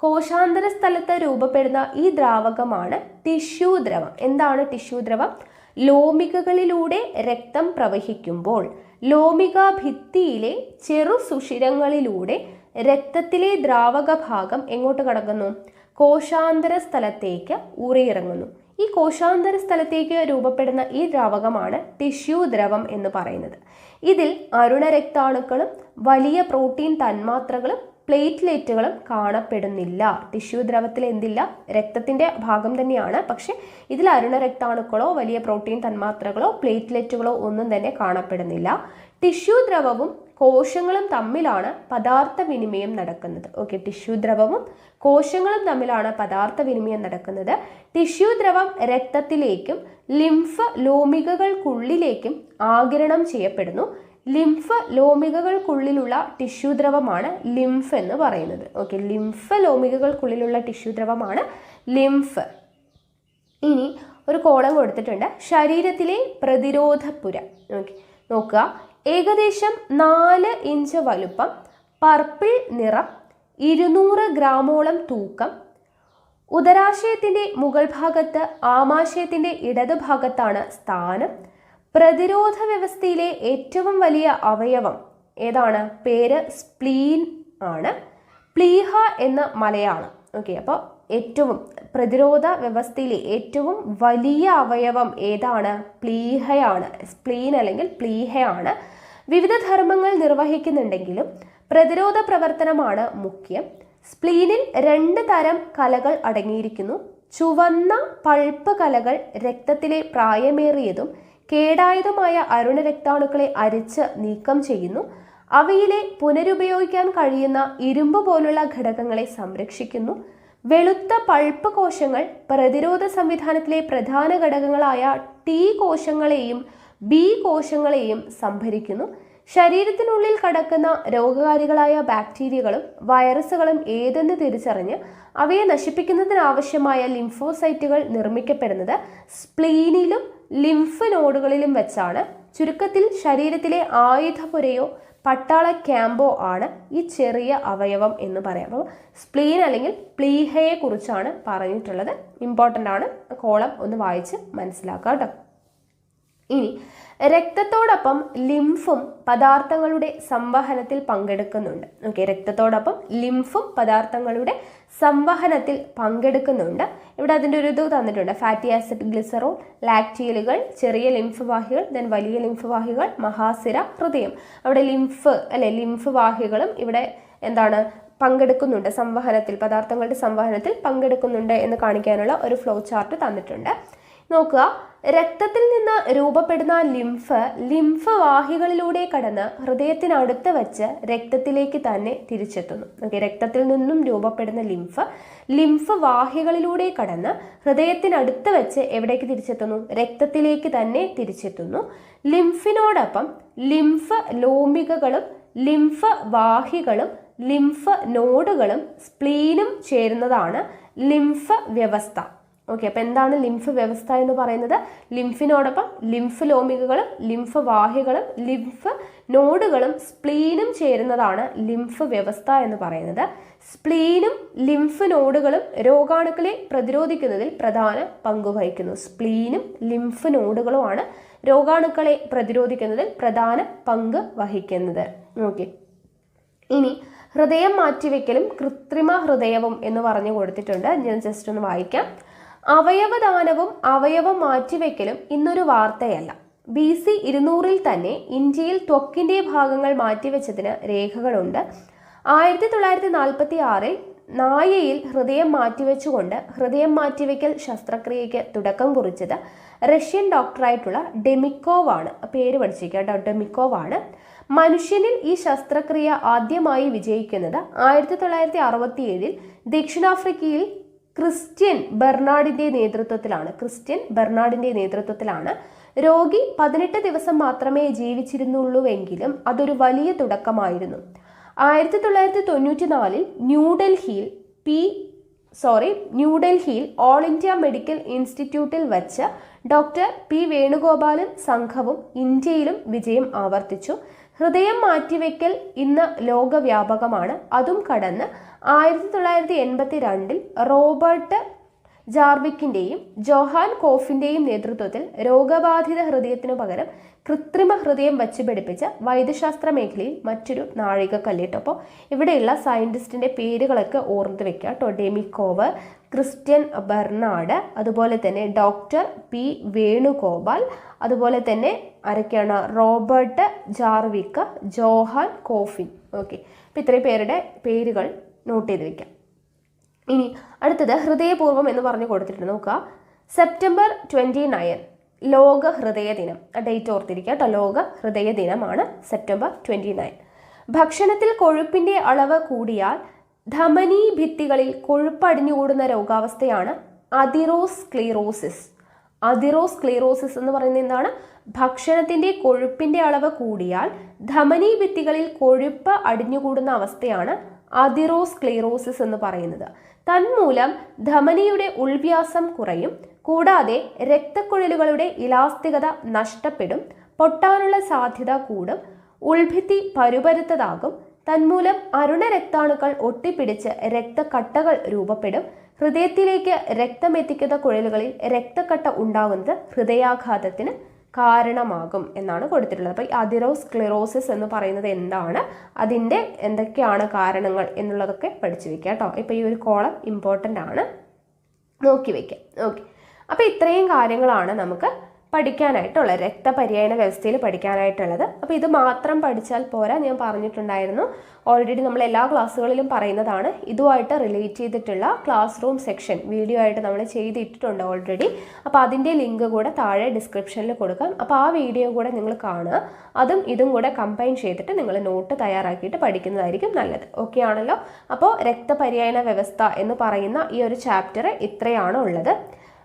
കോശാന്തര സ്ഥലത്ത് രൂപപ്പെടുന്ന ഈ ദ്രാവകമാണ് ടിഷ്യൂ ദ്രവം. എന്താണ് ടിഷ്യൂ ദ്രവം? ലോമികകളിലൂടെ രക്തം പ്രവഹിക്കുമ്പോൾ ലോമികാ ഭിത്തിയിലെ ചെറു സുഷിരങ്ങളിലൂടെ രക്തത്തിലെ ദ്രാവക ഭാഗം എങ്ങോട്ട് കടക്കുന്നു? കോശാന്തര സ്ഥലത്തേക്ക് ഊറിയിറങ്ങുന്നു. ഈ കോശാന്തര സ്ഥലത്തേക്ക് രൂപപ്പെടുന്ന ഈ ദ്രാവകമാണ് ടിഷ്യൂ ദ്രവം എന്ന് പറയുന്നത്. ഇതിൽ അരുണരക്താണുക്കളും വലിയ പ്രോട്ടീൻ തന്മാത്രകളും പ്ലേറ്റ്ലെറ്റുകളും കാണപ്പെടുന്നില്ല. ടിഷ്യൂ ദ്രവത്തിൽ എന്തില്ല? രക്തത്തിൻ്റെ ഭാഗം തന്നെയാണ്, പക്ഷെ ഇതിൽ അരുണരക്താണുക്കളോ വലിയ പ്രോട്ടീൻ തന്മാത്രകളോ പ്ലേറ്റ്ലെറ്റുകളോ ഒന്നും തന്നെ കാണപ്പെടുന്നില്ല. ടിഷ്യൂ ദ്രവവും കോശങ്ങളും തമ്മിലാണ് പദാർത്ഥ വിനിമയം നടക്കുന്നത്. ഓക്കെ, ടിഷ്യൂ ദ്രവവും കോശങ്ങളും തമ്മിലാണ് പദാർത്ഥ വിനിമയം നടക്കുന്നത്. ടിഷ്യൂ ദ്രവം രക്തത്തിലേക്കും ലിംഫ് ലോമികകൾക്കുള്ളിലേക്കും ആഗിരണം ചെയ്യപ്പെടുന്നു. ലിംഫ് ലോമികകൾക്കുള്ളിലുള്ള ടിഷ്യൂ ദ്രവമാണ് ലിംഫ് എന്ന് പറയുന്നത്. ഓക്കെ, ലിംഫ് ലോമികകൾക്കുള്ളിലുള്ള ടിഷ്യൂ ദ്രവമാണ് ലിംഫ്. ഇനി ഒരു കോളം കൊടുത്തിട്ടുണ്ട്, ശരീരത്തിലെ പ്രതിരോധപ്പുര. ഓക്കെ, നോക്കുക. ഏകദേശം 4 ഇഞ്ച് വലുപ്പം, പർപ്പിൾ നിറം, 200 ഗ്രാമോളം തൂക്കം. ഉദരാശയത്തിൻ്റെ മുകൾ ഭാഗത്ത് ആമാശയത്തിൻ്റെ ഇടതുഭാഗത്താണ് സ്ഥാനം. പ്രതിരോധ വ്യവസ്ഥയിലെ ഏറ്റവും വലിയ അവയവം ഏതാണ്? പേര് സ്പ്ലീൻ ആണ്. പ്ലീഹ എന്ന് മലയാളം. ഓക്കെ, അപ്പോൾ ഏറ്റവും പ്രതിരോധ വ്യവസ്ഥയിലെ ഏറ്റവും വലിയ അവയവം ഏതാണ്? പ്ലീഹയാണ്. സ്പ്ലീൻ അല്ലെങ്കിൽ പ്ലീഹയാണ്. വിവിധ ധർമ്മങ്ങൾ നിർവഹിക്കുന്നുണ്ടെങ്കിലും പ്രതിരോധ പ്രവർത്തനമാണ് മുഖ്യം. സ്പ്ലീനിൽ 2 തരം കലകൾ അടങ്ങിയിരിക്കുന്നു. ചുവന്ന പൾപ്പ് കലകൾ രക്തത്തിലെ പ്രായമേറിയതും കേടായതുമായ അരുണരക്താണുക്കളെ അരിച്ച് നീക്കം ചെയ്യുന്നു. അവയിലെ പുനരുപയോഗിക്കാൻ കഴിയുന്ന ഇരുമ്പ് പോലുള്ള ഘടകങ്ങളെ സംരക്ഷിക്കുന്നു. വെളുത്ത പൾപ്പ് കോശങ്ങൾ പ്രതിരോധ സംവിധാനത്തിലെ പ്രധാന ഘടകങ്ങളായ ടി കോശങ്ങളെയും ബി കോശങ്ങളെയും സംഭരിക്കുന്നു. ശരീരത്തിനുള്ളിൽ കടക്കുന്ന രോഗകാരികളായ ബാക്ടീരിയകളും വൈറസുകളും ഏതെന്ന് തിരിച്ചറിഞ്ഞ് അവയെ നശിപ്പിക്കുന്നതിനാവശ്യമായ ലിംഫോസൈറ്റുകൾ നിർമ്മിക്കപ്പെടുന്നത് സ്പ്ലീനിലും ലിംഫ് നോഡുകളിലും വെച്ചാണ്. ചുരുക്കത്തിൽ ശരീരത്തിലെ ആയുധപുരയോ പട്ടാള ക്യാമ്പോ ആണ് ഈ ചെറിയ അവയവം എന്ന് പറയാം. അപ്പോൾ സ്പ്ലീൻ അല്ലെങ്കിൽ പ്ലീഹയെ കുറിച്ചാണ് പറഞ്ഞിട്ടുള്ളത്. ഇമ്പോർട്ടൻ്റ് ആണ്, കോളം ഒന്ന് വായിച്ച് മനസ്സിലാക്കാം കേട്ടോ. ഇനി രക്തത്തോടൊപ്പം ലിംഫും പദാർത്ഥങ്ങളുടെ സംവഹനത്തിൽ പങ്കെടുക്കുന്നുണ്ട്. ഓക്കെ, രക്തത്തോടൊപ്പം ലിംഫും പദാർത്ഥങ്ങളുടെ സംവഹനത്തിൽ പങ്കെടുക്കുന്നുണ്ട്. ഇവിടെ അതിൻ്റെ ഒരു ഇത് തന്നിട്ടുണ്ട്. ഫാറ്റി ആസിഡ്, ഗ്ലിസറോൾ, ലാക്റ്റിയലുകൾ, ചെറിയ ലിംഫ് വാഹികൾ, ദെൻ വലിയ ലിംഫ് വാഹികൾ, മഹാസിര, ഹൃദയം. അവിടെ ലിംഫ് വാഹികളും ഇവിടെ എന്താണ് പങ്കെടുക്കുന്നുണ്ട്, സംവഹനത്തിൽ, പദാർത്ഥങ്ങളുടെ സംവഹനത്തിൽ പങ്കെടുക്കുന്നുണ്ട് എന്ന് കാണിക്കാനുള്ള ഒരു ഫ്ലോ ചാർട്ട് തന്നിട്ടുണ്ട്. നോക്കുക, രക്തത്തിൽ നിന്ന് രൂപപ്പെടുന്ന ലിംഫ് വാഹികളിലൂടെ കടന്ന് ഹൃദയത്തിനടുത്ത് വെച്ച് രക്തത്തിലേക്ക് തന്നെ തിരിച്ചെത്തുന്നു. ഓക്കെ, രക്തത്തിൽ നിന്നും രൂപപ്പെടുന്ന ലിംഫ് വാഹികളിലൂടെ കടന്ന് ഹൃദയത്തിനടുത്ത് വെച്ച് എവിടേക്ക് തിരിച്ചെത്തുന്നു? രക്തത്തിലേക്ക് തന്നെ തിരിച്ചെത്തുന്നു. ലിംഫിനോടൊപ്പം ലിംഫ് ലോമികകളും ലിംഫ് വാഹികളും ലിംഫ് നോഡുകളും സ്പ്ലീനും ചേരുന്നതാണ് ലിംഫ് വ്യവസ്ഥ. ഓക്കെ, അപ്പോൾ എന്താണ് ലിംഫ് വ്യവസ്ഥ എന്ന് പറയുന്നത്? ലിംഫിനോടൊപ്പം ലിംഫ് ലോമികകളും ലിംഫ് വാഹികളും ലിംഫ് നോഡുകളും സ്പ്ലീനും ചേരുന്നതാണ് ലിംഫ് വ്യവസ്ഥ എന്ന് പറയുന്നത്. സ്പ്ലീനും ലിംഫ് നോഡുകളും രോഗാണുക്കളെ പ്രതിരോധിക്കുന്നതിൽ പ്രധാന പങ്ക് വഹിക്കുന്നു. സ്പ്ലീനും ലിംഫ് നോഡുകളുമാണ് രോഗാണുക്കളെ പ്രതിരോധിക്കുന്നതിൽ പ്രധാന പങ്ക് വഹിക്കുന്നത്. ഓക്കെ, ഇനി ഹൃദയം മാറ്റിവെക്കലും കൃത്രിമ ഹൃദയവും എന്ന് പറഞ്ഞു കൊടുത്തിട്ടുണ്ട്. ഞാൻ ജസ്റ്റ് ഒന്ന് വായിക്കാം. അവയവദാനവും അവയവം മാറ്റിവെക്കലും ഇന്നൊരു വാർത്തയല്ല. BC 200 തന്നെ ഇന്ത്യയിൽ ത്വക്കിന്റെ ഭാഗങ്ങൾ മാറ്റിവെച്ചതിന് രേഖകളുണ്ട്. 1946 നായയിൽ ഹൃദയം മാറ്റിവെച്ചുകൊണ്ട് ഹൃദയം മാറ്റിവെക്കൽ ശസ്ത്രക്രിയയ്ക്ക് തുടക്കം കുറിച്ചത് റഷ്യൻ ഡോക്ടറായിട്ടുള്ള ഡെമിക്കോവ് ആണ്. പേര് പഠിച്ചിരിക്കുക കേട്ടോ, ഡെമിക്കോവ് ആണ്. മനുഷ്യനിൽ ഈ ശസ്ത്രക്രിയ ആദ്യമായി വിജയിക്കുന്നത് 1967 ദക്ഷിണാഫ്രിക്കയിൽ ക്രിസ്ത്യൻ ബെർണാഡിന്റെ നേതൃത്വത്തിലാണ്. രോഗി 18 ദിവസം മാത്രമേ ജീവിച്ചിരുന്നുള്ളൂവെങ്കിലും അതൊരു വലിയ തുടക്കമായിരുന്നു. 1994 ന്യൂഡൽഹിയിൽ ഓൾ ഇന്ത്യ മെഡിക്കൽ ഇൻസ്റ്റിറ്റ്യൂട്ടിൽ വച്ച് ഡോക്ടർ P വേണുഗോപാലും സംഘവും ഇന്ത്യയിലും വിജയം ആവർത്തിച്ചു. ഹൃദയം മാറ്റിവെക്കൽ ഇന്ന് ലോകവ്യാപകമാണ്. അതും കടന്ന് 1982 റോബർട്ട് ജാർവിക്കിന്റെയും ജോഹാൻ കോഫിന്റെയും നേതൃത്വത്തിൽ രോഗബാധിത ഹൃദയത്തിനു പകരം കൃത്രിമ ഹൃദയം വച്ചുപിടിപ്പിച്ച വൈദ്യശാസ്ത്ര മേഖലയിൽ മറ്റൊരു നാഴികക്കല്ലിട്ടു. അപ്പോൾ ഇവിടെയുള്ള സയന്റിസ്റ്റിന്റെ പേരുകളൊക്കെ ഓർത്ത് വെക്കുക കേട്ടോ. ഡെമിക്കോവ്, ക്രിസ്ത്യൻ ബെർണാഡ്, അതുപോലെ തന്നെ ഡോക്ടർ P വേണുഗോപാൽ, അതുപോലെ തന്നെ ആരൊക്കെയാണ്? Robert Jarvik, Johan Coffin. Okay, അപ്പോൾ ഇത്രയും പേരുടെ പേരുകൾ നോട്ട് ചെയ്ത് വെക്കാം. ഇനി അടുത്തത് ഹൃദയപൂർവ്വം എന്ന് പറഞ്ഞു കൊടുത്തിട്ടുണ്ട്. നോക്കുക, സെപ്റ്റംബർ 29 ലോക ഹൃദയ ദിനം. ഡേറ്റ് ഓർത്തിരിക്കുക കേട്ടോ. ലോക ഹൃദയ ദിനമാണ് സെപ്റ്റംബർ 29. ഭക്ഷണത്തിൽ കൊഴുപ്പിന്റെ അളവ് കൂടിയാൽ ധമനി ഭിത്തികളിൽ കൊഴുപ്പ് അടിഞ്ഞുകൂടുന്ന രോഗാവസ്ഥയാണ് അതിറോസ്ക്ലീറോസിസ്. അതിറോസ്ക്ലീറോസിസ് എന്ന് പറയുന്നത് എന്താണ്? ഭക്ഷണത്തിന്റെ കൊഴുപ്പിന്റെ അളവ് കൂടിയാൽ ധമനി ഭിത്തികളിൽ കൊഴുപ്പ് അടിഞ്ഞുകൂടുന്ന അവസ്ഥയാണ് അതിറോസ്ക്ലീറോസിസ് എന്ന് പറയുന്നത്. തന്മൂലം ധമനിയുടെ ഉൾവ്യാസം കുറയും. കൂടാതെ രക്തക്കുഴലുകളുടെ ഇലാസ്തികത നഷ്ടപ്പെടും. പൊട്ടാനുള്ള സാധ്യത കൂടും. ഉൾഭിത്തി പരുപരുത്തതാകും. തന്മൂലം അരുണരക്താണുക്കൾ ഒട്ടിപ്പിടിച്ച് രക്തക്കട്ടകൾ രൂപപ്പെടും. ഹൃദയത്തിലേക്ക് രക്തമെത്തിക്കുന്ന കുഴലുകളിൽ രക്തക്കട്ട ഉണ്ടാകുന്നത് ഹൃദയാഘാതത്തിന് കാരണമാകും എന്നാണ് കൊടുത്തിട്ടുള്ളത്. അപ്പോൾ അതിറോസ്ക്ലെറോസിസ് എന്ന് പറയുന്നത് എന്താണ്, അതിൻ്റെ എന്തൊക്കെയാണ് കാരണങ്ങൾ എന്നുള്ളതൊക്കെ പഠിച്ചു വെക്കുക കേട്ടോ. ഇപ്പോൾ ഈ ഒരു കോളം ഇമ്പോർട്ടൻ്റ് ആണ്, നോക്കി വയ്ക്കാം. ഓക്കെ, അപ്പോൾ ഇത്രയും കാര്യങ്ങളാണ് നമുക്ക് പഠിക്കാനായിട്ടുള്ളത്, രക്തപര്യായന വ്യവസ്ഥയിൽ പഠിക്കാനായിട്ടുള്ളത്. അപ്പോൾ ഇത് മാത്രം പഠിച്ചാൽ പോരാ, ഞാൻ പറഞ്ഞിട്ടുണ്ടായിരുന്നു ഓൾറെഡി നമ്മൾ എല്ലാ ക്ലാസ്സുകളിലും പറയുന്നതാണ്. ഇതുമായിട്ട് റിലേറ്റ് ചെയ്തിട്ടുള്ള ക്ലാസ് റൂം സെക്ഷൻ വീഡിയോ ആയിട്ട് നമ്മൾ ചെയ്തിട്ടുണ്ട് ഓൾറെഡി. അപ്പോൾ അതിൻ്റെ ലിങ്ക് കൂടെ താഴെ ഡിസ്ക്രിപ്ഷനിൽ കൊടുക്കാം. അപ്പോൾ ആ വീഡിയോ കൂടെ നിങ്ങൾ കാണുക. അതും ഇതും കൂടെ കമ്പൈൻ ചെയ്തിട്ട് നിങ്ങൾ നോട്ട് തയ്യാറാക്കിയിട്ട് പഠിക്കുന്നതായിരിക്കും നല്ലത്. ഓക്കെ ആണല്ലോ. അപ്പോൾ രക്തപര്യായന വ്യവസ്ഥ എന്ന് പറയുന്ന ഈ ഒരു ചാപ്റ്റർ ഇത്രയാണ് ഉള്ളത്.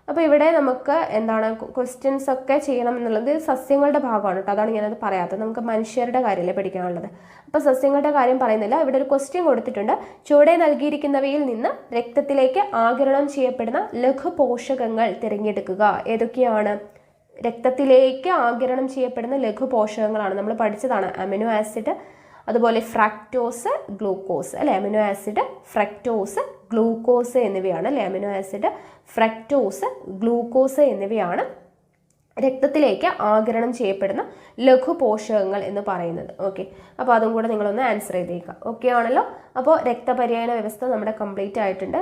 അപ്പോൾ ഇവിടെ നമുക്ക് എന്താണ് ക്വസ്റ്റ്യൻസ് ഒക്കെ ചെയ്യണം എന്നുള്ളത് സസ്യങ്ങളുടെ ഭാഗമാണ് കേട്ടോ. അതാണ് ഞാനത് പറയാത്തത്. നമുക്ക് മനുഷ്യരുടെ കാര്യമല്ലേ പഠിക്കാനുള്ളത്. അപ്പോൾ സസ്യങ്ങളുടെ കാര്യം പറയുന്നില്ല. ഇവിടെ ഒരു ക്വസ്റ്റ്യൻ കൊടുത്തിട്ടുണ്ട്. ചുവടെ നൽകിയിരിക്കുന്നവയിൽ നിന്ന് രക്തത്തിലേക്ക് ആഗിരണം ചെയ്യപ്പെടുന്ന ലഘുപോഷകങ്ങൾ തിരഞ്ഞെടുക്കുക. ഏതൊക്കെയാണ്? രക്തത്തിലേക്ക് ആഗിരണം ചെയ്യപ്പെടുന്ന ലഘുപോഷകങ്ങളാണ് നമ്മൾ പഠിച്ചതാണ്. അമിനോ ആസിഡ്, അതുപോലെ ഫ്രക്ടോസ്, ഗ്ലൂക്കോസ് അല്ലെ. അമിനോ ആസിഡ്, ഫ്രക്ടോസ്, ഗ്ലൂക്കോസ് എന്നിവയാണ് അല്ലെ. അമിനോ ആസിഡ്, ഫ്രക്ടോസ്, ഗ്ലൂക്കോസ് എന്നിവയാണ് രക്തത്തിലേക്ക് ആഗിരണം ചെയ്യപ്പെടുന്ന ലഘുപോഷകങ്ങൾ എന്ന് പറയുന്നത്. ഓക്കെ, അപ്പോൾ അതും കൂടെ നിങ്ങളൊന്ന് ആൻസർ ചെയ്തേക്കാം. ഓക്കെ ആണല്ലോ. അപ്പോൾ രക്തപര്യായന വ്യവസ്ഥ നമ്മുടെ കംപ്ലീറ്റ് ആയിട്ടുണ്ട്.